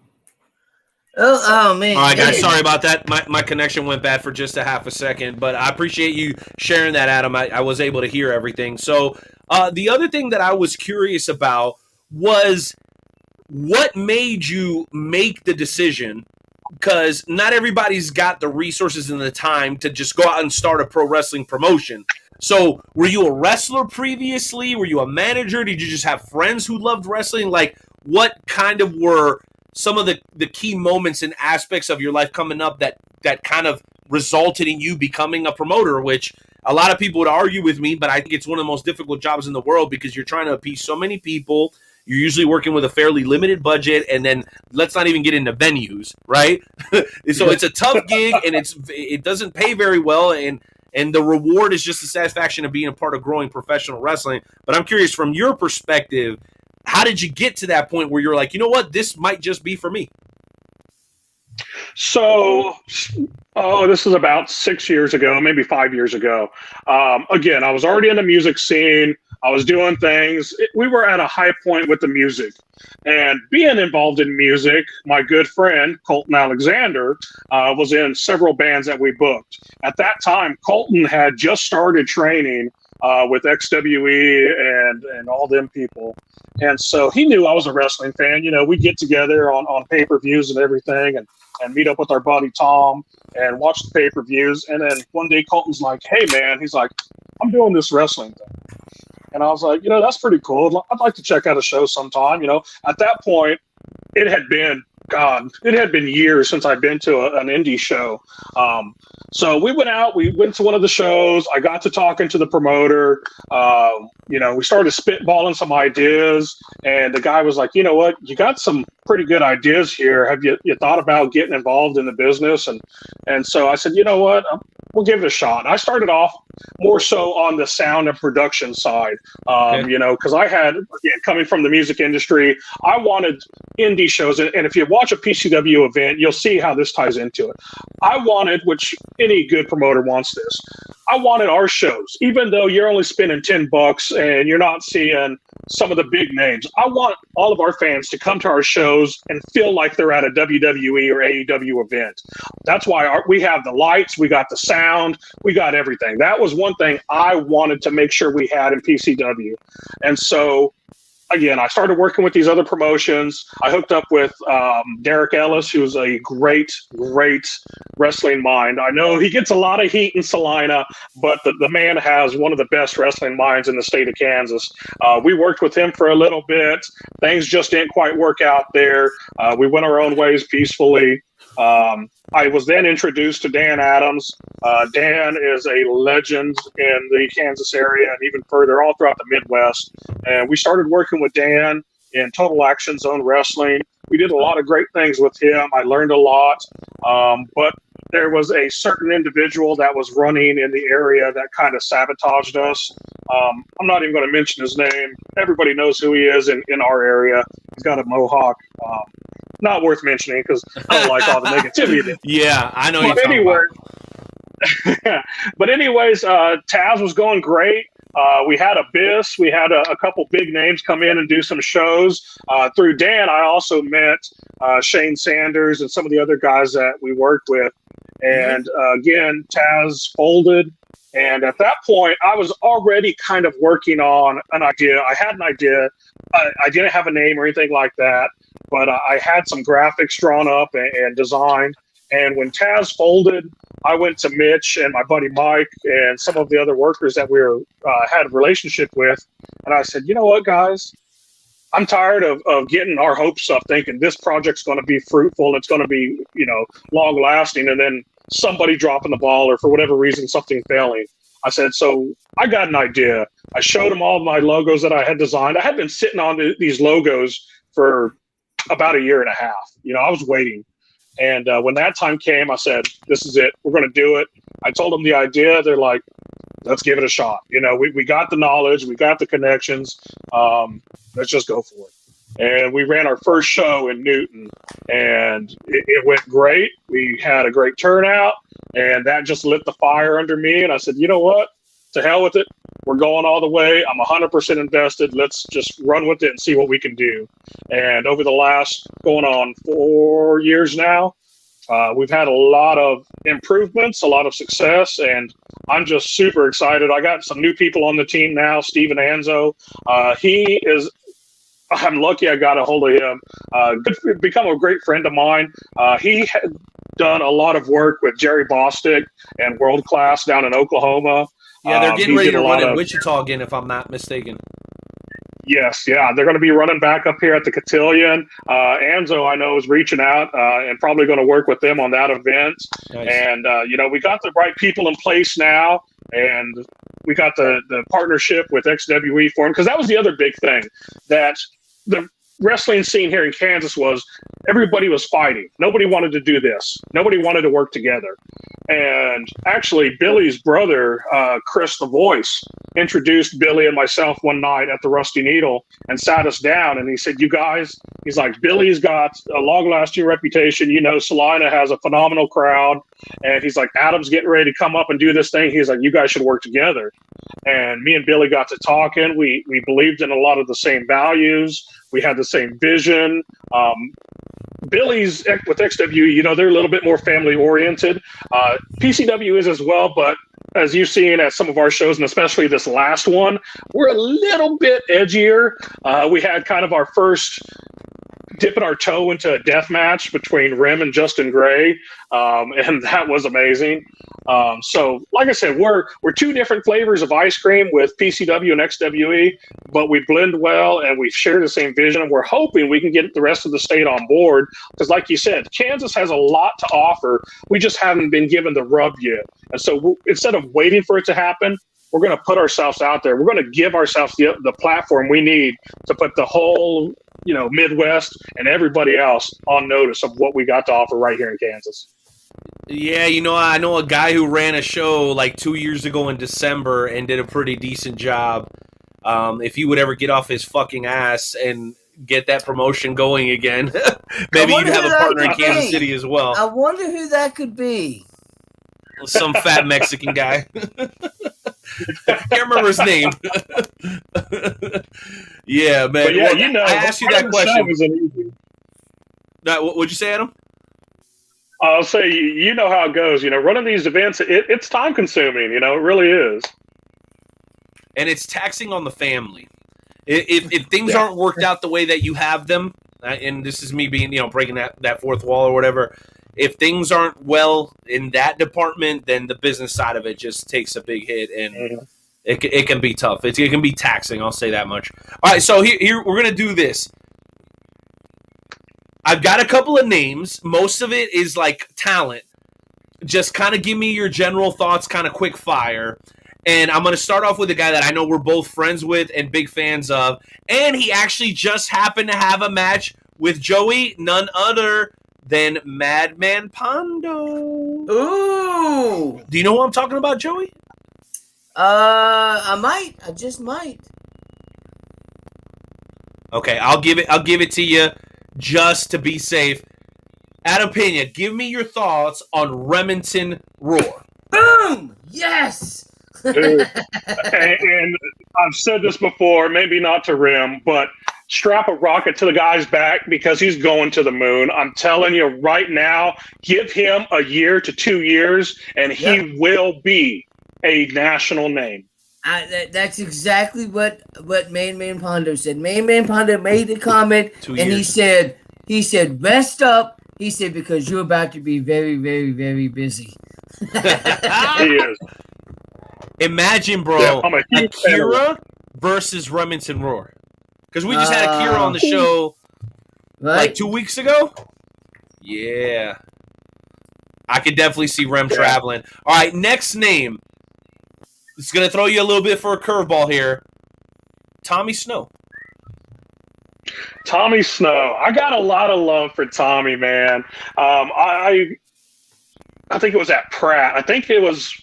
Oh man. All right, guys, sorry about that. My connection went bad for just a half a second, but I appreciate you sharing that, Adam. I was able to hear everything. So the other thing that I was curious about was what made you make the decision, because not everybody's got the resources and the time to just go out and start a pro wrestling promotion. So were you a wrestler previously? Were you a manager? Did you just have friends who loved wrestling? Like, what kind of were some of the key moments and aspects of your life coming up that kind of resulted in you becoming a promoter, which a lot of people would argue with me, but I think it's one of the most difficult jobs in the world because you're trying to appease so many people. You're usually working with a fairly limited budget, and then let's not even get into venues, right? So it's a tough gig, and it doesn't pay very well, and the reward is just the satisfaction of being a part of growing professional wrestling. But I'm curious, from your perspective, how did you get to that point where you're like, you know what, this might just be for me? So, this is about 6 years ago, maybe 5 years ago. Again, I was already in the music scene. I was doing things. We were at a high point with the music. And being involved in music, my good friend, Colton Alexander, was in several bands that we booked. At that time, Colton had just started training with XWE and all them people. And so he knew I was a wrestling fan. We'd get together on pay-per-views and everything and meet up with our buddy Tom and watch the pay-per-views. And then one day Colton's like, "Hey, man," he's like, "I'm doing this wrestling thing." And I was like, that's pretty cool. I'd like to check out a show sometime. At that point, it had been years since I'd been to an indie show. So we went to one of the shows. I got to talking to the promoter. We started spitballing some ideas, and the guy was like, "You know what? You got some pretty good ideas here. Have you thought about getting involved in the business?" And so I said, "You know what? We'll give it a shot." I started off more so on the sound and production side, because I had, again, coming from the music industry, I wanted indie shows. And if you watch a PCW event, you'll see how this ties into it. I wanted, which any good promoter wants this, I wanted our shows, even though you're only spending $10 and you're not seeing some of the big names. I want all of our fans to come to our shows and feel like they're at a WWE or AEW event. That's why we have the lights, we got the sound, we got everything. That was one thing I wanted to make sure we had in PCW. And so, again, I started working with these other promotions. I hooked up with Derek Ellis, who's a great, great wrestling mind. I know he gets a lot of heat in Salina, but the man has one of the best wrestling minds in the state of Kansas. We worked with him for a little bit. Things just didn't quite work out there. We went our own ways peacefully. I was then introduced to Dan Adams. Dan is a legend in the Kansas area and even further, all throughout the Midwest. And we started working with Dan in Total Action Zone Wrestling. We did a lot of great things with him. I learned a lot. But there was a certain individual that was running in the area that kind of sabotaged us. I'm not even going to mention his name. Everybody knows who he is in our area. He's got a mohawk. Not worth mentioning because I don't like all the negativity. Yeah, I know. But anyways, Taz was going great. We had Abyss. We had a couple big names come in and do some shows. Through Dan, I also met Shane Sanders and some of the other guys that we worked with. And again, Taz folded. And at that point, I was already kind of working on an idea. I had an idea. I didn't have a name or anything like that, but I had some graphics drawn up and designed. And when Taz folded, I went to Mitch and my buddy Mike and some of the other workers that we had a relationship with. And I said, you know what, guys? I'm tired of getting our hopes up, thinking this project's going to be fruitful. It's going to be, long lasting. And then somebody dropping the ball or for whatever reason, something failing. I said, so I got an idea. I showed them all my logos that I had designed. I had been sitting on these logos for about a year and a half. I was waiting. And when that time came, I said, this is it. We're going to do it. I told them the idea. They're like, let's give it a shot. We got the knowledge. We got the connections. Let's just go for it. And we ran our first show in Newton, and it went great. We had a great turnout, and that just lit the fire under me. And I said, you know what? To hell with it. We're going all the way. I'm 100% invested. Let's just run with it and see what we can do. And over the last going on 4 years now, we've had a lot of improvements, a lot of success, and I'm just super excited. I got some new people on the team now, Steven Anzo. I'm lucky I got a hold of him. Become a great friend of mine. He had done a lot of work with Jerry Bostic and World Class down in Oklahoma. Yeah, they're getting ready to run in Wichita again, if I'm not mistaken. Yes, yeah, they're going to be running back up here at the Cotillion. Anzo, I know, is reaching out and probably going to work with them on that event. Nice. And, we got the right people in place now, and we got the partnership with XWE for them, because that was the other big thing, that the wrestling scene here in Kansas was everybody was fighting. Nobody wanted to do this. Nobody wanted to work together. And actually, Billy's brother, Chris the Voice, introduced Billy and myself one night at the Rusty Needle and sat us down. And he said, you guys, he's like, Billy's got a long-lasting reputation. Salina has a phenomenal crowd. And he's like, Adam's getting ready to come up and do this thing. He's like, you guys should work together. And me and Billy got to talking. We believed in a lot of the same values. We had the same vision. Billy's with XWE, they're a little bit more family oriented. PCW is as well, but as you've seen at some of our shows, and especially this last one, we're a little bit edgier. We had kind of our first dipping our toe into a death match between Rim and Justin Gray, and that was amazing. So, like I said, we're two different flavors of ice cream with PCW and XWE, but we blend well and we share the same vision, and we're hoping we can get the rest of the state on board because, like you said, Kansas has a lot to offer. We just haven't been given the rub yet. And so instead of waiting for it to happen, we're going to put ourselves out there. We're going to give ourselves the platform we need to put the whole Midwest and everybody else on notice of what we got to offer right here in Kansas. Yeah, I know a guy who ran a show like 2 years ago in December and did a pretty decent job. If he would ever get off his fucking ass and get that promotion going again, maybe you'd have a partner in Kansas City as well. I wonder who that could be. Some fat Mexican guy. Can't remember his name. Yeah, man. But yeah, well, I asked you that question. What'd you say, Adam? I'll say, you know how it goes. Running these events, it's time consuming. It really is. And it's taxing on the family. If things aren't worked out the way that you have them, and this is me being, breaking that fourth wall or whatever. If things aren't well in that department, then the business side of it just takes a big hit, and it can be tough. It can be taxing. I'll say that much. All right, so here we're gonna do this. I've got a couple of names. Most of it is like talent. Just kind of give me your general thoughts, kind of quick fire. And I'm going to start off with a guy that I know we're both friends with and big fans of. And he actually just happened to have a match with Joey, none other than Madman Pondo. Ooh! Do you know who I'm talking about, Joey? I might. I just might. Okay, I'll give it to you just to be safe. Adam Pina, give me your thoughts on Remington Roar. Boom! Yes! Dude, and I've said this before, maybe not to Rim, but strap a rocket to the guy's back because he's going to the moon. I'm telling you right now, give him a year to 2 years, and he will be a national name. That's exactly what Man Pondo said. Man Pondo made the comment, and he said, rest up. He said, because you're about to be very, very, very busy. He is. Imagine, bro, Yeah, I'm a huge fan of Akira versus Remington Roar. Because we just had Akira on the show like 2 weeks ago. Yeah. I could definitely see Rem traveling. All right, next name. It's going to throw you a little bit for a curveball here. Tommy Snow. Tommy Snow. I got a lot of love for Tommy, man. I think it was at Pratt. I think it was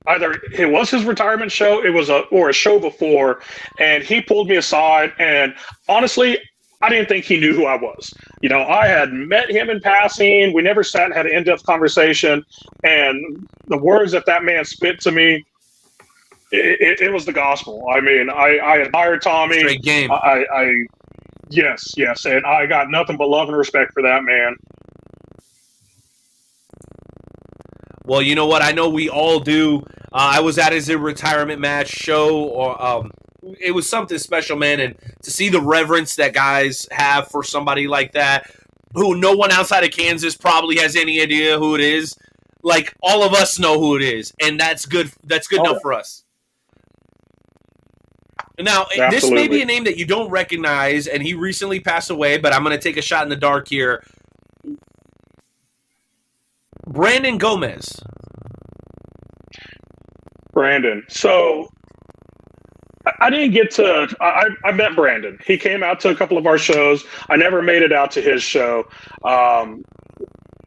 either it was his retirement show, or a show before, and he pulled me aside, and honestly, I didn't think he knew who I was. You know, I had met him in passing. We never sat and had an in-depth conversation, and the words that man spit to me, it was the gospel. I mean, I admire Tommy. Straight game. Yes, and I got nothing but love and respect for that man. Well, you know what? I know we all do. I was at his retirement match show, or it was something special, man. And to see the reverence that guys have for somebody like that, who no one outside of Kansas probably has any idea who it is. Like, all of us know who it is, and that's good. That's good enough for us. Now, Absolutely. This may be a name that you don't recognize, and he recently passed away, but I'm going to take a shot in the dark here. Brandon Gomez. Brandon. So I didn't get to I met Brandon. He came out to a couple of our shows. I never made it out to his show.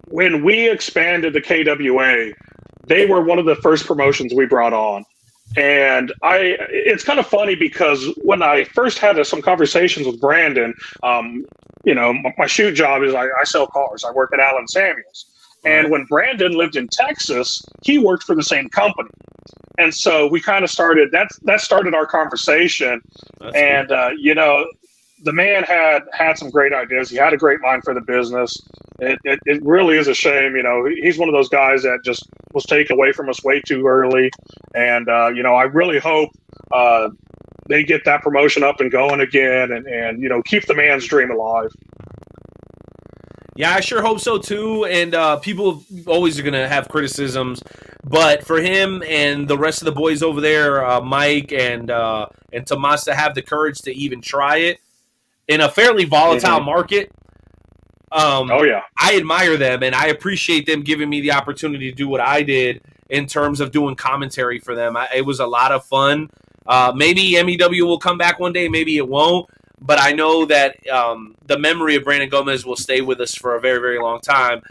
When we expanded the KWA, they were one of the first promotions we brought on. And it's kind of funny because when I first had some conversations with Brandon, you know, my shoot job is I sell cars. I work at Allen Samuels. And when Brandon lived in Texas, he worked for the same company. And so we kind of started, that started our conversation. And, you know, the man had some great ideas. He had a great mind for the business. It really is a shame. You know, he's one of those guys that just was taken away from us way too early. And, you know, I really hope they get that promotion up and going again and, you know, keep the man's dream alive. Yeah, I sure hope so too. And people always are going to have criticisms, but for him and the rest of the boys over there, Mike and Tomas, to have the courage to even try it in a fairly volatile market, I admire them and I appreciate them giving me the opportunity to do what I did in terms of doing commentary for them. It was a lot of fun. Maybe MEW will come back one day, maybe it won't. But I know that the memory of Brandon Gomez will stay with us for a very, very long time.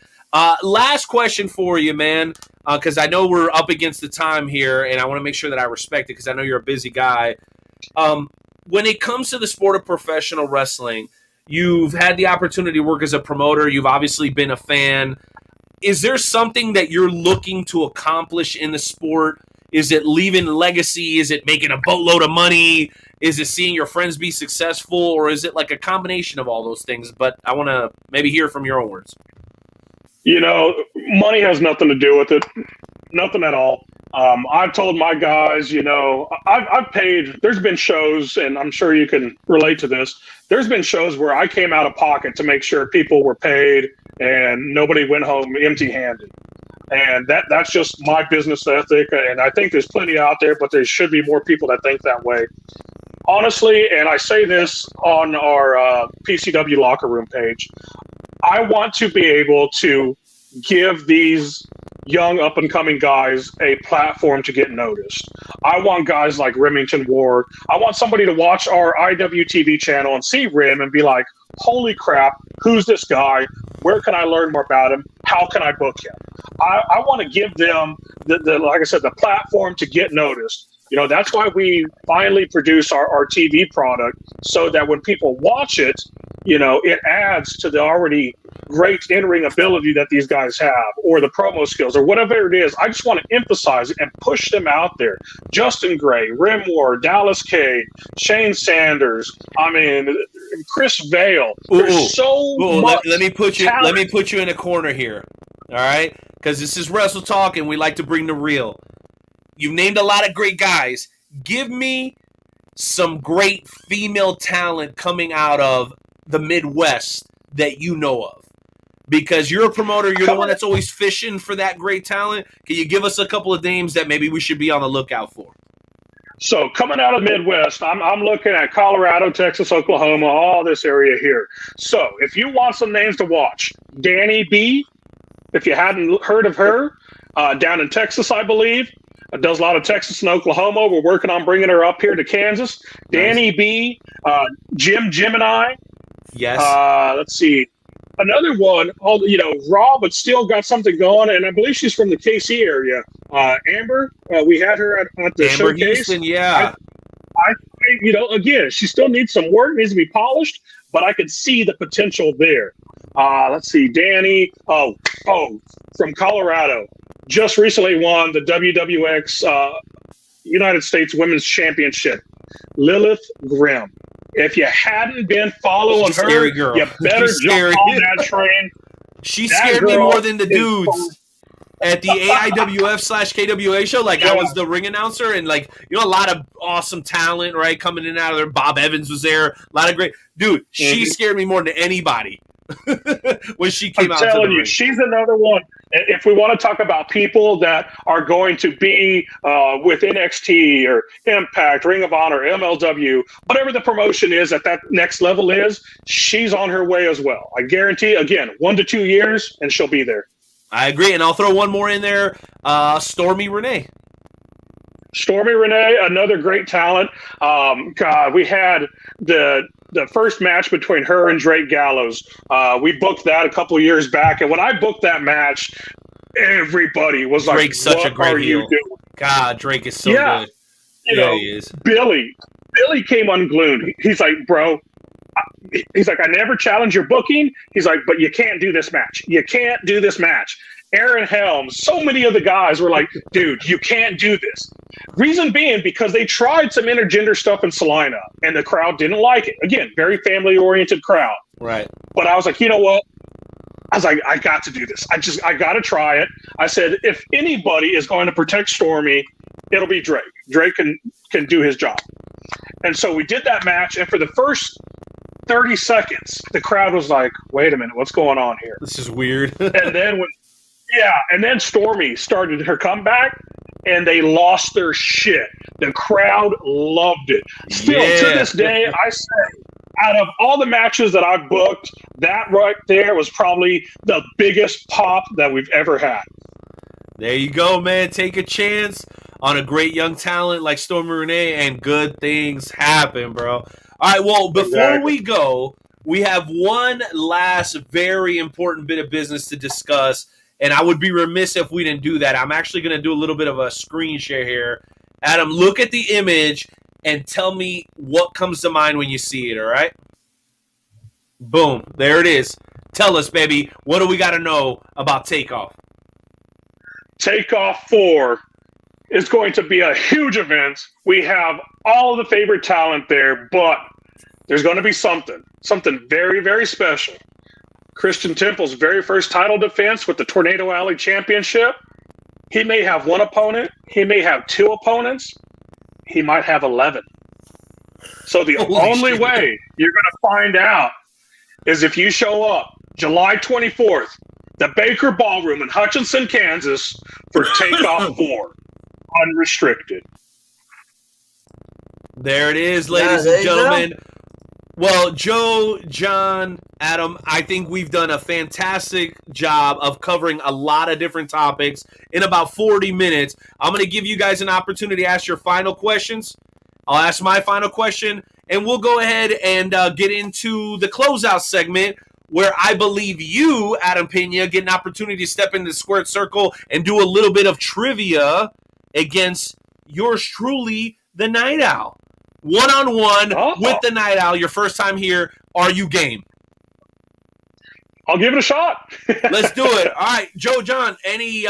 Last question for you, man, because I know we're up against the time here, and I want to make sure that I respect it because I know you're a busy guy. When it comes to the sport of professional wrestling, you've had the opportunity to work as a promoter. You've obviously been a fan. Is there something that you're looking to accomplish in the sport? Is it leaving legacy? Is it making a boatload of money? Is it seeing your friends be successful? Or is it like a combination of all those things? But I want to maybe hear from your own words. You know, money has nothing to do with it. Nothing at all. I've told my guys, you know, I've paid, there's been shows, and I'm sure you can relate to this. There's been shows where I came out of pocket to make sure people were paid and nobody went home empty-handed. And that's just my business ethic. And I think there's plenty out there, but there should be more people that think that way. Honestly, and I say this on our PCW locker room page, I want to be able to give these young up-and-coming guys a platform to get noticed. I want guys like Remington Ward. I want somebody to watch our IWTV channel and see Rim and be like, holy crap, who's this guy? Where can I learn more about him? How can I book him? I want to give them, like I said, the platform to get noticed. You know, that's why we finally produce our TV product, so that when people watch it, you know, it adds to the already great in-ring ability that these guys have, or the promo skills, or whatever it is. I just want to emphasize it and push them out there. Justin Gray, Rim Ward, Dallas Cade, Shane Sanders, I mean, Chris Vale. There's so much let me put you talent. Let me put you in a corner here, all right? Because this is Wrestle Talk, and we like to bring the real. you've named a lot of great guys. Give me some great female talent coming out of the Midwest that you know of. Because you're a promoter, you're the one that's always fishing for that great talent. Can you give us a couple of names that maybe we should be on the lookout for? So coming out of the Midwest, I'm looking at Colorado, Texas, Oklahoma, all this area here. So if you want some names to watch, Danny B, if you hadn't heard of her, down in Texas, I believe, does a lot of Texas and Oklahoma. We're working on bringing her up here to Kansas. Danny B, Jim Gemini. Yes. Let's see. Another one, raw, but still got something going, and I believe she's from the KC area. Amber, we had her at the Amber showcase. Houston, yeah. Again, she still needs some work, needs to be polished, but I could see the potential there. Let's see, Danny, from Colorado, just recently won the WWX United States Women's Championship. Lilith Grimm. If you hadn't been following her, you better jump on that train. She scared me more than the dudes at the AIWF/KWA show. Like, I was the ring announcer, and a lot of awesome talent, right, coming in and out of there. Bob Evans was there. A lot of great dude. She scared me more than anybody when she came out. I'm telling you, she's another one. If we want to talk about people that are going to be with NXT or Impact, Ring of Honor, MLW, whatever the promotion is at that next level is, she's on her way as well. I guarantee, again, 1 to 2 years, and she'll be there. I agree, and I'll throw one more in there, Stormy Renee. Stormy Renee, another great talent. God, we had the first match between her and Drake Gallows. We booked that a couple of years back, and when I booked that match, everybody was Drake's like, such a great heel. God, Drake is so good. He is. Billy came unglued. He's like, bro, he's like, I never challenge your booking. He's like, but you can't do this match. You can't do this match. Aaron Helms, so many of the guys were like, dude, you can't do this. Reason being, because they tried some intergender stuff in Salina, and the crowd didn't like it. Again, very family-oriented crowd. Right. But I was like, you know what? I was like, I got to do this. I got to try it. I said, if anybody is going to protect Stormy, it'll be Drake. Drake can do his job. And so we did that match, and for the first 30 seconds, the crowd was like, wait a minute, what's going on here? This is weird. And then Stormy started her comeback, and they lost their shit. The crowd loved it. Still, to this day, I say, out of all the matches that I've booked, that right there was probably the biggest pop that we've ever had. There you go, man. Take a chance on a great young talent like Stormy Renee, and good things happen, bro. All right, well, before we go, we have one last very important bit of business to discuss, and I would be remiss if we didn't do that. I'm actually going to do a little bit of a screen share here. Adam, look at the image and tell me what comes to mind when you see it, all right? Boom. There it is. Tell us, baby, what do we got to know about Takeoff? Takeoff 4 is going to be a huge event. We have all of the favorite talent there, but there's going to be something very, very special. Christian Temple's very first title defense with the Tornado Alley Championship. He may have one opponent. He may have 2 opponents. He might have 11. So the only way you're going to find out is if you show up July 24th, the Baker Ballroom in Hutchinson, Kansas, for Takeoff 4, unrestricted. There it is, ladies and gentlemen. Well, Joe, John, Adam, I think we've done a fantastic job of covering a lot of different topics in about 40 minutes. I'm going to give you guys an opportunity to ask your final questions. I'll ask my final question, and we'll go ahead and get into the closeout segment, where I believe you, Adam Pina, get an opportunity to step into the squared circle and do a little bit of trivia against yours truly, the Night Owl. One-on-one with the Night Owl, your first time here. Are you game? I'll give it a shot. Let's do it. All right, Joe, John, any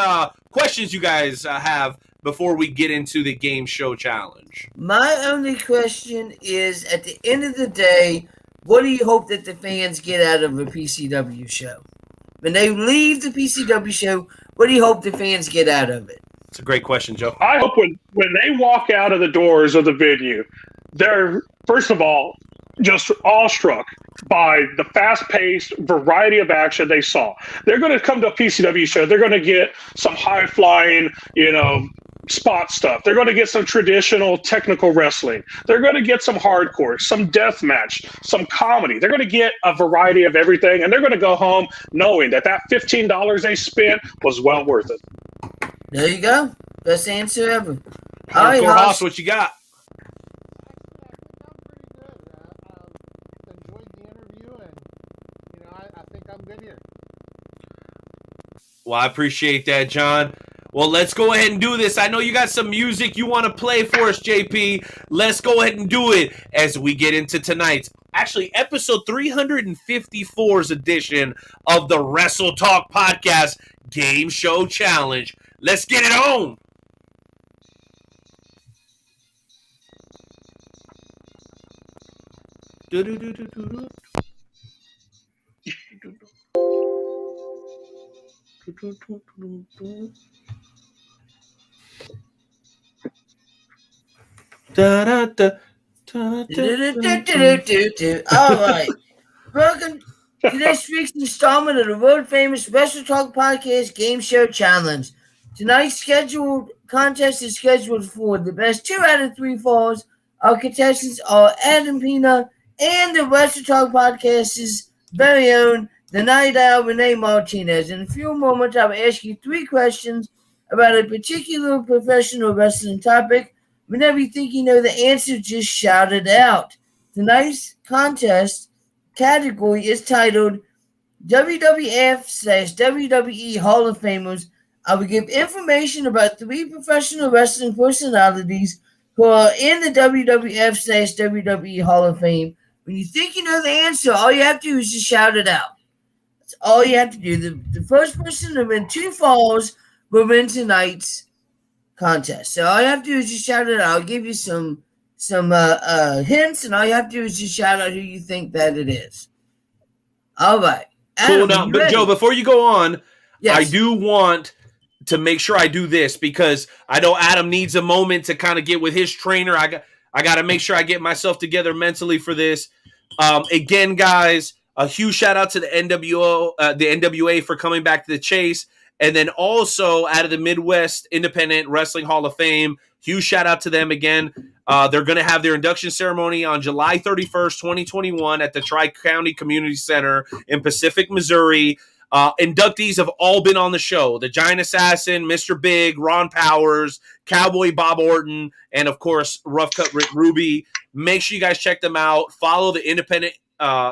questions you guys have before we get into the game show challenge? My only question is, at the end of the day, what do you hope that the fans get out of a PCW show? When they leave the PCW show, what do you hope the fans get out of it? It's a great question, Joe. I hope when they walk out of the doors of the venue, they're, first of all, just awestruck by the fast-paced variety of action they saw. They're going to come to a PCW show. They're going to get some high-flying, spot stuff. They're going to get some traditional technical wrestling. They're going to get some hardcore, some death match, some comedy. They're going to get a variety of everything, and they're going to go home knowing that $15 they spent was well worth it. There you go. Best answer ever. All right, Hardcore Hoss. Hoss, what you got? Enjoyed the interview, and I think I'm good here. Well, I appreciate that, John. Well, let's go ahead and do this. I know you got some music you want to play for us, JP. Let's go ahead and do it as we get into tonight's, actually, episode 354's edition of the Wrestle Talk Podcast Game Show Challenge. Let's get it on. All right. Welcome to this week's installment of the world-famous Wrestle Talk Podcast Game Show Challenge. Tonight's scheduled contest is scheduled for the best 2 out of 3 falls. Our contestants are Adam Pina and the Wrestle Talk Podcast's very own, the Night Owl Renee Martinez. In a few moments, I will ask you 3 questions about a particular professional wrestling topic. Whenever you think you know the answer, just shout it out. Tonight's contest category is titled WWF/WWE Hall of Famers. I will give information about 3 professional wrestling personalities who are in the WWF/WWE Hall of Fame. When you think you know the answer, all you have to do is just shout it out. That's all you have to do. The first person to win 2 falls will win tonight's contest. So all you have to do is just shout it out. I'll give you some hints, and all you have to do is just shout out who you think that it is. All right. Adam, Cool. Now, but Joe, before you go on, yes. I do want to make sure I do this because I know Adam needs a moment to kind of get with his trainer. I got to make sure I get myself together mentally for this. Again, guys, a huge shout out to the NWA for coming back to the chase. And then also out of the Midwest Independent Wrestling Hall of Fame, huge shout out to them again. They're going to have their induction ceremony on July 31st, 2021 at the Tri-County Community Center in Pacific, Missouri. Inductees have all been on the show. The Giant Assassin, Mr. Big, Ron Powers, Cowboy Bob Orton, and of course, Rough Cut Rick Ruby. Make sure you guys check them out. Follow the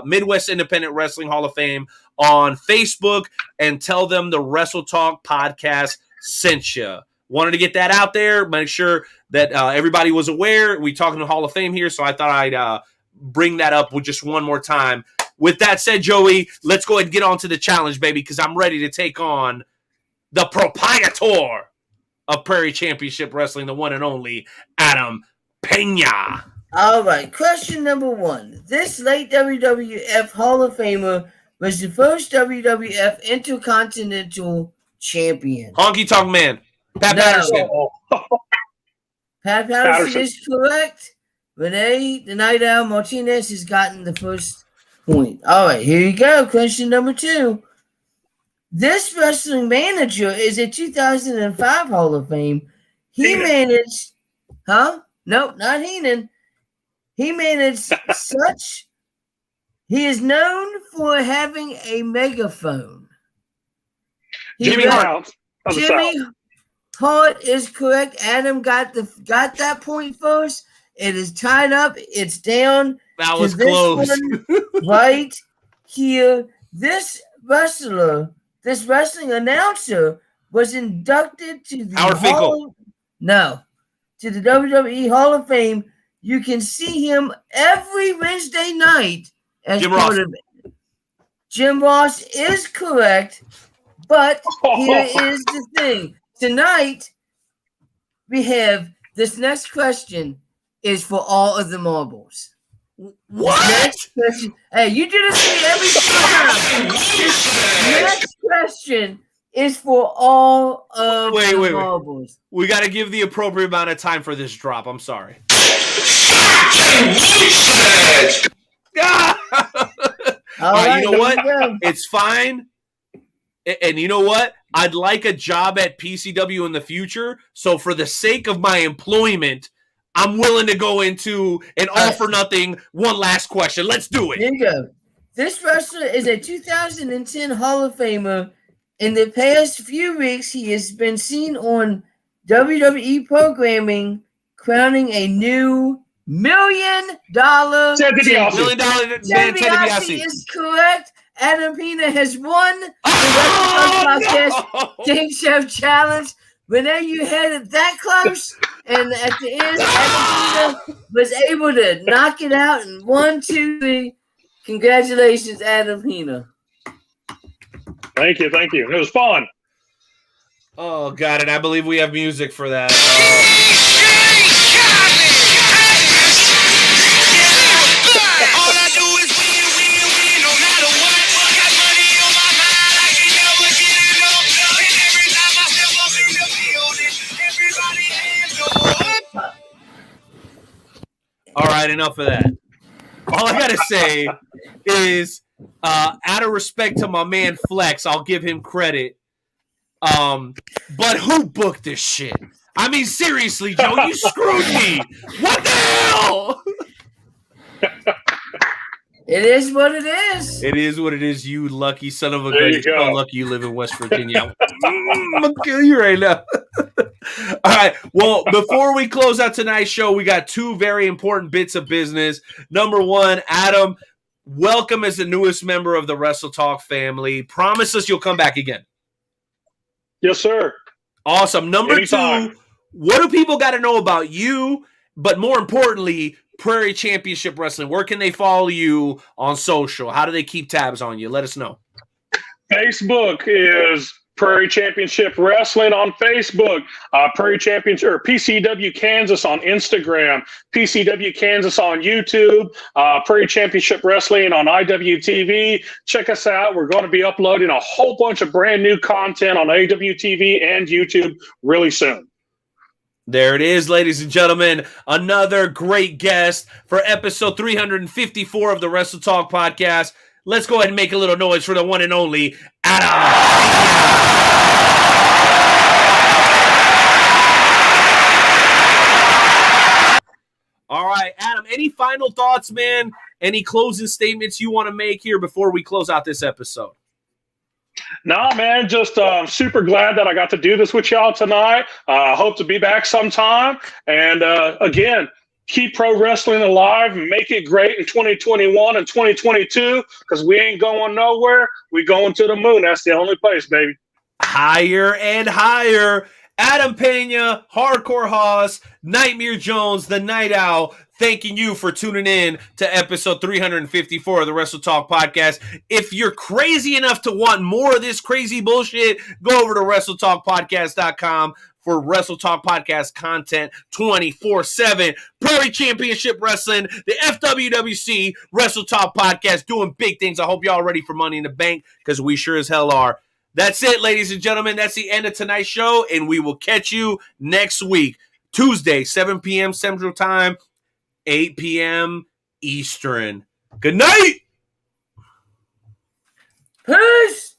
Midwest Independent Wrestling Hall of Fame on Facebook and tell them the Wrestle Talk Podcast sent you. Wanted to get that out there, make sure that everybody was aware. We talking to Hall of Fame here, so I thought I'd bring that up with just one more time. With that said, Joey, let's go ahead and get on to the challenge, baby, because I'm ready to take on the proprietor of Prairie Championship Wrestling, the one and only Adam Pina. All right, question number 1. This late WWF Hall of Famer was the first WWF Intercontinental Champion. Honky Tonk Man. Pat Patterson. Pat Patterson is correct. Renee, the Night Owl Martinez, has gotten the first point. All right, here you go. Question number 2. This wrestling manager is a 2005 Hall of Fame. He managed, Nope, not Heenan. He managed such. He is known for having a megaphone. Jimmy Hart. Jimmy Hart is correct. Adam got that point first. It is tied up. It's down. That was close. Right here. This wrestling announcer was inducted to the Howard Finkel. To the WWE Hall of Fame. You can see him every Wednesday night as Jim part Ross. of it. Jim Ross is correct, but here is the thing. Tonight, we have this next question is for all of the marbles. What? Next question. Hey, you do this to me every time. Next question is for all of the marbles. We got to give the appropriate amount of time for this drop. I'm sorry. All right, you know what? It's fine. And you know what? I'd like a job at PCW in the future. So for the sake of my employment, I'm willing to go into an all for nothing. One last question. Let's do it. Here you go. This wrestler is a 2010 Hall of Famer. In the past few weeks, he has been seen on WWE programming, crowning a new $1 million Ted DiBiase. $1 million man, Ted DiBiase is correct. Adam Pina has won the Podcast Game Show Challenge. Whenever you had it that close, and at the end, Adam Pina was able to knock it out in 1, 2, 3. Congratulations, Adam Pina. Thank you. It was fun. Oh, got it. I believe we have music for that. All right, enough of that. All I gotta say is, out of respect to my man Flex, I'll give him credit. But who booked this shit? I mean, seriously, Joe, you screwed me. What the hell? It is what it is. It is what it is, you lucky son of a gun. You're so lucky you live in West Virginia. I'm going to kill you right now. All right. Well, before we close out tonight's show, we got two very important bits of business. Number one, Adam, welcome as the newest member of the Wrestle Talk family. Promise us you'll come back again. Yes, sir. Awesome. Number Anytime. 2, what do people got to know about you? But more importantly, Prairie Championship Wrestling. Where can they follow you on social? How do they keep tabs on you? Let us know. Facebook is Prairie Championship Wrestling on Facebook. Prairie Championship or PCW Kansas on Instagram. PCW Kansas on YouTube. Prairie Championship Wrestling on IWTV. Check us out. We're going to be uploading a whole bunch of brand new content on AWTV and YouTube really soon. There it is, ladies and gentlemen. Another great guest for episode 354 of the Wrestle Talk podcast. Let's go ahead and make a little noise for the one and only Adam. All right, Adam, any final thoughts, man? Any closing statements you want to make here before we close out this episode? No, man, just super glad that I got to do this with y'all tonight. Hope to be back sometime. And again, keep pro wrestling alive and make it great in 2021 and 2022 because we ain't going nowhere. We going to the moon. That's the only place, baby. Higher and higher. Adam Pena, Hardcore Hoss, Nightmare Jones, the Night Owl, thanking you for tuning in to episode 354 of the Wrestle Talk podcast. If you're crazy enough to want more of this crazy bullshit, go over to WrestleTalkPodcast.com for Wrestle Talk Podcast content 24/7. Prairie Championship Wrestling, the FWWC Wrestle Talk Podcast, doing big things. I hope y'all ready for Money in the Bank because we sure as hell are. That's it, ladies and gentlemen. That's the end of tonight's show, and we will catch you next week, Tuesday, 7 p.m. Central Time, 8 p.m. Eastern. Good night! Peace!